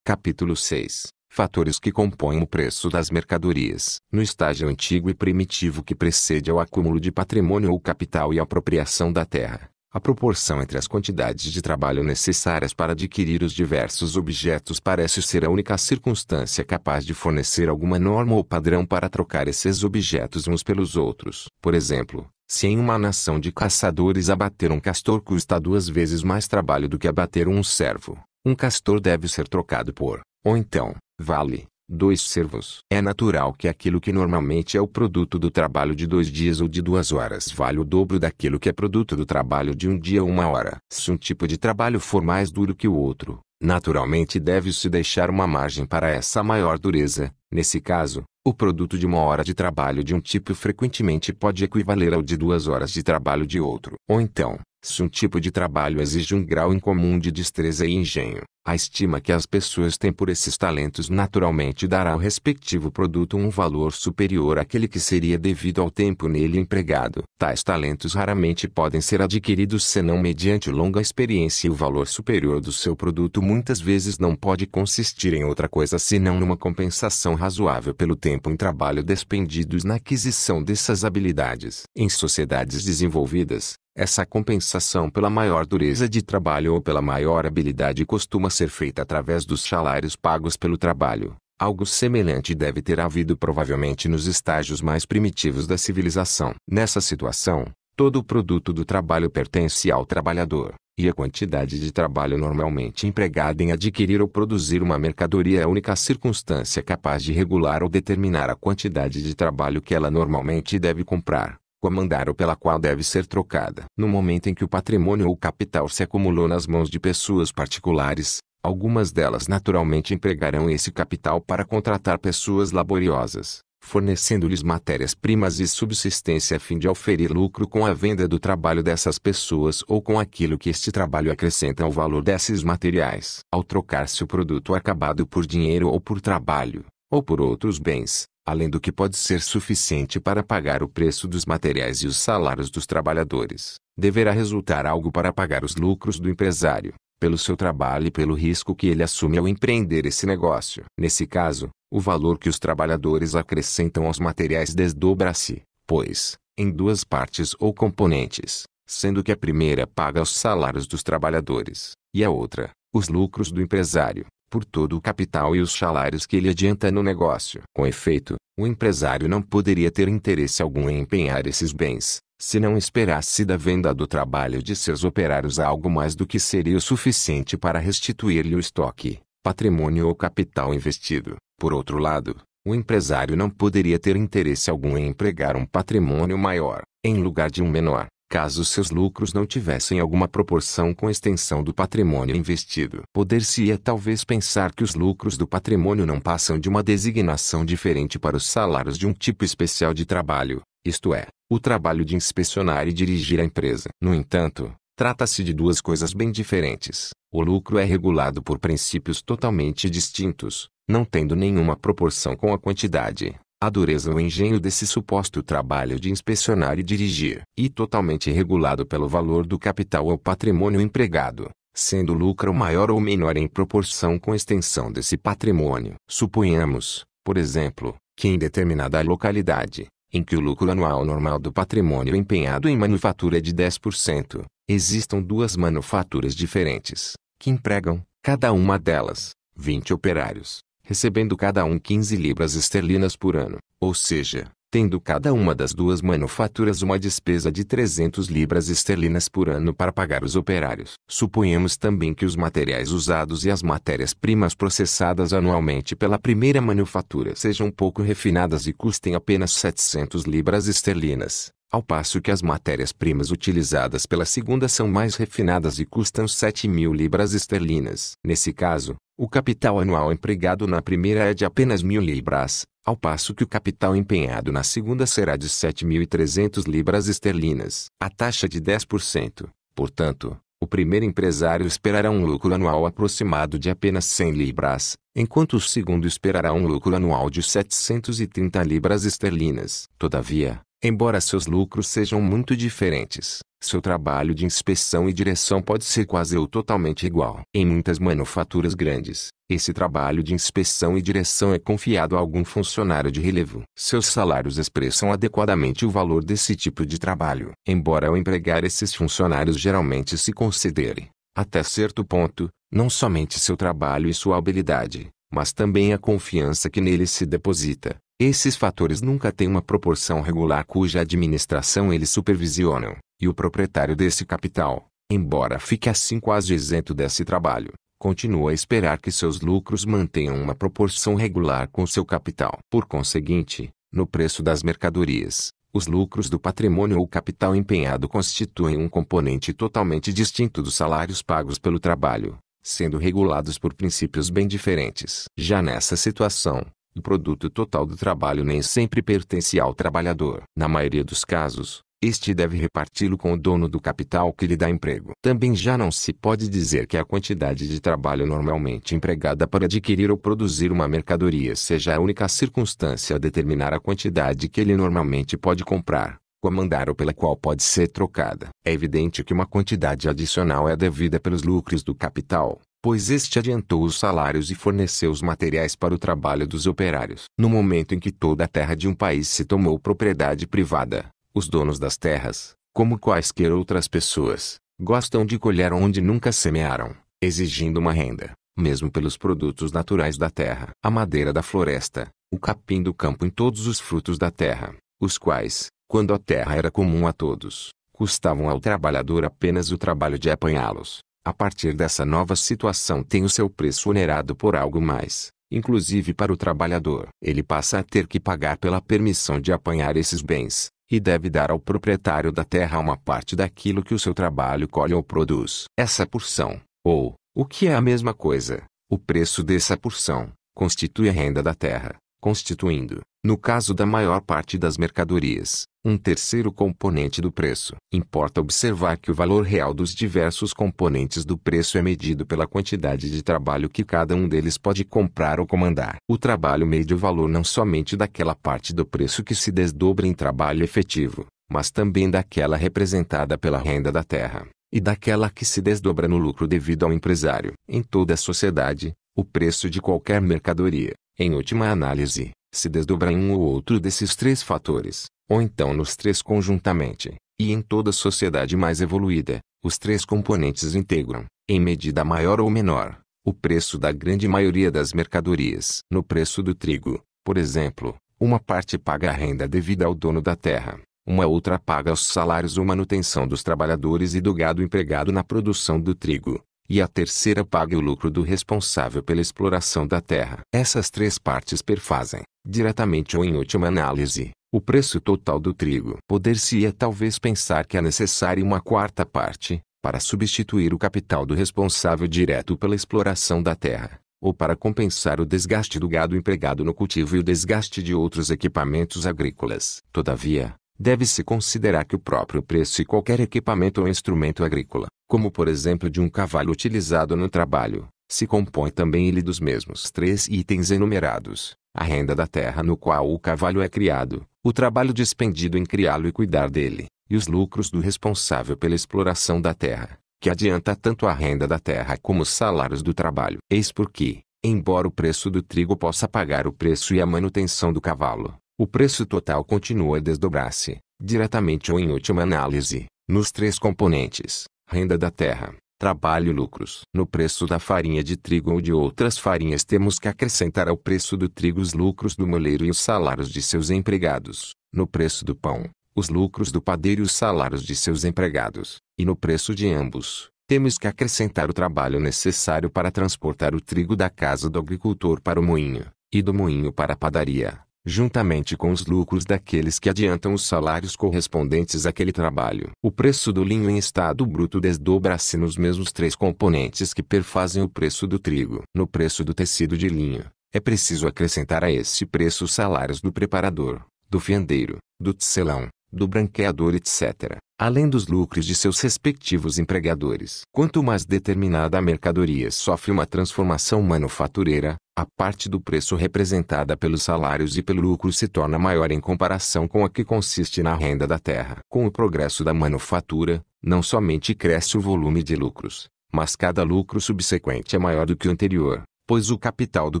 Capítulo 6. Fatores que compõem o preço das mercadorias. No estágio antigo e primitivo que precede ao acúmulo de patrimônio ou capital e à apropriação da terra, a proporção entre as quantidades de trabalho necessárias para adquirir os diversos objetos parece ser a única circunstância capaz de fornecer alguma norma ou padrão para trocar esses objetos uns pelos outros. Por exemplo, se em uma nação de caçadores abater um castor custa 2 vezes mais trabalho do que abater um cervo, um castor deve ser trocado por, ou então, vale, 2 cervos. É natural que aquilo que normalmente é o produto do trabalho de 2 dias ou de 2 horas vale o dobro daquilo que é produto do trabalho de 1 dia ou 1 hora. Se um tipo de trabalho for mais duro que o outro, naturalmente deve-se deixar uma margem para essa maior dureza. Nesse caso, o produto de 1 hora de trabalho de um tipo frequentemente pode equivaler ao de 2 horas de trabalho de outro. Ou então, se um tipo de trabalho exige um grau incomum de destreza e engenho, a estima que as pessoas têm por esses talentos naturalmente dará ao respectivo produto um valor superior àquele que seria devido ao tempo nele empregado. Tais talentos raramente podem ser adquiridos senão mediante longa experiência e o valor superior do seu produto muitas vezes não pode consistir em outra coisa senão numa compensação razoável pelo tempo em trabalho despendidos na aquisição dessas habilidades. Em sociedades desenvolvidas, essa compensação pela maior dureza de trabalho ou pela maior habilidade costuma ser feita através dos salários pagos pelo trabalho. Algo semelhante deve ter havido provavelmente nos estágios mais primitivos da civilização. Nessa situação, todo o produto do trabalho pertence ao trabalhador, e a quantidade de trabalho normalmente empregada em adquirir ou produzir uma mercadoria é a única circunstância capaz de regular ou determinar a quantidade de trabalho que ela normalmente deve comprar, comandar ou pela qual deve ser trocada. No momento em que o patrimônio ou capital se acumulou nas mãos de pessoas particulares, algumas delas naturalmente empregarão esse capital para contratar pessoas laboriosas, fornecendo-lhes matérias-primas e subsistência a fim de oferir lucro com a venda do trabalho dessas pessoas ou com aquilo que este trabalho acrescenta ao valor desses materiais. Ao trocar-se o produto acabado por dinheiro ou por trabalho, ou por outros bens, além do que pode ser suficiente para pagar o preço dos materiais e os salários dos trabalhadores, deverá resultar algo para pagar os lucros do empresário, pelo seu trabalho e pelo risco que ele assume ao empreender esse negócio. Nesse caso, o valor que os trabalhadores acrescentam aos materiais desdobra-se, pois, em 2 partes ou componentes, sendo que a primeira paga os salários dos trabalhadores, e a outra, os lucros do empresário, por todo o capital e os salários que ele adianta no negócio. Com efeito, o empresário não poderia ter interesse algum em empenhar esses bens, se não esperasse da venda do trabalho de seus operários algo mais do que seria o suficiente para restituir-lhe o estoque, patrimônio ou capital investido. Por outro lado, o empresário não poderia ter interesse algum em empregar um patrimônio maior, em lugar de um menor, caso seus lucros não tivessem alguma proporção com a extensão do patrimônio investido. Poder-se-ia talvez pensar que os lucros do patrimônio não passam de uma designação diferente para os salários de um tipo especial de trabalho, isto é, o trabalho de inspecionar e dirigir a empresa. No entanto, trata-se de 2 coisas bem diferentes. O lucro é regulado por princípios totalmente distintos, não tendo nenhuma proporção com a quantidade, a dureza ou engenho desse suposto trabalho de inspecionar e dirigir, e totalmente regulado pelo valor do capital ou patrimônio empregado, sendo o lucro maior ou menor em proporção com a extensão desse patrimônio. Suponhamos, por exemplo, que em determinada localidade, em que o lucro anual normal do patrimônio empenhado em manufatura é de 10%, existam 2 manufaturas diferentes, que empregam, cada uma delas, 20 operários, recebendo cada um 15 libras esterlinas por ano, ou seja, tendo cada uma das 2 manufaturas uma despesa de 300 libras esterlinas por ano para pagar os operários. Suponhamos também que os materiais usados e as matérias-primas processadas anualmente pela primeira manufatura sejam pouco refinadas e custem apenas 700 libras esterlinas, ao passo que as matérias-primas utilizadas pela segunda são mais refinadas e custam 7.000 libras esterlinas. Nesse caso, o capital anual empregado na primeira é de apenas 1.000 libras, ao passo que o capital empenhado na segunda será de 7.300 libras esterlinas. A taxa de 10%. Portanto, o primeiro empresário esperará um lucro anual aproximado de apenas 100 libras, enquanto o segundo esperará um lucro anual de 730 libras esterlinas. Todavia, embora seus lucros sejam muito diferentes, seu trabalho de inspeção e direção pode ser quase ou totalmente igual. Em muitas manufaturas grandes, esse trabalho de inspeção e direção é confiado a algum funcionário de relevo. Seus salários expressam adequadamente o valor desse tipo de trabalho. Embora ao empregar esses funcionários geralmente se considere, até certo ponto, não somente seu trabalho e sua habilidade, mas também a confiança que nele se deposita. Esses fatores nunca têm uma proporção regular cuja administração eles supervisionam, e o proprietário desse capital, embora fique assim quase isento desse trabalho, continua a esperar que seus lucros mantenham uma proporção regular com seu capital. Por conseguinte, no preço das mercadorias, os lucros do patrimônio ou capital empenhado constituem um componente totalmente distinto dos salários pagos pelo trabalho, sendo regulados por princípios bem diferentes. Já nessa situação, o produto total do trabalho nem sempre pertence ao trabalhador. Na maioria dos casos, este deve reparti-lo com o dono do capital que lhe dá emprego. Também já não se pode dizer que a quantidade de trabalho normalmente empregada para adquirir ou produzir uma mercadoria seja a única circunstância a determinar a quantidade que ele normalmente pode comprar, comandar ou pela qual pode ser trocada. É evidente que uma quantidade adicional é devida pelos lucros do capital, pois este adiantou os salários e forneceu os materiais para o trabalho dos operários. No momento em que toda a terra de um país se tomou propriedade privada, os donos das terras, como quaisquer outras pessoas, gostam de colher onde nunca semearam, exigindo uma renda, mesmo pelos produtos naturais da terra. A madeira da floresta, o capim do campo e todos os frutos da terra, os quais, quando a terra era comum a todos, custavam ao trabalhador apenas o trabalho de apanhá-los. A partir dessa nova situação tem o seu preço onerado por algo mais, inclusive para o trabalhador. Ele passa a ter que pagar pela permissão de apanhar esses bens, e deve dar ao proprietário da terra uma parte daquilo que o seu trabalho colhe ou produz. Essa porção, ou, o que é a mesma coisa, o preço dessa porção, constitui a renda da terra, constituindo, no caso da maior parte das mercadorias, um terceiro componente do preço. Importa observar que o valor real dos diversos componentes do preço é medido pela quantidade de trabalho que cada um deles pode comprar ou comandar. O trabalho mede o valor não somente daquela parte do preço que se desdobra em trabalho efetivo, mas também daquela representada pela renda da terra, e daquela que se desdobra no lucro devido ao empresário. Em toda a sociedade, o preço de qualquer mercadoria, em última análise, se desdobra em um ou outro desses três fatores, ou então nos três conjuntamente, e em toda sociedade mais evoluída, os três componentes integram, em medida maior ou menor, o preço da grande maioria das mercadorias. No preço do trigo, por exemplo, uma parte paga a renda devida ao dono da terra, uma outra paga os salários ou manutenção dos trabalhadores e do gado empregado na produção do trigo, e a terceira paga o lucro do responsável pela exploração da terra. Essas três partes perfazem, diretamente ou em última análise, o preço total do trigo. Poder-se-ia talvez pensar que é necessária uma quarta parte, para substituir o capital do responsável direto pela exploração da terra, ou para compensar o desgaste do gado empregado no cultivo e o desgaste de outros equipamentos agrícolas. Todavia, deve-se considerar que o próprio preço e qualquer equipamento ou instrumento agrícola, como por exemplo de um cavalo utilizado no trabalho, se compõe também ele dos mesmos três itens enumerados: a renda da terra no qual o cavalo é criado, o trabalho despendido em criá-lo e cuidar dele, e os lucros do responsável pela exploração da terra, que adianta tanto a renda da terra como os salários do trabalho. Eis porque, embora o preço do trigo possa pagar o preço e a manutenção do cavalo, o preço total continua a desdobrar-se, diretamente ou em última análise, nos três componentes: renda da terra, trabalho e lucros. No preço da farinha de trigo ou de outras farinhas temos que acrescentar ao preço do trigo os lucros do moleiro e os salários de seus empregados. No preço do pão, os lucros do padeiro e os salários de seus empregados. E no preço de ambos, temos que acrescentar o trabalho necessário para transportar o trigo da casa do agricultor para o moinho, e do moinho para a padaria, juntamente com os lucros daqueles que adiantam os salários correspondentes àquele trabalho. O preço do linho em estado bruto desdobra-se nos mesmos três componentes que perfazem o preço do trigo. No preço do tecido de linho, é preciso acrescentar a esse preço os salários do preparador, do fiandeiro, do tecelão, do branqueador, etc., além dos lucros de seus respectivos empregadores. Quanto mais determinada mercadoria sofre uma transformação manufatureira, a parte do preço representada pelos salários e pelo lucro se torna maior em comparação com a que consiste na renda da terra. Com o progresso da manufatura, não somente cresce o volume de lucros, mas cada lucro subsequente é maior do que o anterior, pois o capital do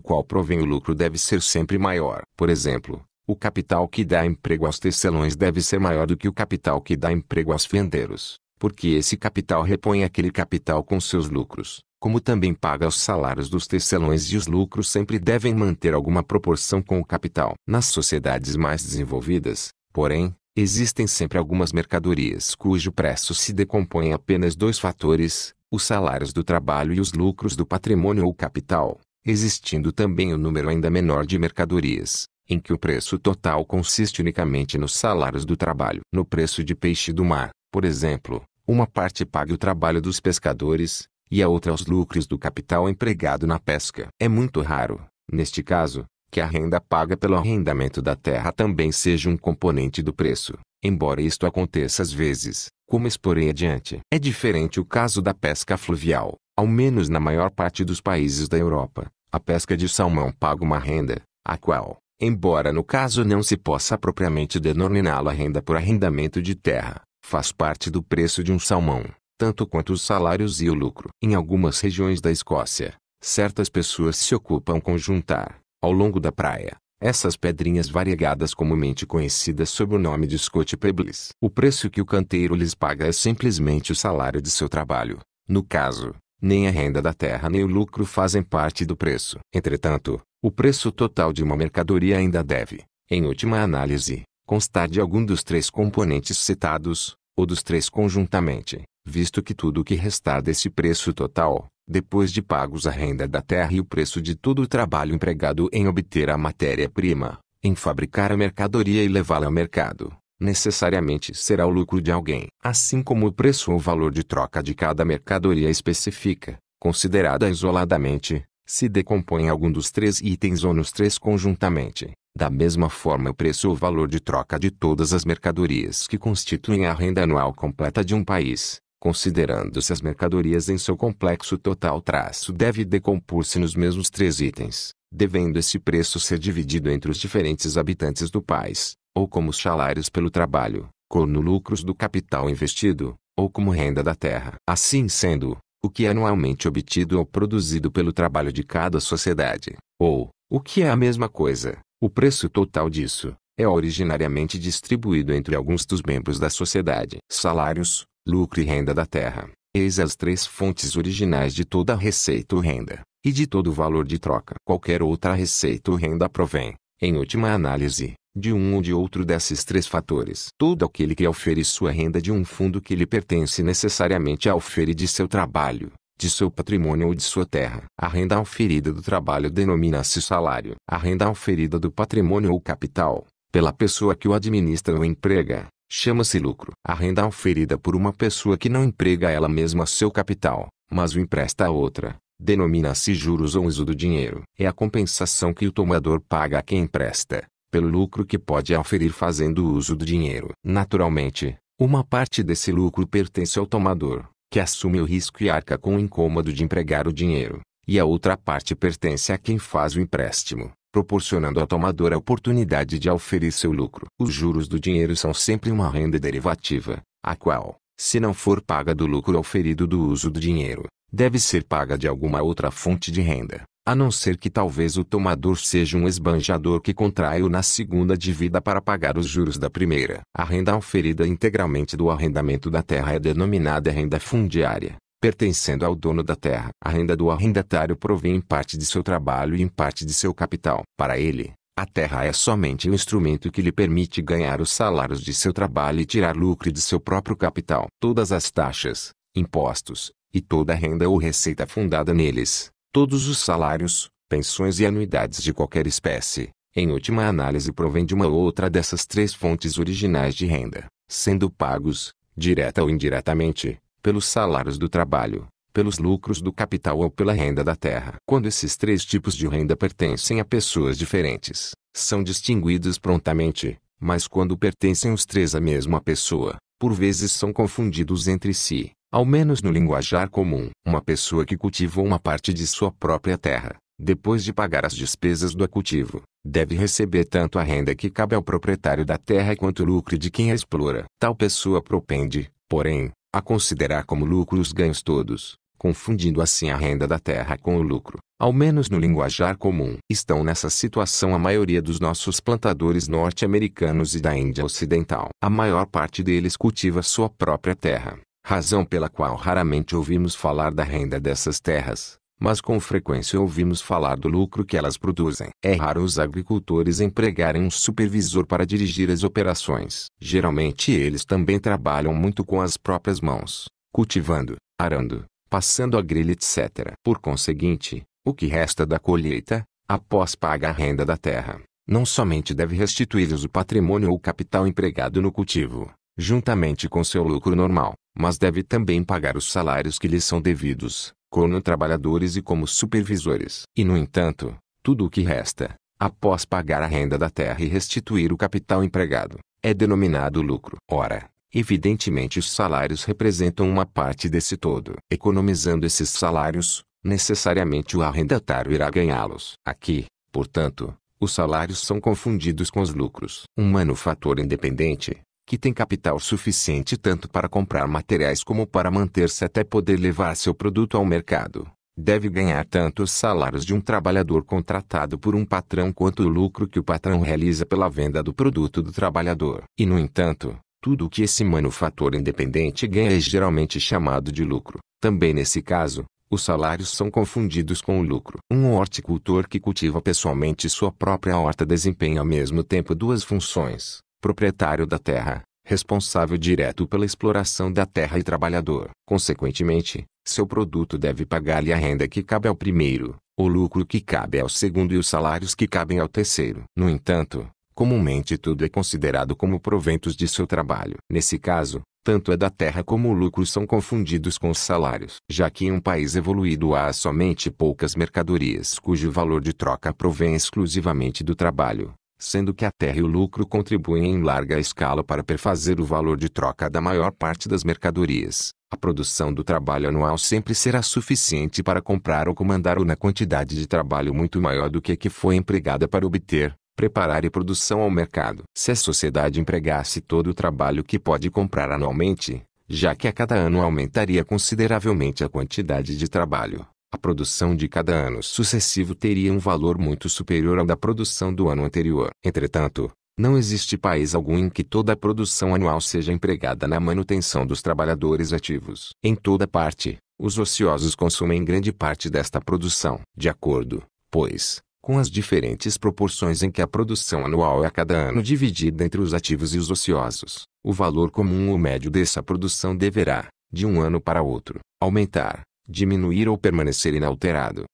qual provém o lucro deve ser sempre maior. Por exemplo, o capital que dá emprego aos tecelões deve ser maior do que o capital que dá emprego aos fiandeiros, porque esse capital repõe aquele capital com seus lucros, como também paga os salários dos tecelões, e os lucros sempre devem manter alguma proporção com o capital. Nas sociedades mais desenvolvidas, porém, existem sempre algumas mercadorias cujo preço se decompõe em apenas dois fatores: os salários do trabalho e os lucros do patrimônio ou capital, existindo também o número ainda menor de mercadorias em que o preço total consiste unicamente nos salários do trabalho. No preço de peixe do mar, por exemplo, uma parte paga o trabalho dos pescadores, e a outra os lucros do capital empregado na pesca. É muito raro, neste caso, que a renda paga pelo arrendamento da terra também seja um componente do preço, embora isto aconteça às vezes, como exporei adiante. É diferente o caso da pesca fluvial. Ao menos na maior parte dos países da Europa, a pesca de salmão paga uma renda, a qual, embora no caso não se possa propriamente denominá-la renda por arrendamento de terra, faz parte do preço de um salmão, tanto quanto os salários e o lucro. Em algumas regiões da Escócia, certas pessoas se ocupam com juntar, ao longo da praia, essas pedrinhas variegadas comumente conhecidas sob o nome de Scotch Pebbles. O preço que o canteiro lhes paga é simplesmente o salário de seu trabalho. No caso, nem a renda da terra nem o lucro fazem parte do preço. Entretanto, o preço total de uma mercadoria ainda deve, em última análise, constar de algum dos três componentes citados, ou dos três conjuntamente, visto que tudo o que restar desse preço total, depois de pagos a renda da terra e o preço de todo o trabalho empregado em obter a matéria-prima, em fabricar a mercadoria e levá-la ao mercado, necessariamente será o lucro de alguém. Assim como o preço ou valor de troca de cada mercadoria especifica, considerada isoladamente, se decompõe em algum dos três itens ou nos três conjuntamente. Da mesma forma, o preço ou valor de troca de todas as mercadorias que constituem a renda anual completa de um país, considerando-se as mercadorias em seu complexo total, deve decompor-se nos mesmos três itens, devendo esse preço ser dividido entre os diferentes habitantes do país, ou como salários pelo trabalho, como lucros do capital investido, ou como renda da terra. Assim sendo, o que é anualmente obtido ou produzido pelo trabalho de cada sociedade, ou, o que é a mesma coisa, o preço total disso, é originariamente distribuído entre alguns dos membros da sociedade. Salários, lucro e renda da terra. Eis as três fontes originais de toda a receita ou renda, e de todo o valor de troca. Qualquer outra receita ou renda provém, em última análise, de um ou de outro desses três fatores. Todo aquele que aufere sua renda de um fundo que lhe pertence necessariamente aufere de seu trabalho, de seu patrimônio ou de sua terra. A renda auferida do trabalho denomina-se salário. A renda auferida do patrimônio ou capital, pela pessoa que o administra ou emprega, chama-se lucro. A renda auferida por uma pessoa que não emprega ela mesma seu capital, mas o empresta a outra, denomina-se juros ou uso do dinheiro. É a compensação que o tomador paga a quem empresta, pelo lucro que pode auferir fazendo uso do dinheiro. Naturalmente, uma parte desse lucro pertence ao tomador, que assume o risco e arca com o incômodo de empregar o dinheiro, e a outra parte pertence a quem faz o empréstimo, proporcionando ao tomador a oportunidade de auferir seu lucro. Os juros do dinheiro são sempre uma renda derivativa, a qual, se não for paga do lucro auferido do uso do dinheiro, deve ser paga de alguma outra fonte de renda, a não ser que talvez o tomador seja um esbanjador que contrai-o na segunda dívida para pagar os juros da primeira. A renda auferida integralmente do arrendamento da terra é denominada renda fundiária, pertencendo ao dono da terra. A renda do arrendatário provém em parte de seu trabalho e em parte de seu capital. Para ele, a terra é somente o instrumento que lhe permite ganhar os salários de seu trabalho e tirar lucro de seu próprio capital. Todas as taxas, impostos, e toda a renda ou receita fundada neles, todos os salários, pensões e anuidades de qualquer espécie, em última análise provém de uma ou outra dessas três fontes originais de renda, sendo pagos, direta ou indiretamente, pelos salários do trabalho, pelos lucros do capital ou pela renda da terra. Quando esses três tipos de renda pertencem a pessoas diferentes, são distinguidos prontamente, mas quando pertencem os três à mesma pessoa, por vezes são confundidos entre si, ao menos no linguajar comum. Uma pessoa que cultiva uma parte de sua própria terra, depois de pagar as despesas do cultivo, deve receber tanto a renda que cabe ao proprietário da terra quanto o lucro de quem a explora. Tal pessoa propende, porém, a considerar como lucro os ganhos todos, confundindo assim a renda da terra com o lucro. Ao menos no linguajar comum. Estão nessa situação a maioria dos nossos plantadores norte-americanos e da Índia Ocidental. A maior parte deles cultiva sua própria terra, razão pela qual raramente ouvimos falar da renda dessas terras, mas com frequência ouvimos falar do lucro que elas produzem. É raro os agricultores empregarem um supervisor para dirigir as operações. Geralmente eles também trabalham muito com as próprias mãos, cultivando, arando, passando a grelha, etc. Por conseguinte, o que resta da colheita, após pagar a renda da terra, não somente deve restituir-lhes o patrimônio ou capital empregado no cultivo, juntamente com seu lucro normal, mas deve também pagar os salários que lhes são devidos, como trabalhadores e como supervisores. E no entanto, tudo o que resta, após pagar a renda da terra e restituir o capital empregado, é denominado lucro. Ora, evidentemente os salários representam uma parte desse todo. Economizando esses salários, necessariamente o arrendatário irá ganhá-los. Aqui, portanto, os salários são confundidos com os lucros. Um manufator independente, que tem capital suficiente tanto para comprar materiais como para manter-se até poder levar seu produto ao mercado, deve ganhar tanto os salários de um trabalhador contratado por um patrão quanto o lucro que o patrão realiza pela venda do produto do trabalhador. E no entanto, tudo o que esse manufator independente ganha é geralmente chamado de lucro. Também nesse caso, os salários são confundidos com o lucro. Um horticultor que cultiva pessoalmente sua própria horta desempenha ao mesmo tempo duas funções: proprietário da terra, responsável direto pela exploração da terra, e trabalhador. Consequentemente, seu produto deve pagar-lhe a renda que cabe ao primeiro, o lucro que cabe ao segundo e os salários que cabem ao terceiro. No entanto, comumente tudo é considerado como proventos de seu trabalho. Nesse caso, tanto a da terra como o lucro são confundidos com os salários. Já que em um país evoluído há somente poucas mercadorias cujo valor de troca provém exclusivamente do trabalho, sendo que a terra e o lucro contribuem em larga escala para perfazer o valor de troca da maior parte das mercadorias, a produção do trabalho anual sempre será suficiente para comprar ou comandar uma quantidade de trabalho muito maior do que a que foi empregada para obter, preparar e produção ao mercado. Se a sociedade empregasse todo o trabalho que pode comprar anualmente, já que a cada ano aumentaria consideravelmente a quantidade de trabalho, a produção de cada ano sucessivo teria um valor muito superior ao da produção do ano anterior. Entretanto, não existe país algum em que toda a produção anual seja empregada na manutenção dos trabalhadores ativos. Em toda parte, os ociosos consomem grande parte desta produção. De acordo, pois, com as diferentes proporções em que a produção anual é a cada ano dividida entre os ativos e os ociosos, o valor comum ou médio dessa produção deverá, de um ano para outro, aumentar, diminuir ou permanecer inalterado.